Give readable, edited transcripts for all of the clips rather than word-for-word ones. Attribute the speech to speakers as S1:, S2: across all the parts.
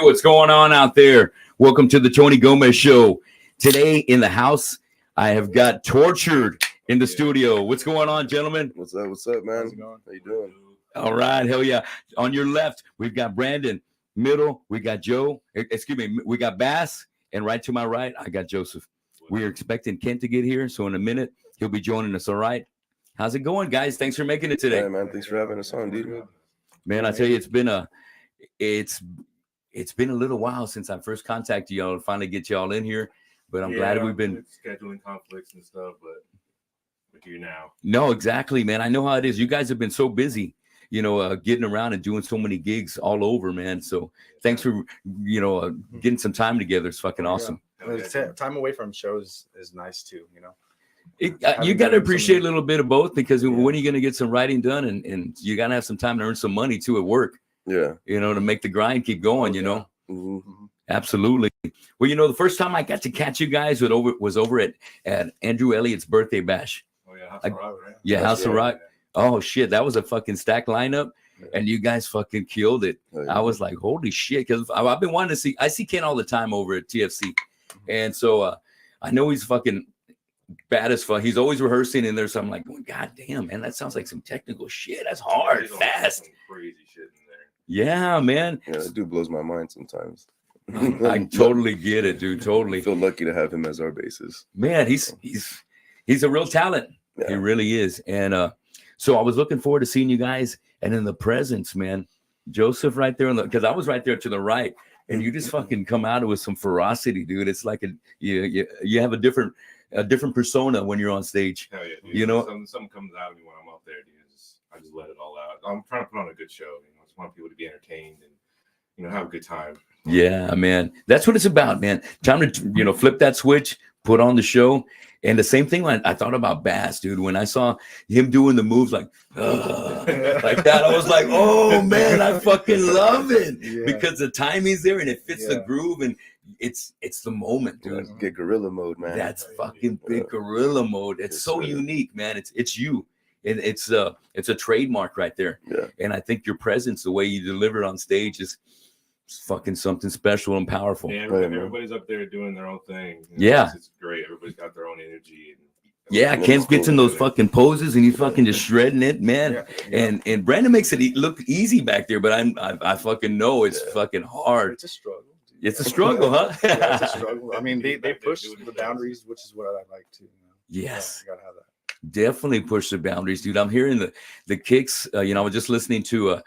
S1: what's going on out there? Welcome to the Tony Gomez Show. Today in the house, I have got Torchered in the studio. What's going on, gentlemen?
S2: What's up? What's up, man? How's it going? How you doing?
S1: All right, hell yeah. On your left, we've got Brandon. Middle, we got Joe. Excuse me, we got Bas. And right to my right, I got Joseph. We are expecting Kent to get here, so in a minute, he'll be joining us, all right? How's it going, guys? Thanks for making it today.
S2: Hey, man. Thanks for having us on, dude.
S1: Man, I tell you, it's been a little while since I first contacted y'all to finally get y'all in here, but I'm glad we've been
S3: scheduling conflicts and stuff, but we're here now.
S1: No, exactly, man. I know how it is. You guys have been so busy, getting around and doing so many gigs all over, man. So thanks for, getting some time together. It's fucking awesome.
S4: Yeah. Time away from shows is nice too,
S1: You got to appreciate a little bit of both, because when are you going to get some writing done, and you got to have some time to earn some money too at work.
S2: Yeah.
S1: To make the grind keep going,
S2: Mm-hmm.
S1: Absolutely. Well, the first time I got to catch you guys was over at Andrew Elliott's birthday bash.
S3: Oh, yeah. House of Rock, right?
S1: Yeah, House of Rock. Oh, shit. That was a fucking stacked lineup, and you guys fucking killed it.
S2: Oh, yeah.
S1: I was like, holy shit. Because I've been wanting to I see Ken all the time over at TFC. And so I know he's fucking bad as fuck. He's always rehearsing in there. So I'm like, God damn, man, that sounds like some technical shit. That's hard, fast.
S3: Crazy shit in there.
S1: Yeah, man.
S2: Yeah, that dude blows my mind sometimes.
S1: I totally get it, dude. Totally.
S2: I feel lucky to have him as our bassist.
S1: Man, he's a real talent.
S2: Yeah.
S1: He really is. And so I was looking forward to seeing you guys, and in the presence, man, Joseph right there, because I was right there to the right, and you just fucking come out with some ferocity, dude. It's like you have a different persona when you're on stage.
S3: Hell yeah, dude. Something comes out of me when I'm up there, dude. I just let it all out. I'm trying to put on a good show. I just want people to be entertained and have a good time.
S1: Yeah, man. That's what it's about, man. Time to flip that switch, put on the show. And the same thing when I thought about Bas, dude. When I saw him doing the moves like that, I was like, oh man, I fucking love it, because the timing's there and it fits the groove, and it's the moment, dude.
S2: Get gorilla mode, man.
S1: That's fucking big gorilla mode. It's so unique, man. It's you. It's a trademark right there.
S2: Yeah.
S1: And I think your presence, the way you deliver it on stage, is fucking something special and powerful.
S3: Yeah, everybody's up there doing their own thing. It's great. Everybody's got their own energy.
S1: Ken's gets in those fucking poses and he's fucking just shredding it, man. Yeah. And Brandon makes it look easy back there, but I fucking know it's fucking hard.
S4: It's a struggle.
S1: It's a struggle, huh?
S4: Yeah, it's a struggle. I mean, they push the boundaries, which is what I like to.
S1: Yes.
S4: You gotta have that.
S1: Definitely push the boundaries, dude. I'm hearing the kicks. I was just listening to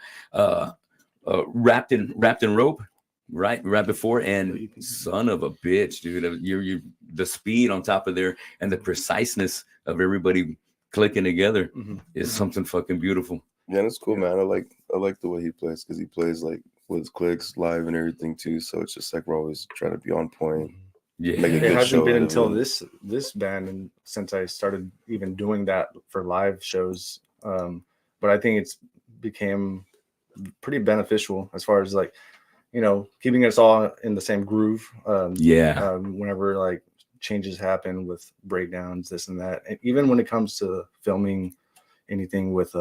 S1: Wrapped in Rope, right before, and son of a bitch, dude. You the speed on top of there and the preciseness of everybody clicking together is something fucking beautiful.
S2: Yeah, that's cool, man. I like the way he plays, because he plays like with his clicks live and everything too. So it's just like we're always trying to be on point.
S1: Yeah,
S4: it hasn't been until this band, and since I started even doing that for live shows, but I think it's became pretty beneficial as far as like, keeping us all in the same groove. Whenever like changes happen with breakdowns, this and that, and even when it comes to filming anything with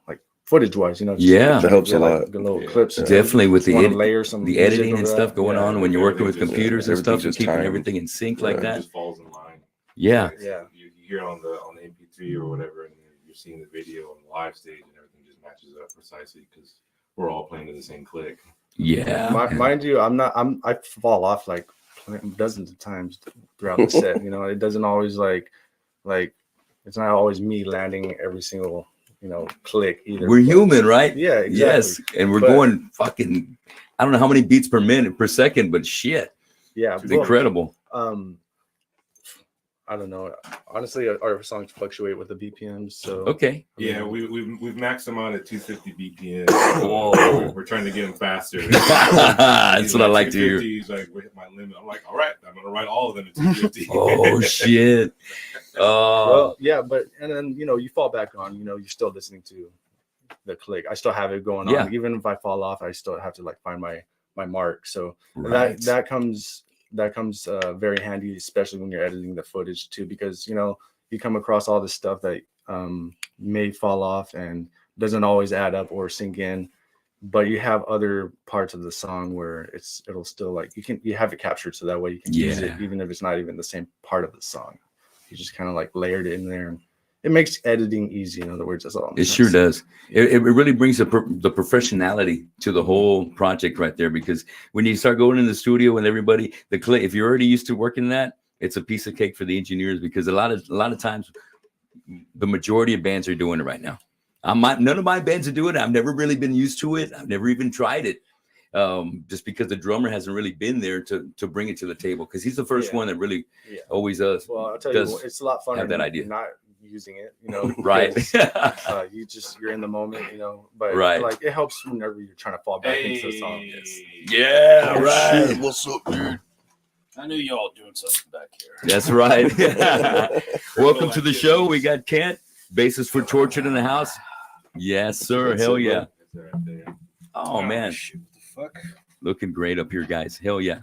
S4: like footage wise,
S2: that helps a lot.
S4: Like the little clips,
S1: definitely with the editing and stuff going on when you're working with computers and stuff, and keeping everything in sync like that.
S3: It just falls in line.
S1: Yeah.
S3: You hear on the MP3 or whatever, and you're seeing the video on the live stage, and everything just matches up precisely because we're all playing to the same click.
S1: Yeah.
S4: Mind you, I fall off like dozens of times throughout the set. It doesn't always like it's not always me landing every single click either.
S1: We're human, right?
S4: Yeah, exactly.
S1: Yes, and we're going fucking, I don't know how many beats per second, but shit.
S4: Yeah,
S1: it's incredible.
S4: I don't know. Honestly, our songs fluctuate with the BPMs. So
S1: okay.
S3: Yeah, we've maxed them out at 250 BPM. Oh, we're trying to get them faster.
S1: That's what I like to hear.
S3: He's like, we hit my limit. I'm like, all right, I'm gonna write all of them at 250.
S1: Oh shit.
S4: Well, yeah, but and then you fall back on. You're still listening to the click. I still have it going on. Even if I fall off, I still have to like find my mark. So that comes very handy, especially when you're editing the footage too, because you come across all this stuff that may fall off and doesn't always add up or sink in, but you have other parts of the song where it'll still like you have it captured so that way you can use it even if it's not even the same part of the song. You just kind of like layered it in there, and it makes editing easy. In other words, that's all.
S1: It sure does. It really brings the professionality to the whole project right there, because when you start going in the studio and everybody, if you're already used to working that, it's a piece of cake for the engineers, because a lot of times the majority of bands are doing it right now. None of my bands are doing it. I've never really been used to it. I've never even tried it, just because the drummer hasn't really been there to bring it to the table, because he's the first one that really always does.
S4: Well, I'll tell you, it's a lot funner
S1: have that idea.
S4: Not using it, you know,
S1: right?
S4: You're in the moment, you know, but
S1: right,
S4: like it helps whenever you're trying to fall back into the song.
S1: Yeah, right.
S2: Shit, what's up, dude?
S5: I knew y'all doing something back here.
S1: That's right. Welcome to the show. We got Kent, bassist for Torchered, in the house. Yes, sir. Hell yeah. Oh man,
S5: shoot, what the fuck?
S1: Looking great up here, guys. Hell yeah.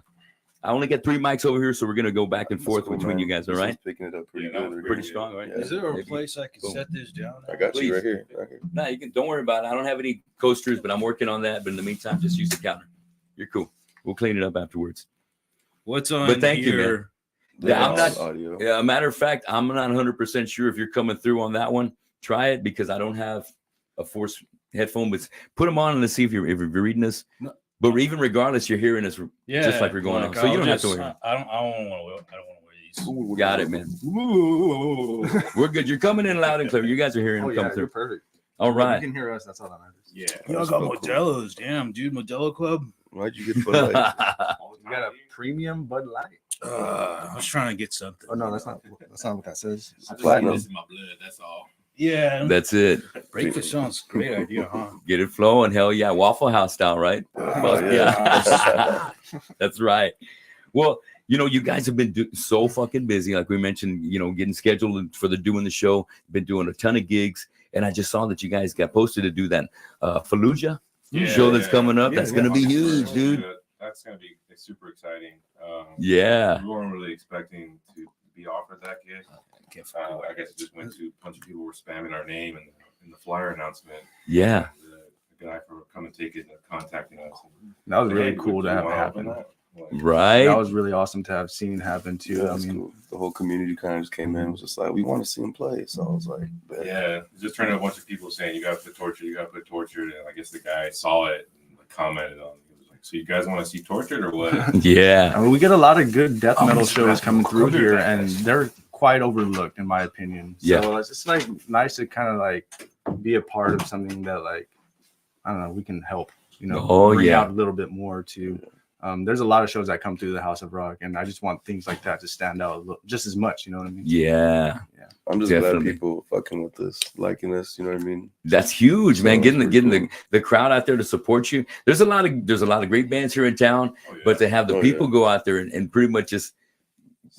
S1: I only got 3 mics over here, so we're gonna go back and forth between you guys. All right.
S2: Picking it up pretty
S3: Yeah,
S2: good.
S1: Pretty strong, right?
S5: Is there a place I can set this down?
S2: I got
S1: Please.
S2: you right here. Right here.
S1: No, you can. Don't worry about it. I don't have any coasters, but I'm working on that. But in the meantime, just use the counter. You're cool. We'll clean it up afterwards.
S5: What's on
S1: But thank you,
S5: here?
S1: man. Yeah, I'm
S2: That's
S1: not.
S2: audio.
S1: Yeah, a matter of fact, I'm not 100% sure if you're coming through on that one. Try it, because I don't have a force headphone. But put them on and let's see if you're reading us.
S5: No.
S1: But even regardless, you're hearing us
S5: Yeah,
S1: just like we're going on. So you don't have to worry.
S5: I don't want to wear these.
S1: Got it, man. We're good. You're coming in loud and clear. You guys are hearing
S4: Oh
S1: them
S4: yeah,
S1: come
S4: you're
S1: through.
S4: perfect.
S1: All
S4: You
S1: right.
S4: can hear us. That's all that matters.
S3: Yeah.
S5: Y'all
S2: That's
S5: got
S2: so cool.
S5: Modelo's, damn, dude, Modelo Club.
S2: Why'd you get Bud Light?
S4: You got a premium Bud Light.
S5: I was trying to get something.
S4: Oh no, that's not what that says.
S3: I just
S2: Platinum.
S3: need this in my blood. That's all.
S5: Yeah,
S1: That's it.
S5: breakfast sounds great idea, huh?
S1: Get it flowing. Hell yeah. Waffle House style, right? Fuck yeah. That's right. Well, you know, you guys have been so fucking busy. Like we mentioned, you know, getting scheduled for doing the show. Been doing a ton of gigs. And I just saw that you guys got posted to do that Fallujah show that's coming up. That's going to be huge, dude.
S3: That's going to be super exciting.
S1: Yeah.
S3: We weren't really expecting to be offered that gig. I guess it just went to a bunch of people were spamming our name in the flyer announcement.
S1: Yeah.
S3: The guy for coming take it and contacting us.
S4: That was really
S3: Hey,
S4: cool
S3: would
S4: to
S3: you
S4: have
S3: wanna
S4: happen.
S3: open that? Like,
S1: Right.
S4: That was really awesome to have seen happen too.
S2: Yeah,
S4: I
S2: that's
S4: mean,
S2: cool. The whole community kind of just came in, was just like, we want to see him play. So I was like, bet.
S3: yeah, just turned out a bunch of people saying you got to put Tortured, and I guess the guy saw it and like, commented on it. He was like, so you guys want to see Tortured or what?
S1: Yeah.
S4: I mean, we get a lot of good death metal
S3: it's
S4: shows coming through
S3: under
S4: here,
S3: that.
S4: and they're quite overlooked in my opinion.
S1: Yeah.
S4: So it's just like nice to kind of like be a part of something that like I don't know, we can help, you know,
S1: Oh,
S4: bring
S1: yeah.
S4: out a little bit more to. There's a lot of shows that come through the House of Rock, and I just want things like that to stand out just as much. You know what I mean?
S1: Yeah.
S2: I'm just
S1: Definitely.
S2: glad people fucking with this, liking us. You know what I mean?
S1: That's huge, man.
S2: So
S1: Getting
S2: it's pretty
S1: the crowd out there to support you. There's a lot of great bands here in town,
S3: Oh, yeah.
S1: but to have the
S2: Oh,
S1: people
S2: yeah.
S1: go out there and pretty much just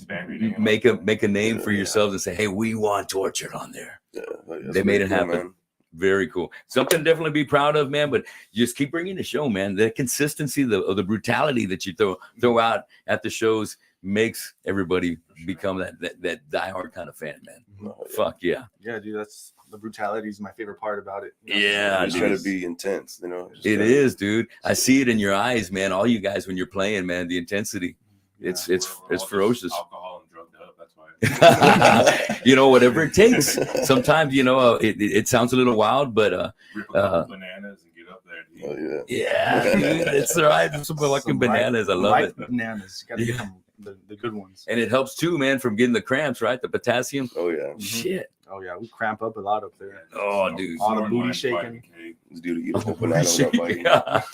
S3: Spam your name
S1: make a name
S2: Yeah,
S1: for
S2: yeah.
S1: yourselves and say, hey, we want Tortured on there.
S2: Yeah, that's
S1: They made
S2: pretty
S1: it
S2: cool,
S1: happen.
S2: man.
S1: Very cool. Something to definitely be proud of, man. But just keep bringing the show, man. The consistency, the brutality that you throw out at the shows makes everybody become that diehard kind of fan, man.
S2: Oh, yeah.
S1: Fuck yeah.
S4: Yeah, dude. That's the brutality is my favorite part about it. You know?
S1: Yeah,
S2: I just
S1: dude.
S2: try to be intense, you know. Just
S1: It
S2: try to-
S1: is, dude. I see it in your eyes, man. All you guys when you're playing, man. The intensity, it's
S3: We're all just
S1: ferocious.
S3: Alcohol and drugged up. That's why.
S1: You know, whatever it takes. Sometimes, you know, it sounds a little wild, but
S3: Rip a couple bananas and get up there. Dude.
S2: Oh, yeah.
S1: yeah, dude, it's all right. Some fucking
S4: Some
S1: bananas. I love
S4: ripe
S1: it.
S4: Bananas. You gotta get them the good ones.
S1: And it helps too, man, from getting the cramps, right? The potassium.
S2: Oh, yeah.
S1: Shit.
S4: Oh yeah, we cramp up a lot up there.
S1: Oh, dude.
S4: All the
S3: Snorting
S4: booty
S3: mine,
S4: shaking.
S3: biting cake.
S2: This dude eat a whole banana without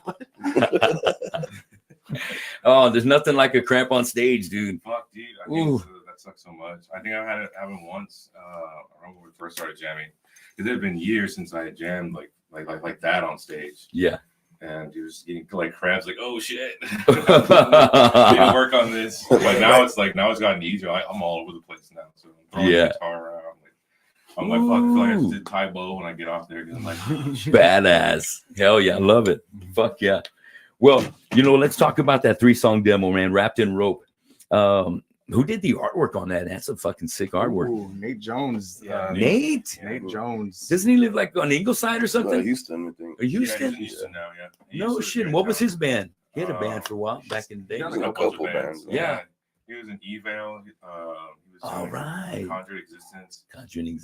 S2: biting.
S1: Oh, there's nothing like a cramp on stage, dude.
S3: Fuck, dude. I
S1: Ooh.
S3: think that sucks so much. I think I've had it happen once. I remember when we first started jamming. It had been years since I had jammed like that on stage.
S1: Yeah.
S3: And he was getting like cramps, like, oh shit. Need to work on this. But now it's gotten easier. I'm all over the place now. So I'm throwing
S1: Yeah.
S3: the guitar around. I'm like, fuck, I feel like I just did Tai Bo when I get off there. I'm like,
S1: Badass. Hell yeah. I love it. Fuck yeah. Well, you know, let's talk about that 3-song demo, man. Wrapped in Rope. Who did the artwork on that? That's a fucking sick artwork.
S4: Ooh, Nate Jones.
S3: Yeah,
S1: Nate?
S4: Nate Jones.
S1: Doesn't he live like on Ingleside or
S2: No,
S1: something?
S2: Houston, I think.
S1: Or Houston?
S3: Yeah, he's in Houston now, yeah. He
S1: No
S3: used to
S1: shit.
S3: live
S1: What was
S3: downtown.
S1: his band? He had a band for a while back in the day.
S4: Yeah,
S2: He was in a couple bands.
S1: Yeah.
S3: He was in Eval. He was
S1: All
S3: doing
S1: right.
S3: Conjured Existence.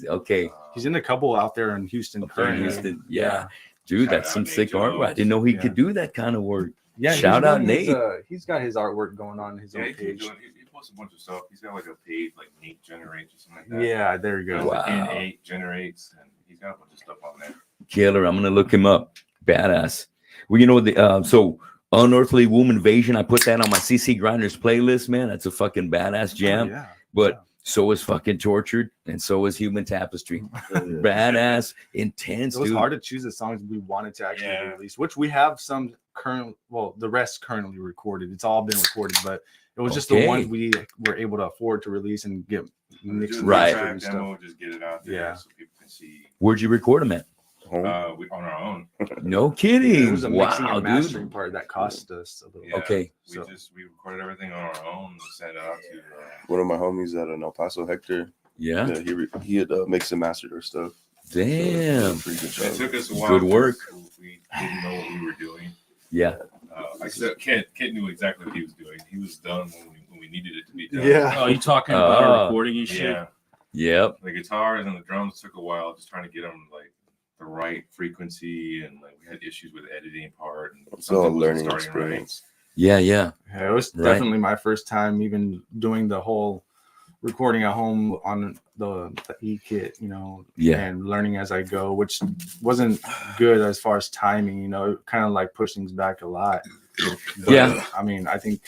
S1: Okay.
S4: He's in a couple out there in Houston.
S1: Up there in
S4: currently.
S1: Houston. Yeah. Dude,
S3: Shout
S1: that's
S3: out
S1: some
S3: Nate
S1: sick artwork. I
S3: Jones.
S1: didn't know he
S4: Yeah.
S1: could do that kind of work.
S4: Yeah,
S1: Shout
S4: he's
S1: out
S4: done
S1: Nate.
S4: he's got his artwork going on his
S3: Yeah,
S4: own
S3: he
S4: page.
S3: posts a bunch of stuff. He's got like a page like Nate Generates or something like that.
S4: Yeah, there you go.
S1: Wow.
S3: N8 Generates, and he's got a bunch of stuff on there.
S1: Killer. I'm gonna look him up. Badass. Well, you know the so Unearthly Womb Invasion. I put that on my CC Grinders playlist, man. That's a fucking badass jam.
S4: Oh, yeah.
S1: But so is fucking Tortured, and so is Human Tapestry. Badass, intense,
S4: It was
S1: dude.
S4: hard to choose the songs we wanted to actually
S3: Yeah.
S4: release, which we have some current. Well, the rest currently recorded. It's all been recorded, but it was just the
S1: Okay.
S4: ones we were able to afford to release and get mixed
S3: Do
S4: and
S3: the
S1: Right.
S3: track
S4: mastered and
S3: demo,
S4: stuff.
S3: just get it out there
S4: Yeah.
S3: so people can see.
S1: Where'd you record them at?
S2: Home.
S3: On our own.
S1: No kidding.
S4: It was a mixing
S1: Wow,
S4: and mastering
S1: dude.
S4: part that cost us a little.
S3: Yeah.
S1: Okay.
S3: We
S4: So-
S3: we recorded everything on our own. We sent it out to.
S2: One of my homies at an El Paso, Hector.
S1: Yeah.
S2: Yeah, he had mixed and mastered our stuff. So it
S1: Damn.
S2: was a pretty good
S3: It
S2: job.
S3: took us a while.
S1: Good work.
S3: because We didn't know what we were doing.
S1: Yeah.
S3: Except Kent knew exactly what he was doing. He was done when we needed it to be done.
S4: Yeah.
S5: Oh, you talking about
S1: Uh,
S5: recording and shit?
S3: Yeah.
S1: Yep.
S3: The guitars and the drums took a while, just trying to get them like the right frequency, and like we had issues with the editing part. And
S2: It's all a
S3: something wasn't
S2: learning
S3: starting right.
S2: experience.
S1: Yeah. Yeah.
S4: Yeah, it was
S1: Right.
S4: definitely my first time even doing the whole recording at home on the E kit,
S1: Yeah.
S4: and learning as I go, which wasn't good as far as timing, it kind of like pushed things back a lot. But,
S1: Yeah.
S4: I mean, I think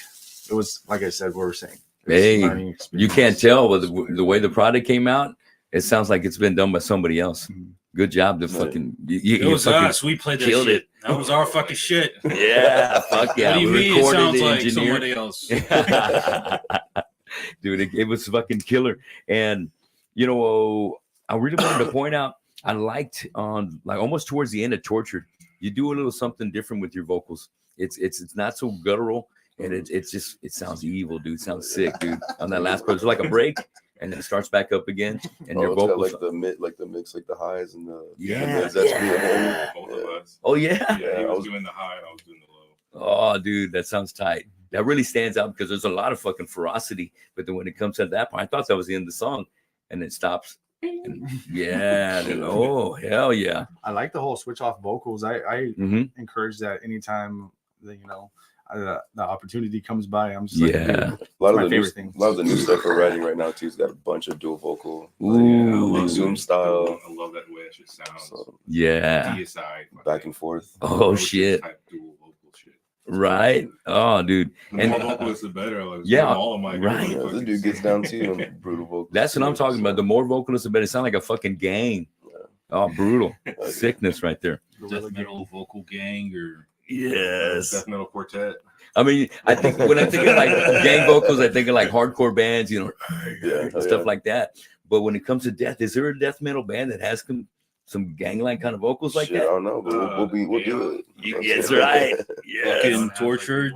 S4: it was, like I said, what we're saying. It's
S1: Hey,
S4: learning
S1: You
S4: experience.
S1: can't tell with the way the product came out. It sounds like it's been done by somebody else.
S4: Mhm.
S1: Good job to fucking. You
S5: It was
S1: fucking
S5: us. We played that
S1: killed
S5: shit.
S1: it.
S5: That was our fucking shit.
S1: Yeah. Fuck yeah.
S5: What do you
S1: We
S5: mean? It
S1: recorded
S5: sounds
S1: the
S5: like
S1: engineer.
S5: somebody else.
S1: Dude, it was fucking killer. And I really wanted to point out I liked on like almost towards the end of Tortured, you do a little something different with your vocals. It's not so guttural, and it sounds evil, dude. It sounds sick, dude. On that last part, it's like a break, and then it starts back up again, and your
S2: It's got,
S1: vocals.
S2: like the mix, like the highs and the
S1: Yeah,
S2: that's me
S1: yeah.
S2: and
S3: Both
S2: him.
S3: of us.
S1: Oh yeah.
S3: Yeah, he
S2: I
S3: was
S2: was-
S3: doing the high, and I was doing the low.
S1: Oh, dude, that sounds tight. That really stands out because there's a lot of fucking ferocity. But then when it comes to that part, I thought that was the end of the song, and it stops. And yeah. Then, oh hell yeah.
S4: I like the whole switch off vocals. I
S1: hmm
S4: encourage that anytime that, the opportunity comes by. I'm just like,
S1: Yeah.
S4: dude,
S2: A lot
S4: my
S2: of the
S4: favorite thing.
S2: a lot of the new stuff we're writing right now too has got a bunch of dual vocal,
S1: Ooh.
S2: like Zoom style,
S3: I love that way it just sounds.
S2: so
S1: Yeah.
S3: DSI.
S2: back and forth.
S1: Oh shit.
S3: Type dual vocal shit.
S1: Right. Oh, dude.
S3: The
S1: And
S3: more vocalists, the better. Like,
S1: Yeah,
S3: all of my
S1: right.
S2: Yeah, this dude gets down too on brutal vocals.
S1: that's what I'm
S2: too,
S1: talking about.
S2: so,
S1: The more vocalists, the better. It sounds like a fucking gang. Oh, brutal sickness right there.
S5: Death metal vocal gang or
S1: Yes.
S3: Death metal quartet.
S1: I mean, I think when I think of like gang vocals, I think of like hardcore bands,
S2: Yeah,
S1: and stuff like that. But when it comes to death, is there a death metal band that has some gang-like kind of vocals like
S2: Shit, I
S1: that?
S2: don't know, but we'll do it.
S1: That's right.
S5: fucking
S1: Yes.
S5: Tortured.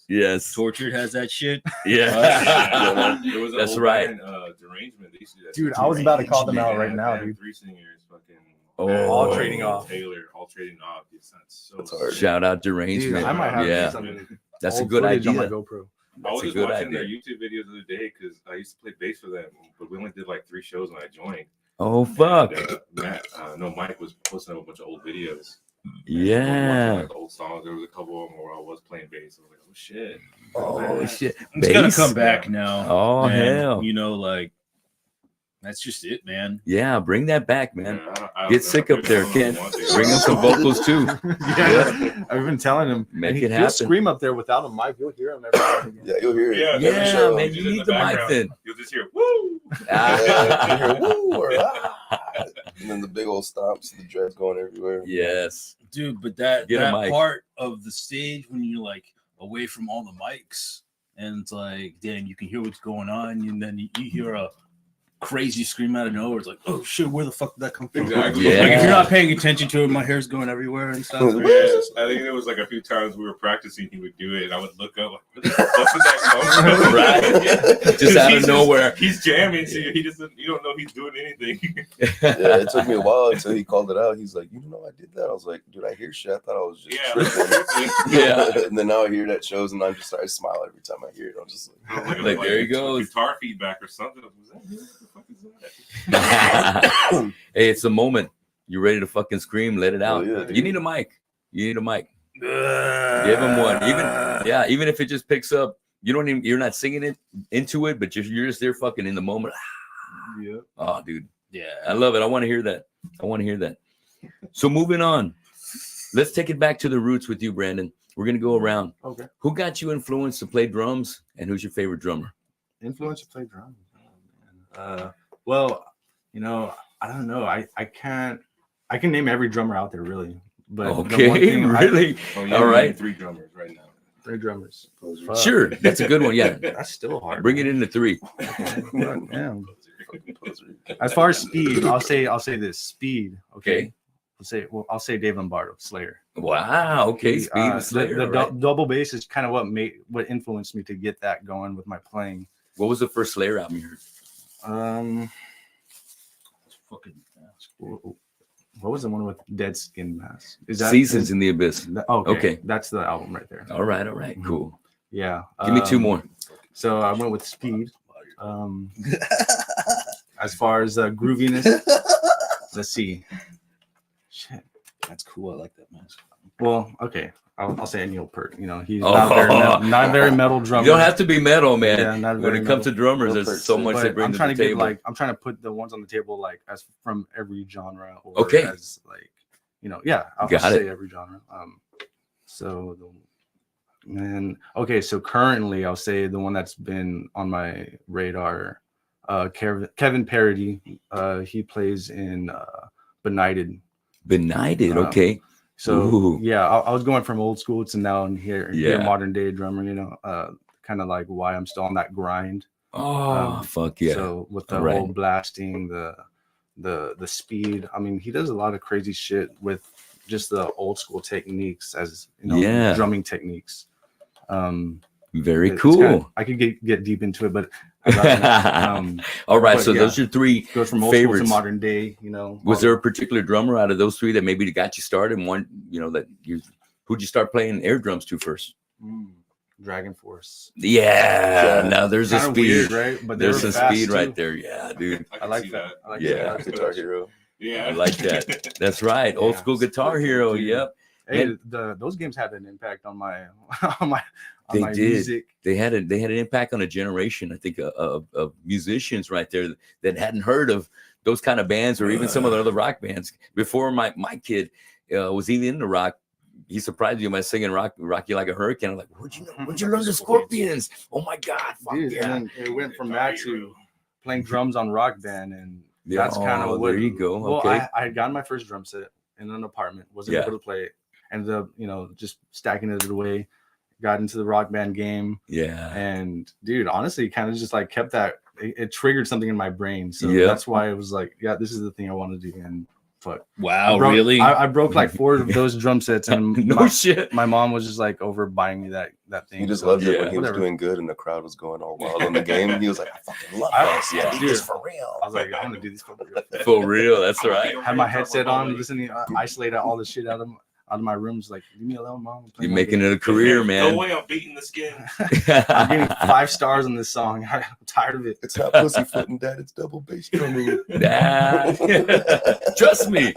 S1: Yes.
S5: Tortured has that shit.
S1: Yeah.
S3: There was an
S1: That's
S3: old
S1: right.
S3: band, Derangement. They used to do that
S4: Dude,
S3: shit.
S4: I was about to call them out
S3: Yeah,
S4: right now,
S3: they had
S4: dude.
S3: 3 singers, fucking.
S1: Oh.
S4: All trading off.
S3: Taylor, all trading off. It's not so.
S2: That's hard.
S1: Shout out
S4: Dude,
S1: Derangement.
S4: I might have
S1: Yeah.
S4: some
S1: That's a
S4: old
S1: good
S4: footage on my
S1: idea.
S4: GoPro.
S3: I
S1: That's
S3: was
S1: a
S3: just
S1: good
S3: watching
S1: idea.
S3: their YouTube videos the other day because I used to play bass for them, but we only did like 3 shows when I joined.
S1: Oh fuck.
S3: And, Mike was posting up a bunch of old videos.
S1: Yeah.
S3: Like old songs. There was a couple of them where I was playing bass. I was like, oh shit.
S1: Oh shit.
S5: It's gotta
S1: Bass?
S5: come back now.
S1: Oh
S5: And,
S1: hell.
S5: like that's just it, man.
S1: Yeah, bring that back, man.
S3: Yeah, I
S1: Get
S3: don't
S1: sick
S3: know.
S1: up there,
S3: I
S1: Ken.
S3: want to.
S1: Bring him some vocals too.
S4: Yeah, I've been telling him.
S1: Make
S4: and
S1: it
S4: he'll
S1: happen.
S4: scream up there without a mic. You'll hear him every now and again.
S2: Yeah, you'll hear it.
S3: Yeah,
S2: every
S1: Yeah,
S2: show.
S1: man,
S3: Just
S1: you
S3: in
S1: need the mic
S3: background,
S1: then.
S3: You'll just hear woo.
S2: Yeah, you hear woo or ah. And then the big old stomps, the dreads going everywhere.
S1: Yes.
S5: Dude, but that
S1: Get a mic.
S5: part of the stage when you're like away from all the mics and it's like, damn, you can hear what's going on, and then you hear a crazy scream out of nowhere. It's like, oh shit, where the fuck did that come from?
S3: Exactly.
S1: Yeah.
S5: Like if you're not paying attention to it, my hair's going everywhere and stuff.
S3: Yeah, I think there was like a few times we were practicing, he would do it, and I would look up like, where the fuck did that come from?
S1: Right. Just out of nowhere.
S3: He's jamming, so you don't know he's doing anything.
S2: Yeah, it took me a while until he called it out. He's like, you know, I did that. I was like, dude, I hear shit. I thought I was just tripping.
S1: Yeah.
S2: And then now I hear that shows, and I smile every time I hear it. I'm just
S1: Like, there he goes.
S3: Guitar feedback or something. Was that him? What the fuck is that?
S1: Hey, it's the moment. You ready to fucking scream? Let it out.
S2: yeah, dude.
S1: You need a mic. Give him one. Even if it just picks up, you're not singing it into it, but you're just there fucking in the moment.
S3: Yeah.
S1: Oh, dude.
S5: Yeah.
S1: I love it. I want to hear that. So moving on. Let's take it back to the roots with you, Brandon. We're gonna go around.
S4: Okay.
S1: Who got you influenced to play drums, and who's your favorite drummer?
S4: Influence to play drums. Oh, man. Well, you know, I don't know. I can name every drummer out there really. But the one
S1: Okay,
S4: thing
S1: really?
S3: Oh,
S1: All right.
S3: 3 drummers right now.
S4: 3 drummers. Fuck.
S1: Sure, that's a good one. Yeah,
S4: That's still hard.
S1: bring it into 3.
S4: Damn. As far as speed, I'll say this speed. Okay. I'll say Dave Lombardo, Slayer.
S1: Wow. Okay, speed of Slayer.
S4: The
S1: Right.
S4: double bass is kind of what influenced me to get that going with my playing.
S1: What was the first Slayer album you heard?
S5: Fucking
S4: What was the one with Dead Skin Mask? Is that
S1: Seasons in the Abyss.
S4: Okay, that's the album right there.
S1: All right. Cool.
S4: Yeah.
S1: Give me 2 more.
S4: So I went with speed. As far as grooviness, let's see. Shit.
S5: that's cool. I like that, man.
S4: Well, okay. I'll say Neil Peart. You know, he's
S1: Oh.
S4: not very metal drummer.
S1: You don't have to be metal, man.
S4: Yeah, not
S1: when
S4: very
S1: it comes to
S4: metal.
S1: drummers,
S2: Real
S1: there's so
S2: person.
S1: much
S4: But
S1: they bring
S4: I'm
S1: to
S4: trying
S1: the
S4: to get
S1: table.
S4: I'm trying to put the ones on the table like as from every genre or
S1: Okay.
S4: as like, you know, yeah, I'll
S1: Got
S4: say
S1: it.
S4: every genre. So so currently I'll say the one that's been on my radar, Kevin Parody. He plays in Benighted.
S1: Benighted. Okay.
S4: So
S1: Ooh.
S4: yeah, I was going from old school to now and here
S1: Yeah.
S4: modern day drummer, you know, kind of like why I'm still on that grind.
S1: Oh, fuck yeah.
S4: So with the
S1: Right.
S4: whole blasting, the speed, I mean, he does a lot of crazy shit with just the old school techniques, as you know,
S1: Yeah.
S4: drumming techniques.
S1: Very
S4: It's
S1: cool.
S4: kinda- I could get deep into it, but
S1: All right.
S4: but
S1: So
S4: yeah.
S1: those are 3
S4: goes from old
S1: favorites.
S4: school to modern day. You know,
S1: Was there a particular drummer out of those 3 that maybe got you started? And one, you know, who'd you start playing air drums to first?
S4: Dragon Force?
S1: Yeah. Now there's a
S4: Kinda
S1: speed.
S4: weird, right? But they
S1: There's
S4: were
S1: some
S4: fast,
S1: speed
S4: too.
S1: right there. Yeah, dude.
S3: I,
S4: I
S3: can
S4: like
S3: see
S4: that. I like
S1: Yeah.
S4: that.
S2: Guitar Hero.
S3: Yeah.
S1: I like that. That's right. Old
S4: Yeah.
S1: school Guitar Hero.
S4: Dude.
S1: Yep.
S4: Hey, those games had an impact on my
S1: They
S4: my
S1: did.
S4: music.
S1: They had an impact on a generation, I think, of musicians right there that hadn't heard of those kind of bands or even some of the other rock bands. Before my kid was even into rock, he surprised me by singing "Rock You Like a Hurricane." I'm like, where'd you learn the Scorpions? Oh my God, fuck
S4: Dude,
S1: yeah!
S4: and then it went from that to playing drums on Rock Band, and that's kind
S1: Oh,
S4: of what.
S1: there you go.
S4: Well,
S1: Okay.
S4: I had gotten my first drum set in an apartment, wasn't
S1: Yeah.
S4: able to play it, ended up, you know, just stacking it away. Got into the Rock Band game,
S1: Yeah.
S4: and dude, honestly, kind of just like kept that. It triggered something in my brain, so
S1: Yeah.
S4: that's why it was like, yeah, this is the thing I want to do. And fuck,
S5: Wow,
S4: I broke-
S5: really?
S4: I broke like 4 of those drum sets, and
S1: No shit.
S4: my mom was just like over buying me that thing.
S2: He just
S4: So,
S2: loved it
S1: Yeah.
S2: when he was
S4: whatever.
S2: doing good and the crowd was going all wild on the game. He was like, I fucking love
S4: I-
S2: this.
S1: yeah.
S2: I do this for real.
S4: I was like, I'm gonna do this for real.
S1: For real. That's right.
S4: Had my headset on, listening, isolate all the shit out of my rooms. Like, leave me alone, mom. I'm
S1: You're
S4: playing my
S1: making
S4: game.
S1: it a career,
S3: No
S1: man.
S3: way I'm beating the skin.
S4: I'm getting 5 stars on this song. I'm tired of it.
S2: It's not pussyfooting, Dad. It's double bass drumming.
S1: Nah. Trust me.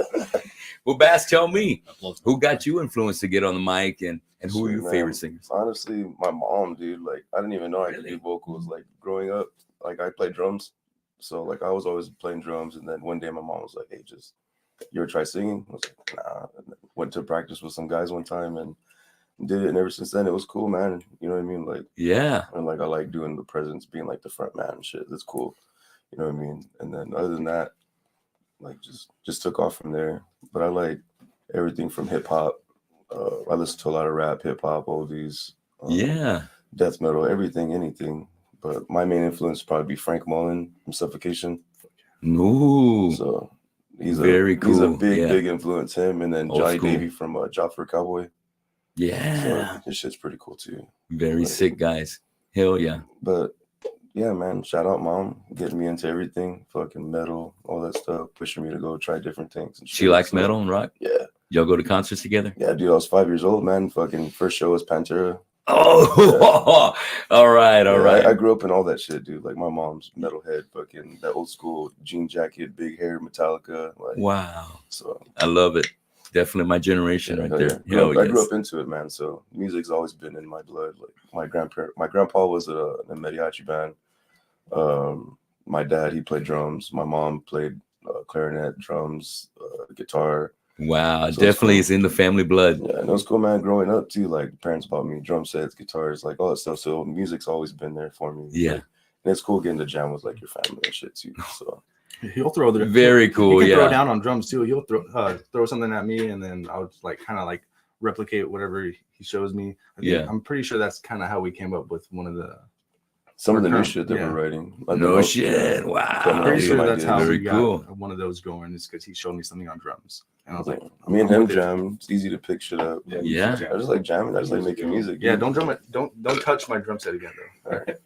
S1: Well, Bass, tell me, who got you influenced to get on the mic, and who are
S2: Shit,
S1: your
S2: man.
S1: favorite singers?
S2: Honestly, my mom, dude. Like, I didn't even know I could
S1: Really?
S2: do vocals. Like, growing up, like, I played drums. So, like, I was always playing drums. And then one day my mom was like, hey, you ever try singing? I was like, nah. And then went to practice with some guys one time and did it. And ever since then, it was cool, man. You know what I mean? Like,
S1: Yeah.
S2: and like I like doing the presence, being like the front man and shit. That's cool. You know what I mean? And then other than that, like just took off from there. But I like everything from hip hop. I listen to a lot of rap, hip hop, oldies,
S1: Yeah.
S2: death metal, everything, anything. But my main influence would probably be Frank Mullen from Suffocation.
S1: Ooh,
S2: So he's
S1: very
S2: a he's a
S1: cool.
S2: big
S1: Yeah.
S2: big influence. Him and then
S1: Old
S2: Johnny
S1: school.
S2: Davey from Job for a Cowboy.
S1: yeah,
S2: So his shit's pretty cool too.
S1: very
S2: Like,
S1: sick guys. Hell yeah.
S2: But yeah, man, shout out mom, getting me into everything, fucking metal, all that stuff, pushing me to go try different things. And
S1: She
S2: shit.
S1: likes
S2: So,
S1: metal and rock.
S2: Yeah,
S1: Y'all go to concerts together?
S2: yeah, dude. I was 5 years old, man. Fucking first show was Pantera.
S1: Oh, all right, all
S2: Yeah,
S1: right.
S2: I grew up in all that shit, dude. Like my mom's metalhead, fucking that old school jean jacket, big hair, Metallica. Like,
S1: Wow,
S2: so
S1: I love it. Definitely my generation right
S2: hell
S1: there.
S2: yeah.
S1: Hell
S2: I grew
S1: yes.
S2: up into it, man. So music's always been in my blood. Like my grandpa was in a mariachi band. My dad, he played drums. My mom played clarinet, drums, guitar.
S1: Wow,
S2: So it's
S1: definitely
S2: cool.
S1: it's in the family blood.
S2: Yeah, and it was cool, man. Growing up too, like parents bought me drum sets, guitars, like all that stuff. So music's always been there for me.
S1: Yeah.
S2: Like, and it's cool getting to jam with like your family and shit too. So
S4: He'll throw the
S1: Very cool.
S4: He can throw
S1: Yeah.
S4: down on drums too. He'll throw something at me, and then I'll just like kind of like replicate whatever he shows me.
S1: Yeah.
S4: I'm pretty sure that's kind of how we came up with one of the.
S2: some of the new
S4: current-
S2: shit that
S4: yeah.
S2: we're writing. Like,
S1: No
S2: the-
S1: shit.
S2: Yeah.
S1: Wow.
S2: I'm
S4: Pretty
S2: dude,
S4: sure
S2: my
S4: that's
S2: dude.
S4: how
S1: Very
S4: we got
S1: cool.
S4: one of those going. Is because he showed me something on drums, and I was like,
S2: Me and
S4: I'm
S2: him
S4: with it.
S2: jam. It's easy to pick shit up. Like,
S1: Yeah.
S2: I just like jamming. I just like making music.
S4: Yeah,
S2: dude.
S4: don't touch my drum set again though. All right.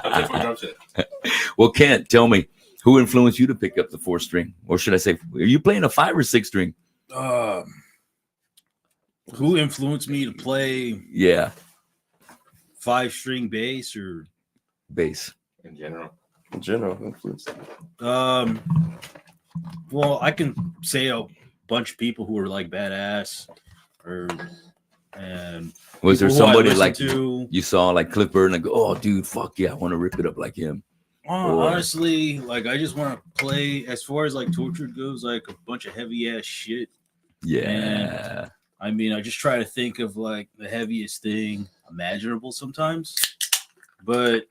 S3: I'll take my drum set.
S1: Well, Kent, tell me, who influenced you to pick up the 4-string? Or should I say, are you playing a 5 or 6-string?
S5: Who influenced me to play
S1: Yeah,
S5: 5-string bass or
S1: bass.
S3: In general.
S2: In general, influence.
S5: well, I can say a bunch of people who are like badass or and
S1: Was there
S5: people who I
S1: somebody
S5: listen
S1: like
S5: to.
S1: you saw like Cliff Burton and go, oh, dude, fuck yeah, I want to rip it up like him? Or-
S5: Honestly, like I just want to play as far as like Torchered goes, like a bunch of heavy ass shit.
S1: Yeah.
S5: I mean, I just try to think of like the heaviest thing imaginable sometimes, but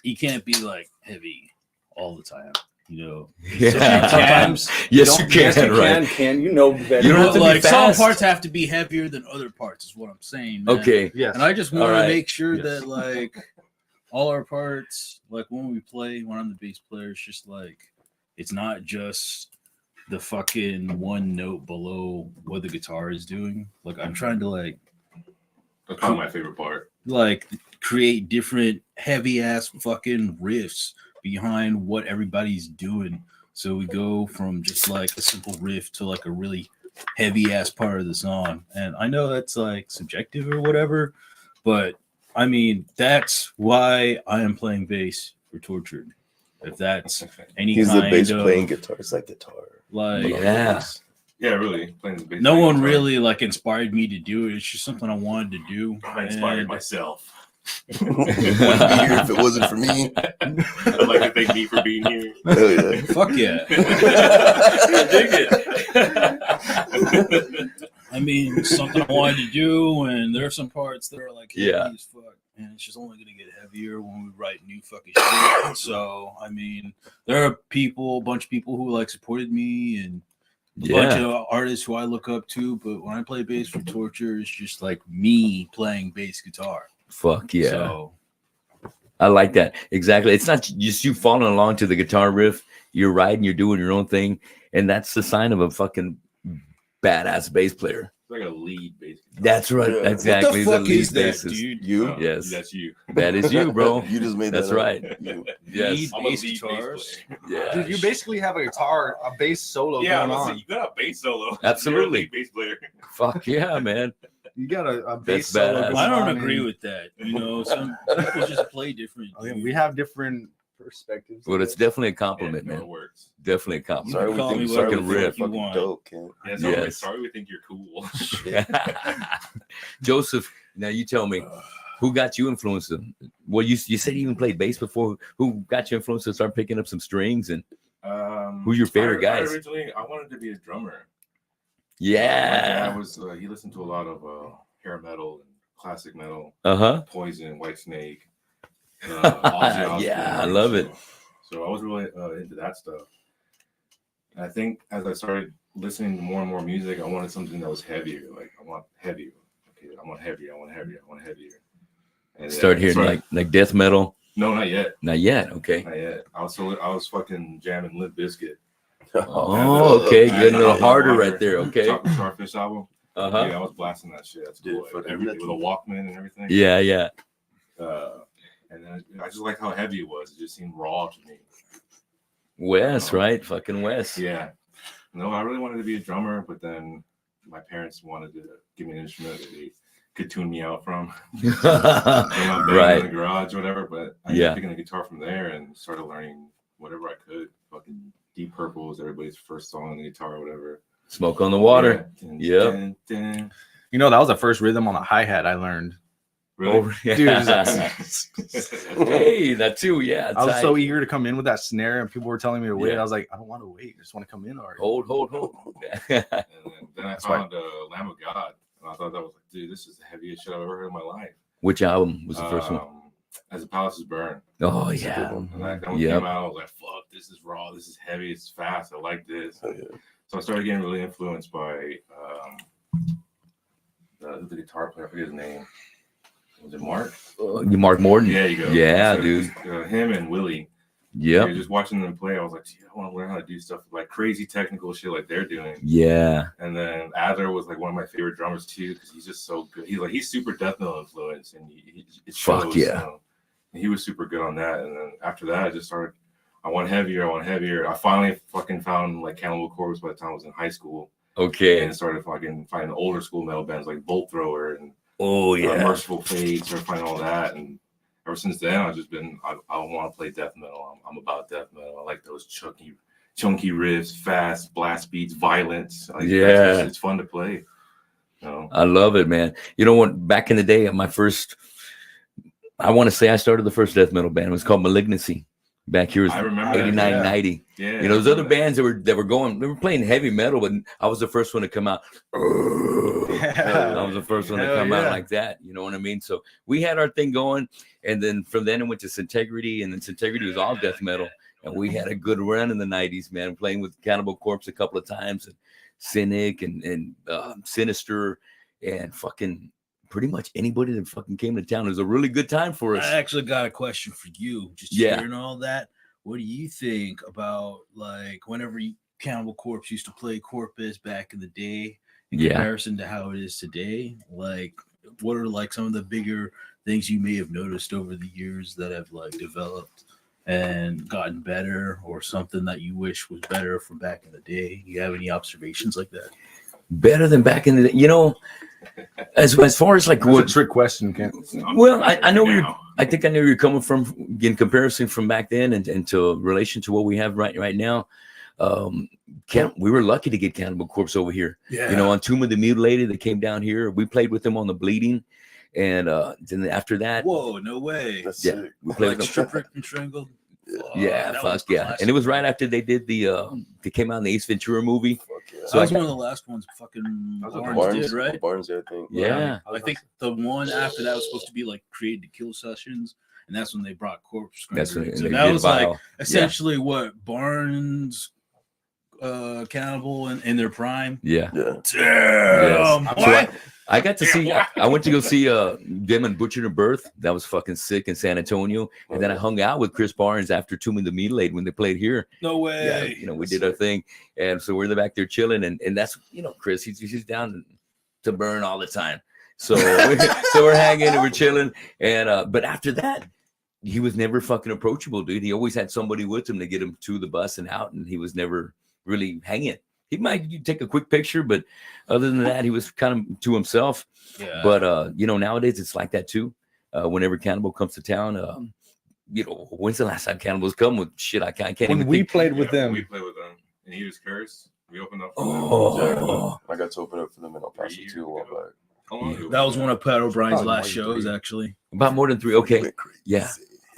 S5: you can't be like heavy all the time, you know.
S1: Yeah.
S5: Sometimes
S1: Yes, you can, right?
S4: Can you know better?
S1: You don't have to be
S5: like some
S1: fast.
S5: parts have to be heavier than other parts, is what I'm saying. Man.
S1: Okay.
S4: Yes.
S5: And I just want
S1: All
S5: to
S1: right.
S5: make sure
S4: Yes.
S5: that like all our parts, like when we play, when I'm the bass player, it's just like it's not just the fucking one note below what the guitar is doing. Like I'm trying to like
S3: That's probably my favorite part.
S5: create different heavy ass fucking riffs behind what everybody's doing. So we go from just like a simple riff to like a really heavy ass part of the song. And I know that's like subjective or whatever, but I mean, that's why I am playing bass for Tortured. If that's any
S2: He's the
S5: kind
S2: bass
S5: of
S2: playing guitar. It's like guitar.
S5: like,
S1: Yeah.
S3: Yeah, really. Playing the bass.
S5: no one
S3: guitar.
S5: really like inspired me to do it. It's just something I wanted to do.
S3: I inspired
S5: And-
S3: myself.
S2: Wouldn't be here if it wasn't for me.
S3: I'd like to thank me for being here.
S2: Hell yeah.
S5: Fuck yeah.
S3: I dig it.
S5: I mean, it's something I wanted to do, and there are some parts that are like heavy
S1: Yeah.
S5: as fuck, and it's just only gonna get heavier when we write new fucking shit. So, I mean, there are a bunch of people who like supported me, and a bunch
S1: Yeah.
S5: of artists who I look up to. But when I play bass for Torture, it's just like me playing bass guitar.
S1: Fuck yeah.
S5: So,
S1: I like that. Exactly. It's not just you following along to the guitar riff. You're riding, you're doing your own thing. And that's the sign of a fucking badass bass player.
S3: It's like a lead bass guitar.
S1: That's right.
S2: Yeah.
S1: Exactly.
S5: what the fuck
S1: lead
S5: is that,
S1: bassist.
S5: dude?
S2: You?
S1: Yes.
S3: That's you.
S1: That is you, bro.
S2: You just made
S1: That's
S2: that up.
S1: right.
S2: You.
S1: Yes.
S5: Lead
S3: I'm a
S5: bass
S3: lead
S5: guitars.
S3: bass
S1: Yeah.
S4: Dude, you basically have a bass solo
S3: Yeah,
S4: going on.
S3: you got a bass solo.
S1: Absolutely.
S3: You're a lead bass player.
S1: Fuck yeah, man.
S4: You got a bass
S1: That's
S4: solo
S1: badass.
S4: going
S5: I don't
S4: on,
S5: agree
S4: and-
S5: with that. You know, some people just play different.
S4: I mean, we have different perspectives.
S1: But it's definitely a compliment,
S3: Yeah, no,
S1: man.
S3: it works.
S1: Definitely a compliment.
S2: Sorry, we
S5: Call
S2: think
S5: me
S2: sorry, we
S1: fucking
S2: think
S1: riff.
S2: you're
S5: You
S2: fucking
S5: want.
S2: dope, Ken.
S3: Yeah, so
S1: Yes.
S3: sorry, we think you're cool.
S1: Joseph, now you tell me, who got you influenced? Well, you said you even played bass before. Who got you influenced to start picking up some strings? And who's your favorite guys?
S3: Originally, I wanted to be a drummer.
S1: yeah.
S3: My dad was he listened to a lot of hair metal and classic metal,
S1: Uh-huh.
S3: Poison, White Snake. Ozzy Osbourne,
S1: Yeah, I love it.
S3: So I was really into that stuff. And I think as I started listening to more and more music, I wanted something that was heavier. Like I want heavier. Okay, I want heavier. I want heavier. I want heavier. And
S1: Start
S3: then
S1: hearing like death metal.
S3: No, not yet.
S1: Not yet. Okay.
S3: Not yet. I was fucking jamming Limp Bizkit.
S1: Oh, okay. Getting a little harder right there. Okay.
S3: Chocolate Starfish album.
S1: Uh-huh.
S3: Yeah, I was blasting that shit. That's cool.
S2: Dude,
S3: With a Walkman and everything.
S1: Yeah, yeah.
S3: And then I just like how heavy it was. It just seemed raw to me.
S1: Wes, right? Fucking Wes.
S3: Yeah. No, I really wanted to be a drummer, but then my parents wanted to give me an instrument that they could tune me out from.
S1: Right.
S3: In the garage, whatever. But I ended up picking a guitar from there and started learning whatever I could. Fucking Deep Purple was everybody's first song on the guitar or whatever.
S1: Smoke on the Water. Yeah.
S4: You know, that was the first rhythm on the hi-hat I learned.
S3: Really?
S1: Oh, yeah.
S4: Dude,
S1: Hey, that too. Yeah.
S4: I was
S1: tight.
S4: so eager to come in with that snare, and people were telling me to wait.
S1: Yeah.
S4: I was like, I don't want to wait. I just want to come in already.
S1: Hold.
S3: And then I
S4: That's why-
S3: found Lamb of God, and I thought that was like, dude, this is the heaviest shit I've ever heard in my life.
S1: Which album was the first one?
S3: As the Palaces Burn.
S1: Oh,
S2: That's a good
S1: yeah.
S2: one.
S3: And that one
S1: Yep.
S3: came out, I was like, fuck, this is raw, this is heavy, it's fast, I like this.
S2: Oh, yeah.
S3: So I started getting really influenced by the guitar player, I forget his name. Was it Mark?
S1: You Mark Morton?
S3: Yeah, you go.
S1: Yeah,
S3: So
S1: dude.
S3: Him and Willie.
S1: Yep.
S3: Just watching them play, I was like, dude, I want to learn how to do stuff like crazy technical shit like they're doing.
S1: Yeah.
S3: And then Adler was like one of my favorite drummers too, because he's just so good. He's super death metal influenced, and it shows.
S1: Fuck yeah.
S3: You know? And he was super good on that. And then after that, I just started. I want heavier. I finally fucking found like Cannibal Corpse by the time I was in high school,
S1: Okay.
S3: and started fucking finding older school metal bands like Bolt Thrower and
S1: Oh, yeah.
S3: Merciful Fate. Started finding all that, and ever since then, I've just been. I want to play death metal. I'm about death metal. I like those chunky riffs, fast blast beats, violence. Like,
S1: Yeah.
S3: it's fun to play. You know?
S1: I love it, man. You know what? Back in the day, I want to say I started the first death metal band. It was called Malignancy. Back here was
S3: I remember that,
S1: 89,
S3: yeah.
S1: 90.
S3: Yeah,
S1: You know, there's other bands that were playing heavy metal, but I was the first one to come out. I was the first one to
S4: Hell
S1: come out
S4: yeah.
S1: like that. You know what I mean? So we had our thing going, and then from then it went to Sintegrity, and then Sintegrity was all death metal, and we had a good run in the 90s, man, playing with Cannibal Corpse a couple of times, and Cynic and Sinister, and fucking pretty much anybody that fucking came to town. It was a really good time for us.
S5: I actually got a question for you. Just hearing all that, what do you think about like whenever Cannibal Corpse used to play Corpus back in the day in comparison to how it is today? Like, what are like some of the bigger things you may have noticed over the years that have like developed and gotten better, or something that you wish was better from back in the day? You have any observations like that?
S1: Better than back in the day, you know. As far as like
S4: That's a
S1: what
S4: trick question, Kent.
S1: Well, I know I think I know where you're coming from in comparison from back then and to relation to what we have right now. We were lucky to get Cannibal Corpse over here.
S5: Yeah.
S1: You know, on Tomb of the Mutilated, they came down here. We played with them on the Bleeding, and then after that,
S5: Whoa, no way.
S2: That's
S1: yeah,
S2: sick.
S1: we played
S5: Like
S1: with them.
S5: strip ripped and strangled.
S1: Yeah,
S5: that
S1: fuck
S5: was
S1: yeah,
S5: classic.
S1: and it was right after they did they came out in the Ace Ventura movie.
S2: Fuck yeah.
S1: So
S5: That was
S1: I-
S5: one of the last ones fucking
S4: That was a
S5: Barnes did, right?
S2: Barnes, I think.
S1: Yeah.
S5: I think the one after that was supposed to be like Created to Kill sessions, and that's when they brought Corpse.
S1: That's when
S5: so
S1: they
S5: that
S1: did
S5: was like
S1: Vile.
S5: essentially what Barnes, Cannibal, in their prime.
S1: Yeah.
S2: Yeah.
S5: Damn,
S1: So
S5: what?
S1: I got to see. I went to go see them and Butcher to Birth. That was fucking sick in San Antonio. And then I hung out with Chris Barnes after Tomb of the Mutilated when they played here.
S5: No way.
S1: Yeah, you know, we did our thing, and so we're back there chilling, and that's Chris. He's down to burn all the time. So we're hanging and we're chilling, and but after that, he was never fucking approachable, dude. He always had somebody with him to get him to the bus and out, and he was never really hanging. He might take a quick picture, but other than that, he was kind of to himself.
S5: Yeah.
S1: But nowadays it's like that too. Whenever Cannibal comes to town, when's the last time Cannibals come with shit? I can't
S4: When
S1: even
S4: we
S1: think.
S4: played with them,
S3: We played with them, and he was cursed. We opened up. For
S1: Oh.
S2: I got to open up for them in El Paso too a while back.
S3: them. How long ago
S5: That was one of Pat O'Brien's
S4: Probably
S5: last
S4: more than
S5: shows,
S4: three.
S5: actually.
S1: About more than 3. Okay.
S2: Went crazy.
S1: Yeah.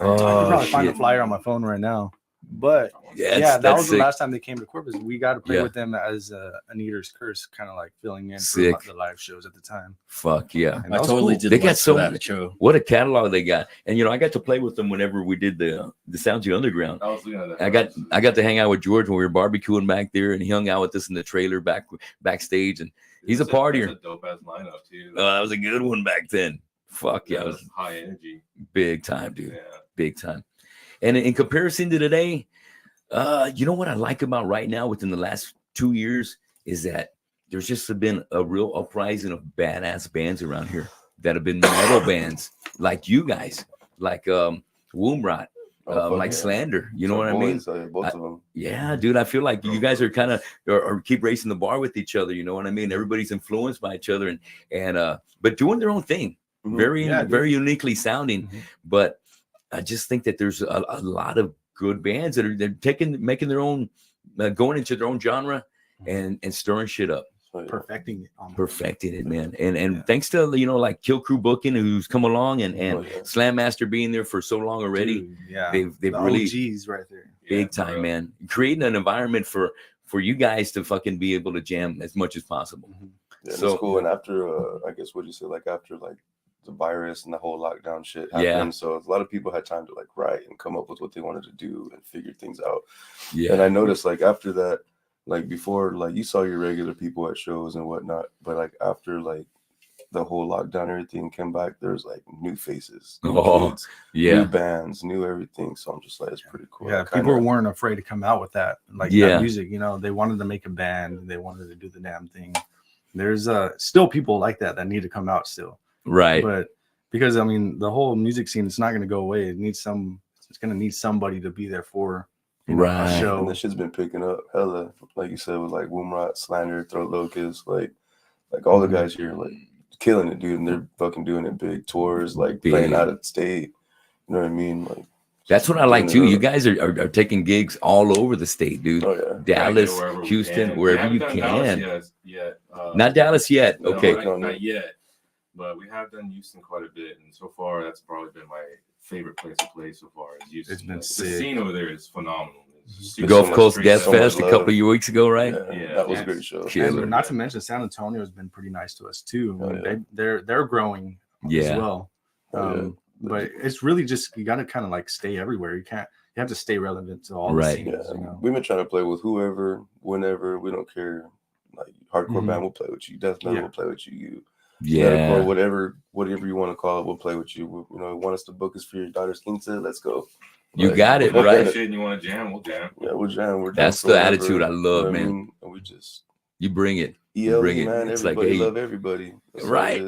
S4: I can probably find the
S1: shit.
S4: flyer on my phone right now. But
S1: Yeah,
S4: yeah, that
S1: that's
S4: was the
S1: sick.
S4: last time they came to Corpus. We got to play
S1: Yeah.
S4: with them as an Eater's Curse, kind of like filling in
S1: Sick.
S4: for the live shows at the time.
S1: Fuck yeah.
S4: And
S5: I
S4: that was
S5: totally
S4: cool.
S5: did.
S1: They
S5: like
S1: got so
S5: that
S1: much-
S5: show.
S1: What a catalog they got. And I got to play with them whenever we did the Sounds of the Underground.
S3: I was looking at that.
S1: I got to hang out with George when we were barbecuing back there, and he hung out with us in the trailer backstage, and he's a partier.
S3: That's a dope ass lineup too.
S1: That was a good one back then. Fuck yeah, it was
S3: high energy.
S1: big time, dude.
S3: Yeah.
S1: Big time. And in comparison to today, you know what I like about right now within the last 2 years is that there's just been a real uprising of badass bands around here that have been metal bands like you guys, like Woomrot, like Slander. You know what I mean?
S2: Both of them.
S1: Yeah, dude. I feel like you guys are kind of or keep racing the bar with each other. You know what I mean? Everybody's influenced by each other and but doing their own thing, very uniquely sounding. But I just think that there's a lot of good bands that are making their own, going into their own genre and stirring shit up.
S4: Perfecting
S1: it, man. And thanks to like Kill Crew Booking, who's come along, and Slam Master being there for so long already.
S4: Dude,
S1: they've really
S4: OGs right there,
S1: big time, man. Creating an environment for you guys to fucking be able to jam as much as possible.
S2: Yeah, so it's cool. And after I guess what you say, like after like the virus and the whole lockdown shit happened, so a lot of people had time to like write and come up with what they wanted to do and figure things out. And I noticed like after that, like before, like you saw your regular people at shows and whatnot, but like after like the whole lockdown, everything came back, there's like new faces, new kids, new bands, new everything. So I'm just like, it's pretty cool.
S4: Yeah, people weren't afraid to come out with that, like that music. They wanted to make a band, they wanted to do the damn thing. There's still people like that need to come out still,
S1: right?
S4: But because I mean, the whole music scene, it's not going to go away. It's going to need somebody to be there for.
S1: Right.
S4: Show.
S2: And the shit's been picking up hella, like you said, with like Woomrot, Slander, Throat Locust, like all the guys here, like killing it, dude. And they're fucking doing it big tours, like playing out of state. You know what I mean? Like
S1: that's what I like too. You guys are taking gigs all over the state, dude.
S2: Oh yeah,
S1: Dallas, Houston, wherever you can. Not Dallas yet.
S3: No,
S1: okay,
S3: not yet. But we have done Houston quite a bit, and so far that's probably been my favorite place to play so far. Is Houston.
S4: It's been
S3: the
S4: sick.
S3: scene over there is phenomenal.
S1: Gulf Coast Death Fest a couple of weeks ago, right?
S2: Yeah, that was a great show.
S4: And not to mention San Antonio has been pretty nice to us too. They're growing as well. But it's really just you got to kind of like stay everywhere. You have to stay relevant to all the scenes.
S2: We've been trying to play with whoever, whenever. We don't care. Like hardcore band will play with you. Death metal will play with you. Or whatever you want to call it, we'll play with you. Want us to book us for your daughter's quinta? Let's go.
S1: You got it, right?
S3: Shit, and you want to jam? We'll jam.
S2: Yeah, we'll jam.
S1: That's the attitude I love, man.
S2: And we just
S1: you bring it.
S2: Bring it, man. It's everybody love everybody. That's
S1: right.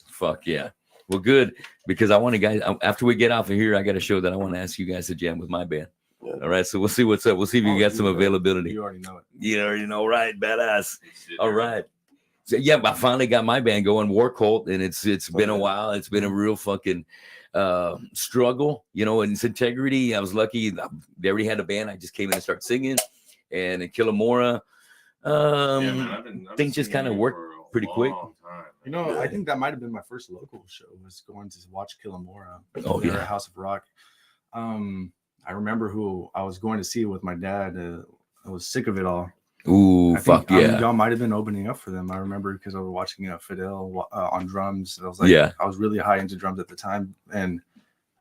S1: Fuck yeah. Well, good, because I want to guys. After we get off of here, I got a show that I want to ask you guys to jam with my band. Yeah. All right, so we'll see what's up. We'll see if you got some availability.
S4: You already know it.
S1: You already know, right? Badass. All right. So yeah, I finally got my band going, War Cult, and it's been a while. It's been a real fucking struggle, and its integrity. I was lucky. They already had a band. I just came in and started singing, and in Killamora, things just kind of worked pretty quick.
S4: I think that might have been my first local show, was going to watch Killamora.
S1: Oh yeah,
S4: House of Rock. I remember who I was going to see with my dad. I was sick of it all.
S1: Ooh, fuck yeah!
S4: Y'all might have been opening up for them. I remember because I was watching Fidel on drums. I was like, I was really high into drums at the time, and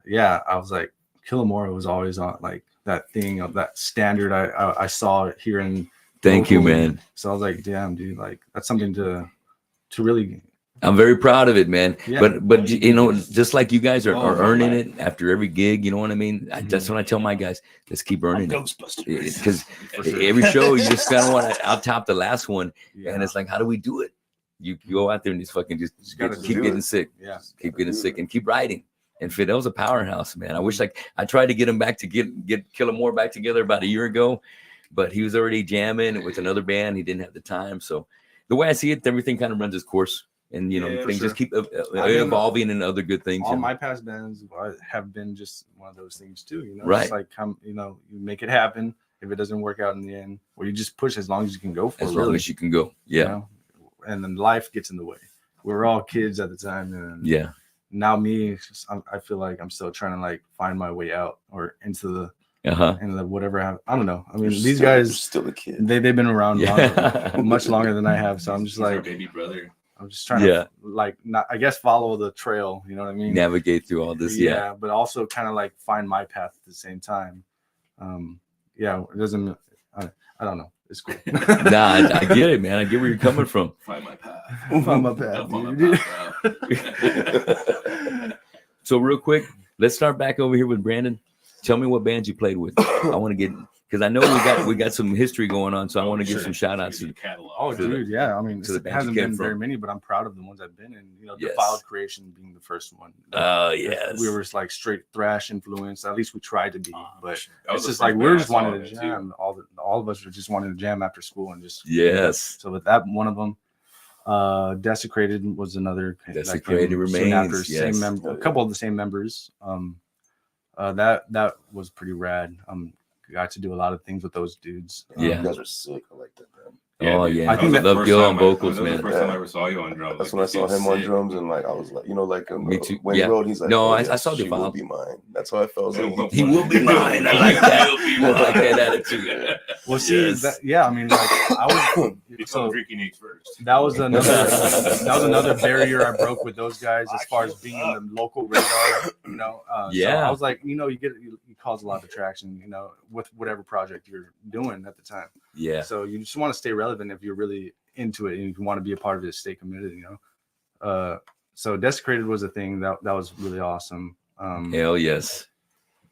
S4: I was like, Killamora was always on like that thing of that standard. I saw it here in.
S1: Thank you, man.
S4: So I was like, damn, dude, like that's something to really.
S1: I'm very proud of it, man. Yeah. But just like you guys are earning it after every gig, you know what I mean? That's what I tell my guys. Let's keep earning it. Because every show you just kind of want to out-top the last one. And it's like, how do we do it? You go out there and just keep getting sick. Yeah. Keep getting sick and keep writing. And Fidel's a powerhouse, man. I wish I tried to get him back to get Killamore back together about a year ago, but he was already jamming with another band. He didn't have the time. So the way I see it, everything kind of runs its course. And things just keep evolving and other good things.
S4: All my past bands have been just one of those things too.
S1: Right?
S4: It's like you make it happen. If it doesn't work out in the end, or you just push as long as you can go for.
S1: As long as you can go, yeah.
S4: And then life gets in the way. We were all kids at the time, and now I feel like I'm still trying to like find my way out or into the. And whatever I don't know. I mean, these guys
S2: still a kid.
S4: They've been around much longer than I have. So I'm just like
S3: baby brother.
S4: I'm just trying to follow the trail, you know what I mean?
S1: Navigate through all this,
S4: but also kind of like find my path at the same time. It doesn't. I don't know. It's cool.
S1: Nah, I get it, man. I get where you're coming from.
S3: Find my path.
S4: Find my path.
S1: So real quick, let's start back over here with Brandon. Tell me what bands you played with. I want to get because I know we got some history going on, so I want to give some shout outs to
S3: catalog.
S4: Oh,
S1: to the-
S4: dude, yeah. I mean,
S1: to the
S4: it
S1: bands you
S4: hasn't
S1: came
S4: been very
S1: from.
S4: many, but I'm proud of the ones I've been in. You know,
S1: Yes.
S4: Defiled Creation being the first one.
S1: yes.
S4: We were like straight thrash influence. At least we tried to be, but
S3: That was
S4: it's
S3: the
S4: just
S3: first
S4: like we
S3: band
S4: were
S3: I
S4: just
S3: saw
S4: wanting
S3: in
S4: to
S3: it, too.
S4: jam. All of us were just wanting to jam after school and just
S1: Yes.
S4: So with that, one of them, Desecrated was another.
S1: Desecrated
S4: soon
S1: Remains,
S4: after,
S1: yes.
S4: a couple of the same members. That was pretty rad. Got to do a lot of things with those dudes.
S1: Yeah.
S2: You guys are sick. I like that, man.
S1: Oh,
S3: dude.
S1: yeah.
S4: I think
S3: That was
S4: that
S3: the
S1: love
S3: first
S1: Gil
S3: time
S1: on
S3: I-
S1: vocals,
S3: that was
S1: man.
S3: the first time I ever saw you on drums.
S2: That's
S3: Like,
S2: when I
S3: this
S2: saw
S3: dude's
S2: him on
S3: sick.
S2: drums, and like I was like, you know, like
S1: Me too.
S2: Wayne
S1: Yeah.
S2: Road. He's like,
S1: No,
S2: oh,
S1: I
S2: yes,
S1: saw
S2: she will
S1: Defiled.
S2: be mine. That's how I felt. I was like,
S1: He will be mine. I like that. I like that attitude.
S4: Well, see,
S1: Yes.
S4: I mean, like I was.
S3: So drinking age first.
S4: That was another barrier I broke with those guys as far as being in the local radar. You know, so
S1: Yeah.
S4: I was like, you know, you cause a lot of attraction, you know, with whatever project you're doing at the time.
S1: Yeah.
S4: So you just want to stay relevant if you're really into it and if you want to be a part of it, stay committed. You know, so Desecrated was a thing that was really awesome.
S1: Hell yes.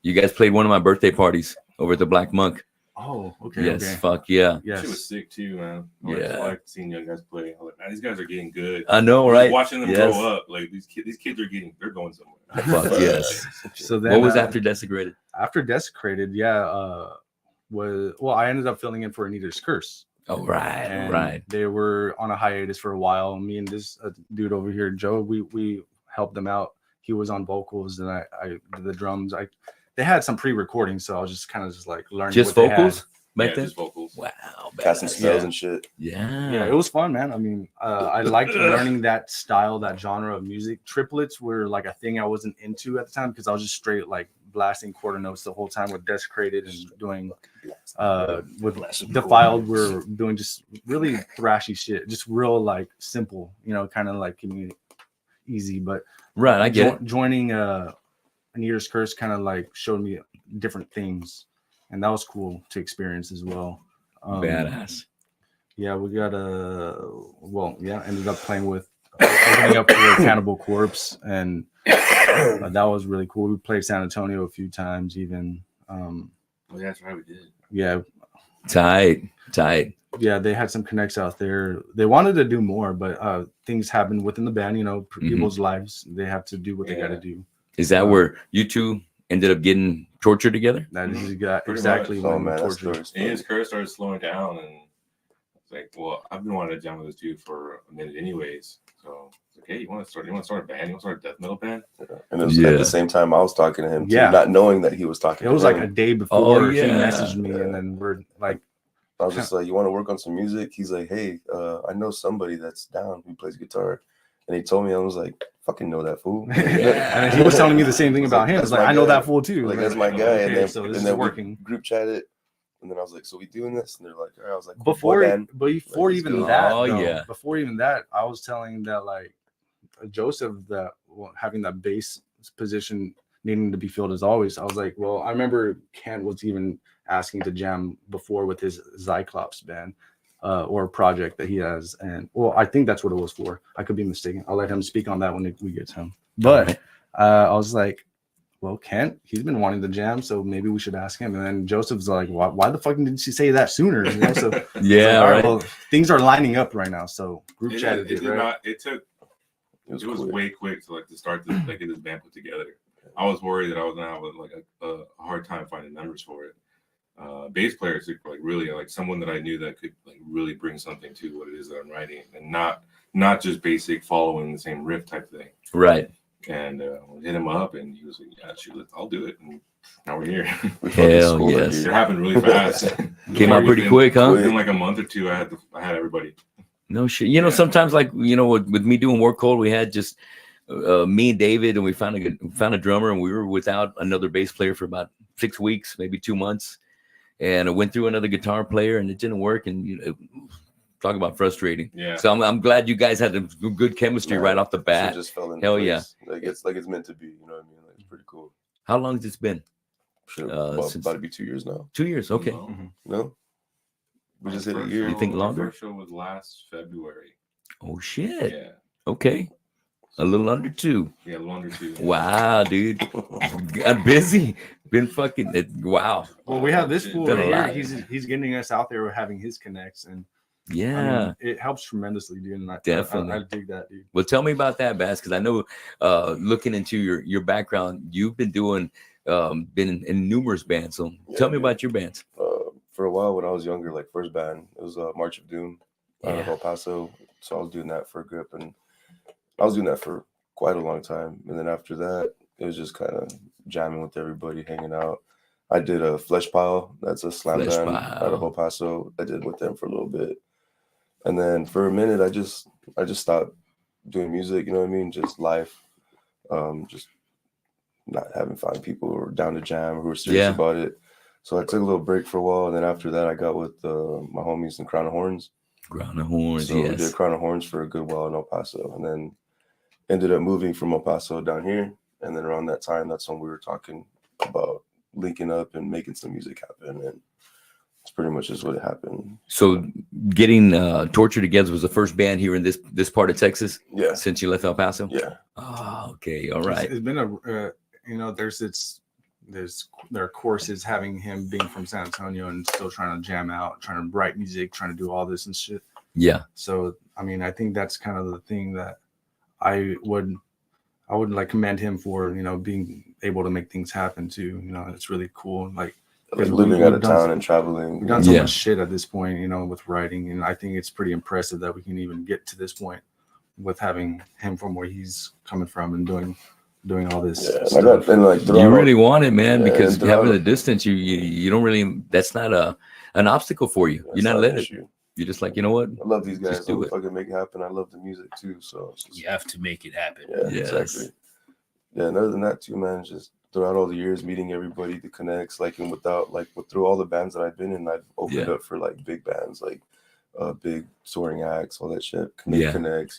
S1: You guys played one of my birthday parties over at the Black Monk.
S4: Oh, okay.
S1: Yes.
S4: Okay.
S1: Fuck yeah.
S4: Yes.
S3: She was sick too, man. I
S1: Yeah.
S3: just like seeing young guys play. I was like, man, these guys are getting good.
S1: I know,
S3: Just
S1: right?
S3: Watching them
S1: Yes.
S3: grow up, like these kids they're going somewhere.
S1: Fuck yes.
S4: So then,
S1: What was after Desecrated?
S4: After Desecrated, I ended up filling in for Anita's Curse.
S1: Oh, right.
S4: And
S1: Right.
S4: they were on a hiatus for a while. Me and this dude over here, Joe, we helped them out. He was on vocals and I did the drums. They had some pre-recording, so I was just kind of like learning.
S1: Just
S4: what they had.
S1: vocals back
S3: Yeah,
S1: then?
S3: just vocals.
S1: Wow.
S2: casting
S1: badass.
S2: spells and shit.
S1: Yeah.
S4: Yeah, it was fun, man. I mean, I liked learning that style, that genre of music. Triplets were like a thing I wasn't into at the time because I was just straight like blasting quarter notes the whole time with Desecrated and doing with Defiled. We're doing just really thrashy shit, just real like simple, you know, kind of like keeping it easy. But
S1: Right. I get it.
S4: joining Anita's Curse kind of like showed me different things, and that was cool to experience as well.
S1: Badass.
S4: Yeah, we got ended up playing with opening up for Cannibal Corpse, and that was really cool. We played San Antonio a few times, even.
S3: Oh, yeah, that's right, we did.
S4: Yeah,
S1: Tight.
S4: they had some connects out there. They wanted to do more, but things happen within the band. You know, people's lives. They have to do what they got to do.
S1: Is that where you two ended up getting tortured together?
S4: That is
S3: Pretty
S4: exactly
S3: much.
S2: Oh
S4: when
S2: man, that
S4: Tortured.
S2: story's
S3: And his curse started slowing down, and it's like, well, I've been wanting to jam with this dude for a minute, anyways. So it's like, hey, you want to start a band? You want to start a death metal band?
S2: And it was
S1: Yeah.
S2: at the same time I was talking to him, too,
S4: Yeah.
S2: not knowing that he was talking.
S4: It was
S2: to
S4: like
S2: him.
S4: a day before he
S1: yeah.
S4: messaged me, and then we're like,
S2: I was just like, you want to work on some music? He's like, hey, I know somebody that's down who plays guitar. And he told me, I was like, fucking know that fool.
S4: and he was telling me the same thing about him. It's
S2: That's
S4: like,
S2: my
S4: I know
S2: guy.
S4: that fool too.
S2: Like,
S4: And
S2: that's
S4: I'm
S2: my
S4: like,
S2: guy.
S4: okay,
S2: and then,
S4: so this
S2: and
S4: is
S2: then we
S4: working.
S2: group chatted. And then I was like, so we doing this? And they're like, all right. I was like, cool,
S4: Before
S2: band.
S4: before
S2: Let's
S4: even
S2: go.
S4: that,
S1: Oh,
S4: though,
S1: yeah.
S4: before even that, I was telling that like Joseph that having that bass position needing to be filled as always. I was like, well, I remember Kent was even asking to jam before with his Cyclops band or project that he has, and well, I think that's what it was for. I could be mistaken. I'll let him speak on that when we get to him. But I was like, well, Kent, he's been wanting to jam, so maybe we should ask him. And then Joseph's like, why the fuck didn't you say that sooner? You know, so
S1: Yeah.
S4: all
S1: Right.
S4: right, well, things are lining up right now. So group
S3: It
S4: chatted
S3: did
S4: it, right?
S3: not. It was
S2: quick.
S3: way quick to start this get this band put together. I was worried that I was gonna have a hard time finding members for it. Bass players like really like someone that I knew that could like really bring something to what it is that I'm writing, and not just basic following the same riff type thing.
S1: Right.
S3: And hit him up, and he was like, "Yeah, shoot, I'll do it." And now we're here.
S1: Hell yes.
S3: It happened really fast.
S1: Came out pretty quick, huh?
S3: Within like a month or two, I had everybody.
S1: No shit. You know, sometimes like with me doing War Cold, we had just me and David, and we found a drummer, and we were without another bass player for about 6 weeks, maybe 2 months, and I went through another guitar player, and it didn't work, and talk about frustrating.
S3: Yeah.
S1: So I'm glad you guys had a good chemistry right off the bat.
S2: Just fell into
S1: Hell
S2: place. Like it's meant to be. You know what I mean? Like, it's pretty cool.
S1: How long has it been?
S2: Shit,
S1: since-
S2: about to be 2 years now.
S1: 2 years. Okay.
S2: No, we just hit a
S3: First
S2: year.
S1: You think
S3: show-
S1: longer?
S3: First show was last February.
S1: Oh shit.
S3: Yeah.
S1: Okay. A little under 2.
S3: Yeah, a little under 2.
S1: Wow, dude. Got busy. Been fucking wow.
S4: Well, we have this fool
S1: Done a
S4: right here.
S1: lot.
S4: He's getting us out there. We're having his connects, and
S1: Yeah.
S4: I mean, it helps tremendously, dude. And
S1: Definitely.
S4: I dig that, dude.
S1: Well, tell me about that, Bas, because I know looking into your background, you've been doing been in numerous bands. So tell me about your bands.
S2: For a while when I was younger, like first band, it was March of Doom out of
S1: Yeah.
S2: El Paso. So I was doing that for a grip, and I was doing that for quite a long time. And then after that, it was just kind of jamming with everybody, hanging out. I did a Flesh Pile. That's a slam
S1: Flesh
S2: band
S1: Pile.
S2: out of El Paso. I did with them for a little bit. And then for a minute, I just stopped doing music, you know what I mean? Just life. Just not having fun people who were down to jam, who were serious
S1: Yeah.
S2: about it. So I took a little break for a while, and then after that, I got with my homies in Crown of Horns.
S1: Ground of Horns,
S2: So we
S1: yes.
S2: did Crown of Horns for a good while in El Paso, and then ended up moving from El Paso down here. And then around that time, that's when we were talking about linking up and making some music happen. And it's pretty much just what it happened.
S1: So getting Torchered together was the first band here in this part of Texas
S2: Yeah,
S1: since you left El Paso?
S2: yeah.
S1: Oh, okay. All right.
S4: It's been a there are courses having him being from San Antonio and still trying to jam out, trying to write music, trying to do all this and shit.
S1: Yeah.
S4: So I mean, I think that's kind of the thing that I would like commend him for, being able to make things happen too. It's really cool. Like
S2: Living out of town and traveling.
S4: we've done so
S1: Yeah.
S4: much shit at this point, with writing, and I think it's pretty impressive that we can even get to this point with having him from where he's coming from and doing all this
S2: Yeah,
S4: stuff.
S1: You really want it, man,
S2: Yeah,
S1: because
S2: and
S1: having
S2: throughout-
S1: the distance, you don't really, that's not an obstacle for you. You're not
S2: an
S1: letting it.
S2: issue.
S1: You're just like, you know what?
S2: I love these guys.
S1: Just do
S2: I'll
S1: it.
S2: fucking make it happen. I love the music too. So it's just,
S5: You have to make it happen.
S2: yeah,
S1: Yes.
S2: exactly. Yeah, and other than that too, man, just throughout all the years, meeting everybody, the connects, and through all the bands that I've been in, I've opened
S1: Yeah.
S2: up for like big bands, like big touring acts, all that shit.
S1: Yeah.
S2: Connects,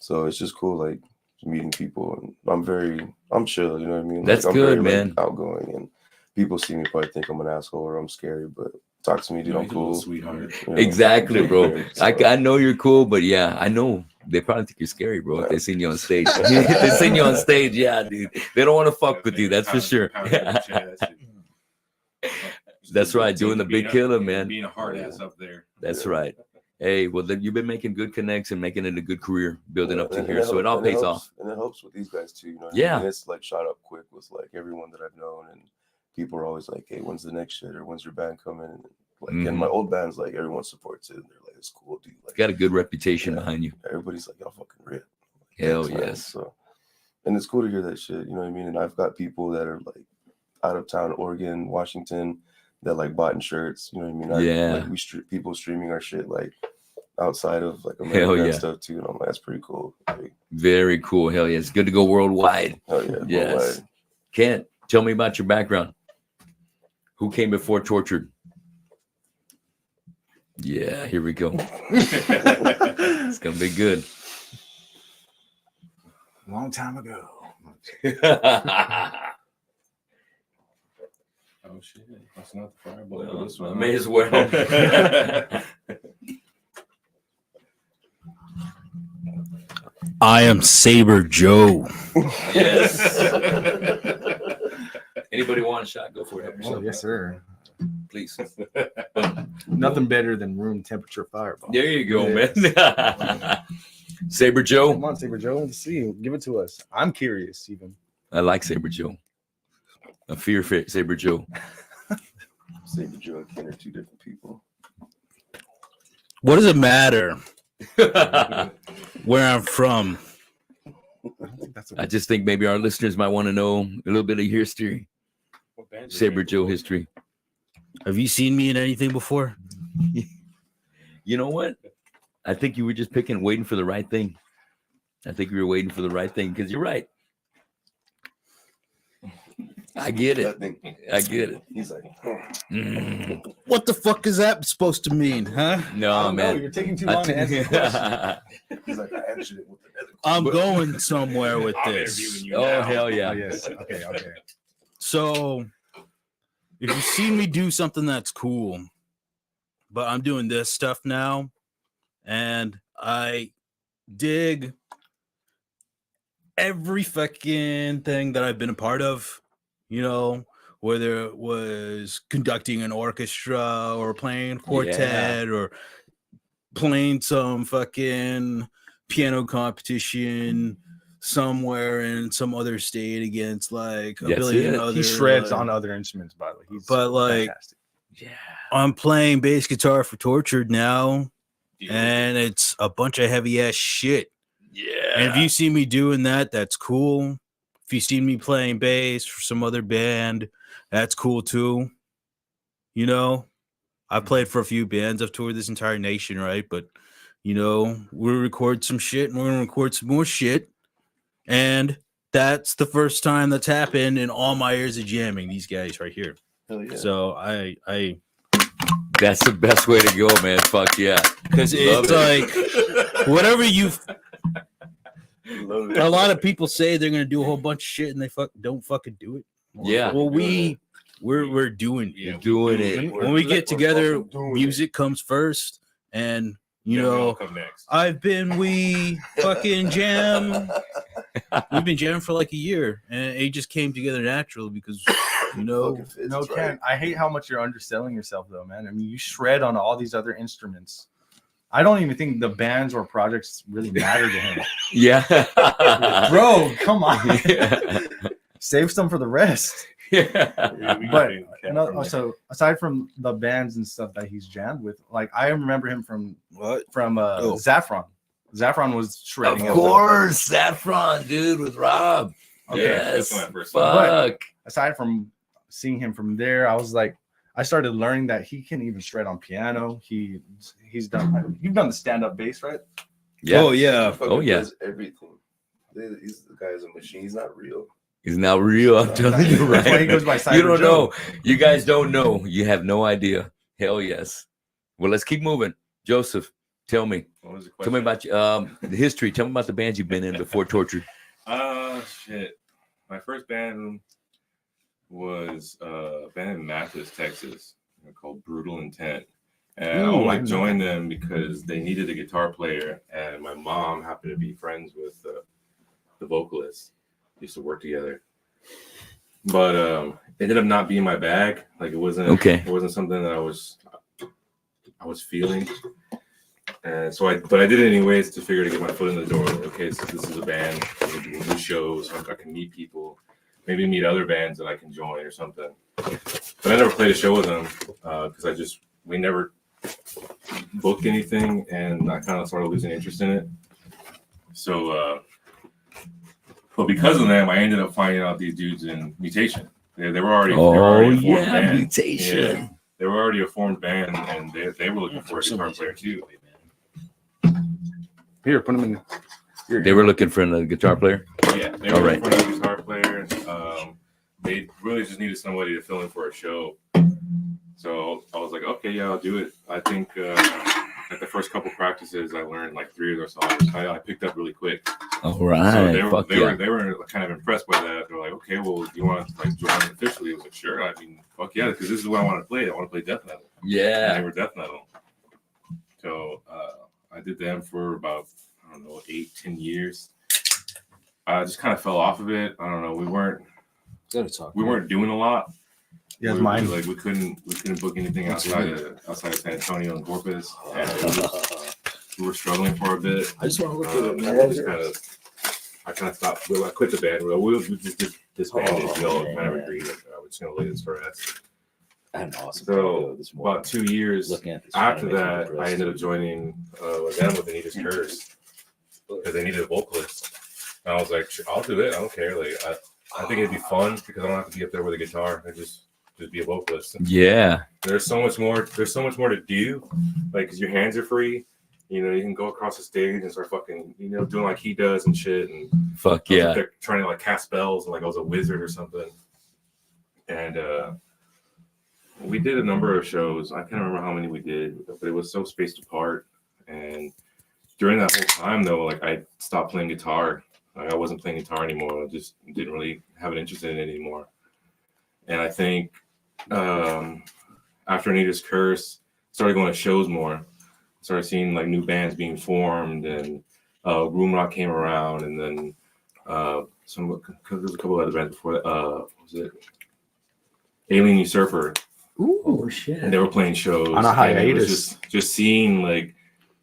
S2: So it's just cool, like meeting people, and I'm chill, you know what I mean?
S1: That's
S2: I'm
S1: good,
S2: very,
S1: man.
S2: outgoing, and people see me probably think I'm an asshole or I'm scary, but talk to me, dude. I'm
S3: He's a little
S2: cool.
S3: sweetheart.
S1: Exactly, bro.
S2: So,
S1: I know you're cool, but yeah, I know they probably think you're scary, bro. If they seen you on stage, if they seen you on stage, yeah, dude, they don't want to fuck with you. That's for sure. That's right, doing the big killer, man.
S3: Being a hard ass up there.
S1: That's right. Hey, well, then you've been making good connects and making it a good career, building up to
S2: and
S1: here, so it all pays off.
S2: And it helps with these guys too.
S1: Yeah.
S2: And it's like shot up quick with like everyone that I've known, and people are always like, "Hey, when's the next shit? Or when's your band coming?" And like in my old bands, like everyone supports it, and they're like, "It's cool, dude." Like,
S1: Got a good reputation
S2: Yeah.
S1: behind you.
S2: everybody's like, "Y'all fucking rip."
S1: Hell
S2: Thanks, man.
S1: yes.
S2: So, and it's cool to hear that shit. You know what I mean? And I've got people that are like out of town, Oregon, Washington, that like bought in shirts. You know what I mean?
S1: Yeah.
S2: Like people streaming our shit like outside of like
S1: Hell
S2: America
S1: yeah.
S2: and stuff too. And I'm like, that's pretty cool. Like,
S1: Very cool. Hell yeah. It's good to go worldwide.
S2: hell yeah.
S1: Yes.
S2: worldwide.
S1: Kent, tell me about your background. Who came before Torchered? Yeah, here we go. It's gonna be good.
S4: Long time ago.
S3: Oh shit! That's not the fireball.
S1: Well,
S3: This
S1: I
S3: one.
S1: may as well.
S5: I am Saber Joe.
S1: Yes. Anybody want a shot? Go for it. Help
S4: Oh,
S1: yourself,
S4: yes, sir.
S1: please.
S4: Nothing better than room temperature fireball.
S1: There you go, man. Saber Joe.
S4: Come on, Saber Joe. Let's see. Give it to us. I'm curious, even.
S1: I like Saber Joe. A fear Saber Joe.
S2: Saber Joe and Ken are two different people.
S5: What does it matter where I'm from?
S4: I don't think that's
S1: I just think maybe our listeners might want to know a little bit of history,
S3: What band is
S1: Saber
S3: it?
S1: Joe history.
S5: Have you seen me in anything before?
S1: You know what? I think you were just waiting for the right thing. I think you were waiting for the right thing because you're right. I get it. I get it.
S2: He's like,
S1: Mm.
S5: What the fuck is that supposed to mean, huh?
S1: No, man.
S4: You're taking too
S1: I
S4: long to answer the question.
S2: he's like, I answered it with another.
S5: I'm going somewhere with
S3: I'm
S5: this.
S3: interviewing you
S1: Oh,
S3: now.
S1: hell
S4: Oh,
S1: yeah.
S4: yes. Okay.
S5: So, if you see me do something that's cool, but I'm doing this stuff now, and I dig every fucking thing that I've been a part of, you know, whether it was conducting an orchestra or playing quartet or playing some fucking piano competition somewhere in some other state against like a
S1: That's
S5: billion
S1: it.
S5: other.
S4: He shreds
S5: like,
S4: on other instruments, by the way. He's
S5: But, like,
S4: fantastic.
S1: Yeah.
S5: I'm playing bass guitar for Torchered now, and it's a bunch of heavy ass shit.
S1: Yeah.
S5: And if you see me doing that, that's cool. If you see me playing bass for some other band, that's cool too. You know, I've played for a few bands. I've toured this entire nation, right? But, you know, we'll record some shit and we're going to record some more shit. And that's the first time that's happened in all my years of jamming, these guys right here.
S2: Hell yeah.
S5: So
S1: That's the best way to go, man. Fuck yeah.
S5: because it's like whatever you.
S2: Love it.
S5: A lot of people say they're gonna do a whole bunch of shit and they don't fucking do it.
S1: Yeah.
S5: Well, we're doing.
S3: Yeah,
S1: Doing it.
S5: When we get together,
S2: fucking doing
S5: music comes first, and you know,
S3: come next.
S5: we fucking jam. We've been jamming for like a year, and it just came together naturally because you know.
S2: Fucking fits,
S4: No,
S2: right?
S4: Ken, I hate how much you're underselling yourself, though, man. I mean, you shred on all these other instruments. I don't even think the bands or projects really matter to him.
S1: Yeah.
S4: Bro, come on.
S1: Yeah.
S4: Save some for the rest.
S1: Yeah.
S4: But so aside from the bands and stuff that he's jammed with, like I remember him from Zaffron. Zaffron was shredding.
S1: Of course, Saffron, dude, with Rob.
S4: Okay.
S1: Yes.
S3: That's my first
S1: Fuck.
S4: Aside from seeing him from there, I was like, I started learning that he can even shred on piano. He's done. You've done the stand-up bass, right?
S1: Yeah.
S5: Oh yeah.
S2: Fucking
S1: Oh, yeah.
S2: does everything. He's the guy's a machine. He's not real.
S1: He's not real. I'm telling you,
S4: That's why he
S1: right?
S4: goes by Saiber
S1: You don't
S4: Joe.
S1: know. You guys don't know. You have no idea. Hell yes. Well, let's keep moving. Joseph, tell me.
S3: What was the
S1: Tell me
S3: question?
S1: about the history. Tell me about the bands you've been in before Tortured.
S3: Shit. My first band was a band in Mathis, Texas, called Brutal Intent. And
S4: Ooh,
S3: I
S4: I know
S3: joined them because they needed a guitar player, and my mom happened to be friends with the vocalist. Used to work together, but it ended up not being my bag. Like it wasn't
S1: Okay.
S3: It wasn't something that I was feeling, and so I did it anyways to figure to get my foot in the door. Like, okay, so this is a band. We're doing new shows. I can meet people, maybe meet other bands that I can join or something. But I never played a show with them because we never booked anything, and I kind of started losing interest in it. So. But because of them, I ended up finding out these dudes in Mutation. They were already.
S1: Oh,
S3: they were already a formed
S1: yeah,
S3: band.
S1: Mutation.
S3: Yeah. They were already a formed band, and they were looking for a guitar player too.
S4: Here, put him in. Here.
S1: They were looking for a guitar player.
S3: Yeah, they
S1: All
S3: were
S1: right.
S3: looking for a guitar player. They really just needed somebody to fill in for a show. So I was like, okay, yeah, I'll do it. I think at the first couple practices, I learned like 3 of their songs. I picked up really quick.
S1: All
S3: So
S1: right.
S3: they
S1: Fuck yeah.
S3: were kind of impressed by that. They're like, okay, well, do you want to like join officially? I was like, sure. I mean, fuck yeah, because this is what I want to play. I want to play death metal. And
S1: Yeah.
S3: they were death metal. So I did them for about 8-10 years. I just kind of fell off of it. I don't know. We weren't doing a lot.
S4: Yes,
S3: we,
S4: mine.
S3: we couldn't book anything outside of San Antonio and Corpus. And we were struggling for a bit.
S5: I just want to look at it.
S3: I kind of stopped. I quit the band. We just disbanded. We all kind of agreed that we're just going to lay this to rest.
S6: I had an awesome
S3: So
S6: photo this morning.
S3: about 2 years
S6: Looking at this
S3: after
S6: photo makes me
S3: that, I
S6: depressed.
S3: ended up joining them with Anita's Curse because they needed a vocalist. And I was like, I'll do it. I don't care. Like I think it'd be fun because I don't have to be up there with a guitar and just be a vocalist.
S1: Yeah.
S3: There's so much more. There's so much more to do. Like, because your hands are free. You know, you can go across the stage and start fucking, doing like he does and shit. And
S1: Fuck
S3: I was
S1: yeah.
S3: up there trying to like cast spells and like I was a wizard or something. And we did a number of shows. I can't remember how many we did, but it was so spaced apart. And during that whole time, though, like I stopped playing guitar. Like I wasn't playing guitar anymore. I just didn't really have an interest in it anymore. And I think after Anita's Curse, started going to shows more. Started seeing like new bands being formed, and Room Rock came around, and then There's a couple other bands before that. What was it? Alien Usurper.
S1: Oh shit!
S3: And they were playing shows
S4: on a
S3: and it was
S4: hiatus.
S3: just seeing like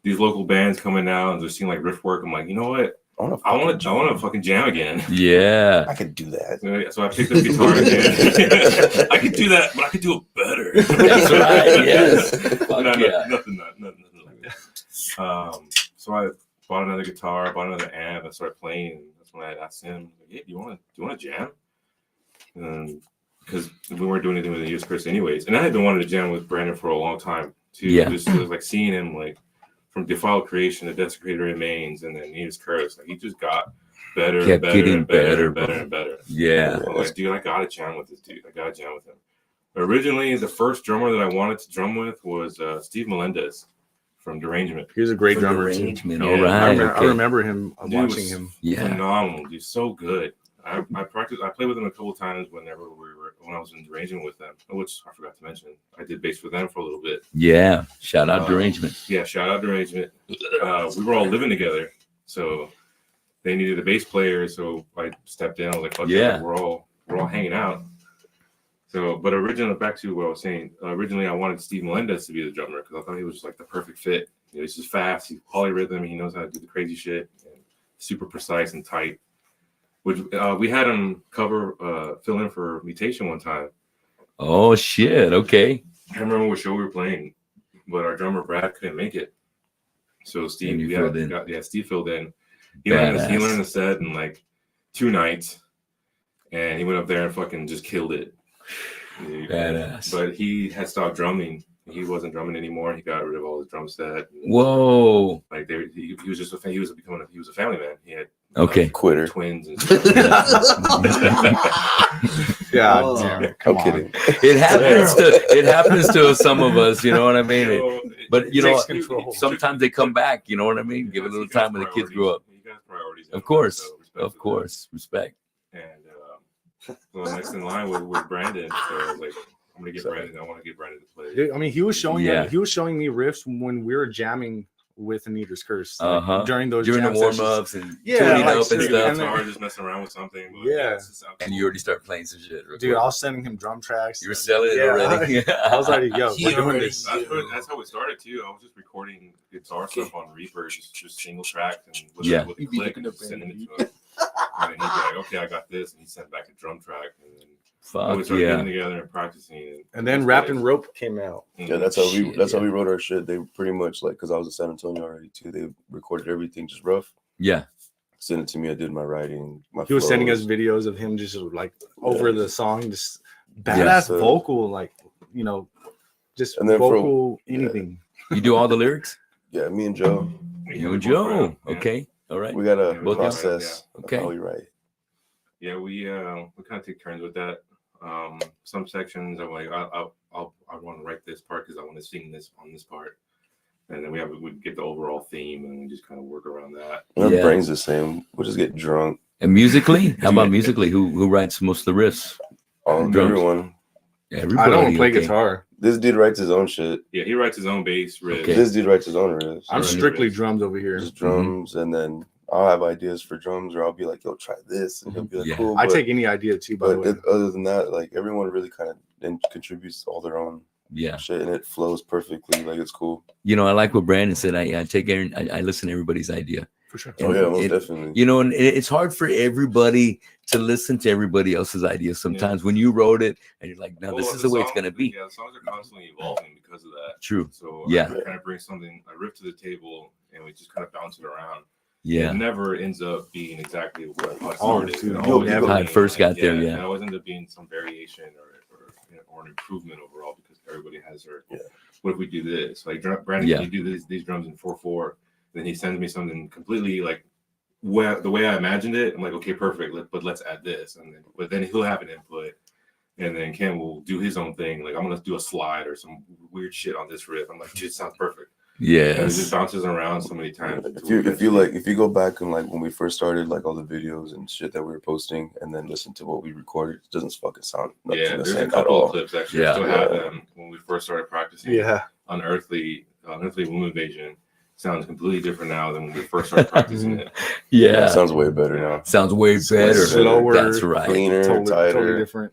S3: these local bands coming out and they're seeing like riff work. I'm like, you know what? I want to fucking jam again.
S1: Yeah,
S2: I could do that.
S3: So I picked up guitar again. I could do that, but I could do it better.
S1: that's right. Yes. Fuck
S3: Nothing like that. So I bought another guitar, bought another amp, and started playing. And that's when I asked him, like, "Hey, do you want to jam?" Because we weren't doing anything with the Chris anyways, and I had been wanting to jam with Brandon for a long time too.
S1: Yeah.
S3: Just like seeing him like from Defiled Creation to Desecrated Remains, and then Needus Curse, like he just got better,
S1: Kept
S3: better,
S1: getting
S3: and better,
S1: better,
S3: and better.
S1: Yeah.
S3: I'm like, dude, I gotta jam with this dude. I gotta jam with him. Originally, the first drummer that I wanted to drum with was Steve Melendez from Derangement.
S4: He was a great drummer.
S1: Arrangement.
S3: Yeah.
S1: All right.
S4: I remember him
S3: Dude
S4: watching
S3: was
S4: him.
S1: Yeah.
S3: Phenomenal, dude. So good. I played with him a couple of times when I was in Derangement with them, which I forgot to mention. I did bass for them for a little bit.
S1: Yeah. Shout out Derangement.
S3: Yeah, shout out Derangement. We were all living together, so they needed a bass player. So I stepped in. I was like, "Fuck yeah, we're all hanging out." So, but originally, back to what I was saying. Originally, I wanted Steve Melendez to be the drummer because I thought he was like the perfect fit. You know, he's just fast. He's polyrhythm. He knows how to do the crazy shit. And super precise and tight. Which we had him fill in for Mutation one time.
S1: Oh shit! Okay.
S3: I can't remember what show we were playing, but our drummer Brad couldn't make it. So Steve, Steve filled in. He learned the set in like 2 nights, and he went up there and fucking just killed it.
S1: Badass.
S3: But he had stopped drumming. He wasn't drumming anymore. He got rid of all his drum set.
S1: Whoa.
S3: Like he was just he was a family man. He had
S2: quitter
S3: twins and stuff.
S4: Yeah,
S2: Oh,
S4: damn.
S2: I'm kidding.
S1: It happens to some of us, you know what I mean? But you know,
S4: takes control.
S1: Sometimes they come back, you know what I mean? Give it a little time when the kids grow up.
S3: You got priorities.
S1: Of course, respect.
S3: And so next in line with Brandon. So I was like, I'm gonna get Brandon. I want to get Brandon to play.
S4: Dude, I mean, he was showing me riffs when we were jamming with Anita's Curse during those
S1: the warm
S4: sessions.
S1: ups and
S4: Yeah,
S1: tuning
S4: like,
S1: up and stuff.
S3: Guitar, just messing around with something.
S4: Yeah.
S1: And you already start playing some shit.
S4: Dude, I was sending him drum tracks.
S1: You were selling it already.
S4: I was like, yo,
S5: He
S4: we're doing
S5: already-
S4: this.
S3: That's how it started too. I was just recording guitar stuff on Reaper, just single tracked and with a click and just sending it to him. And then he'd be like, okay, I got this, and he sent back a drum track, and then we started getting together and practicing.
S4: And then Wrapped in Rope came out.
S2: Yeah, that's how we wrote our shit. They pretty much like, because I was in San Antonio already too. They recorded everything just rough.
S1: Yeah.
S2: Sent it to me. I did my writing.
S4: He was sending us videos of him just like over the song, just badass vocal, like just
S2: and then
S4: vocal anything.
S1: You do all the lyrics?
S2: Yeah, me and Joe.
S1: You and Joe. Okay. All right.
S2: We got a
S1: Both
S2: process.
S1: Okay.
S2: How we write.
S3: Yeah, we kind of take turns with that. Some sections I'm like, I want to write this part because I want to sing this on this part, and then we get the overall theme and we just kind of work around that.
S2: Our brain's the same. We'll just get drunk.
S1: And musically, how about musically? Who writes most of the riffs?
S2: Everyone.
S1: Everybody.
S4: I don't play guitar.
S2: This dude writes his own shit.
S3: Yeah, he writes his own bass riffs.
S1: Okay.
S2: This dude writes his own riffs.
S4: I'm strictly drums over here.
S2: Just drums, and then I'll have ideas for drums, or I'll be like, "Yo, try this," and he'll be like, "Cool."
S4: I take any idea too. By the way,
S2: other than that, like everyone really kind of contributes all their own shit, and it flows perfectly. Like it's cool.
S1: You know, I like what Brandon said. I listen to everybody's idea.
S4: For sure.
S2: Oh yeah, most definitely.
S1: You know, and it's hard for everybody to listen to everybody else's ideas sometimes when you wrote it and you're like, no, this is the way it's going to be.
S3: Yeah, the songs are constantly evolving because of that.
S1: True.
S3: So
S1: I
S3: kind of bring a riff to the table and we just kind of bounce it around.
S1: Yeah.
S3: It never ends up being exactly what I
S4: started.
S1: How it first got there,
S3: It always ends up being some variation or an improvement overall because everybody has their, what if we do this? Like Brandon, can you do these drums in 4/4? Then he sends me something completely like the way I imagined it. I'm like, okay, perfect. But let's add this, but then he'll have an input, and then Ken will do his own thing. Like I'm gonna do a slide or some weird shit on this riff. I'm like, dude, it sounds perfect.
S1: Yeah,
S3: it just bounces around so many times.
S2: If you go back and like when we first started, like all the videos and shit that we were posting, and then listen to what we recorded, it doesn't fucking sound
S3: there's a couple of clips actually. I still have them when we first started practicing.
S4: Yeah,
S3: Unearthly Womb Invasion. sounds completely different now than when we first started practicing it.
S1: Yeah.
S2: It sounds way better now.
S1: Sounds way better.
S4: slower,
S1: That's right.
S2: Cleaner,
S4: totally
S2: tighter.
S4: different.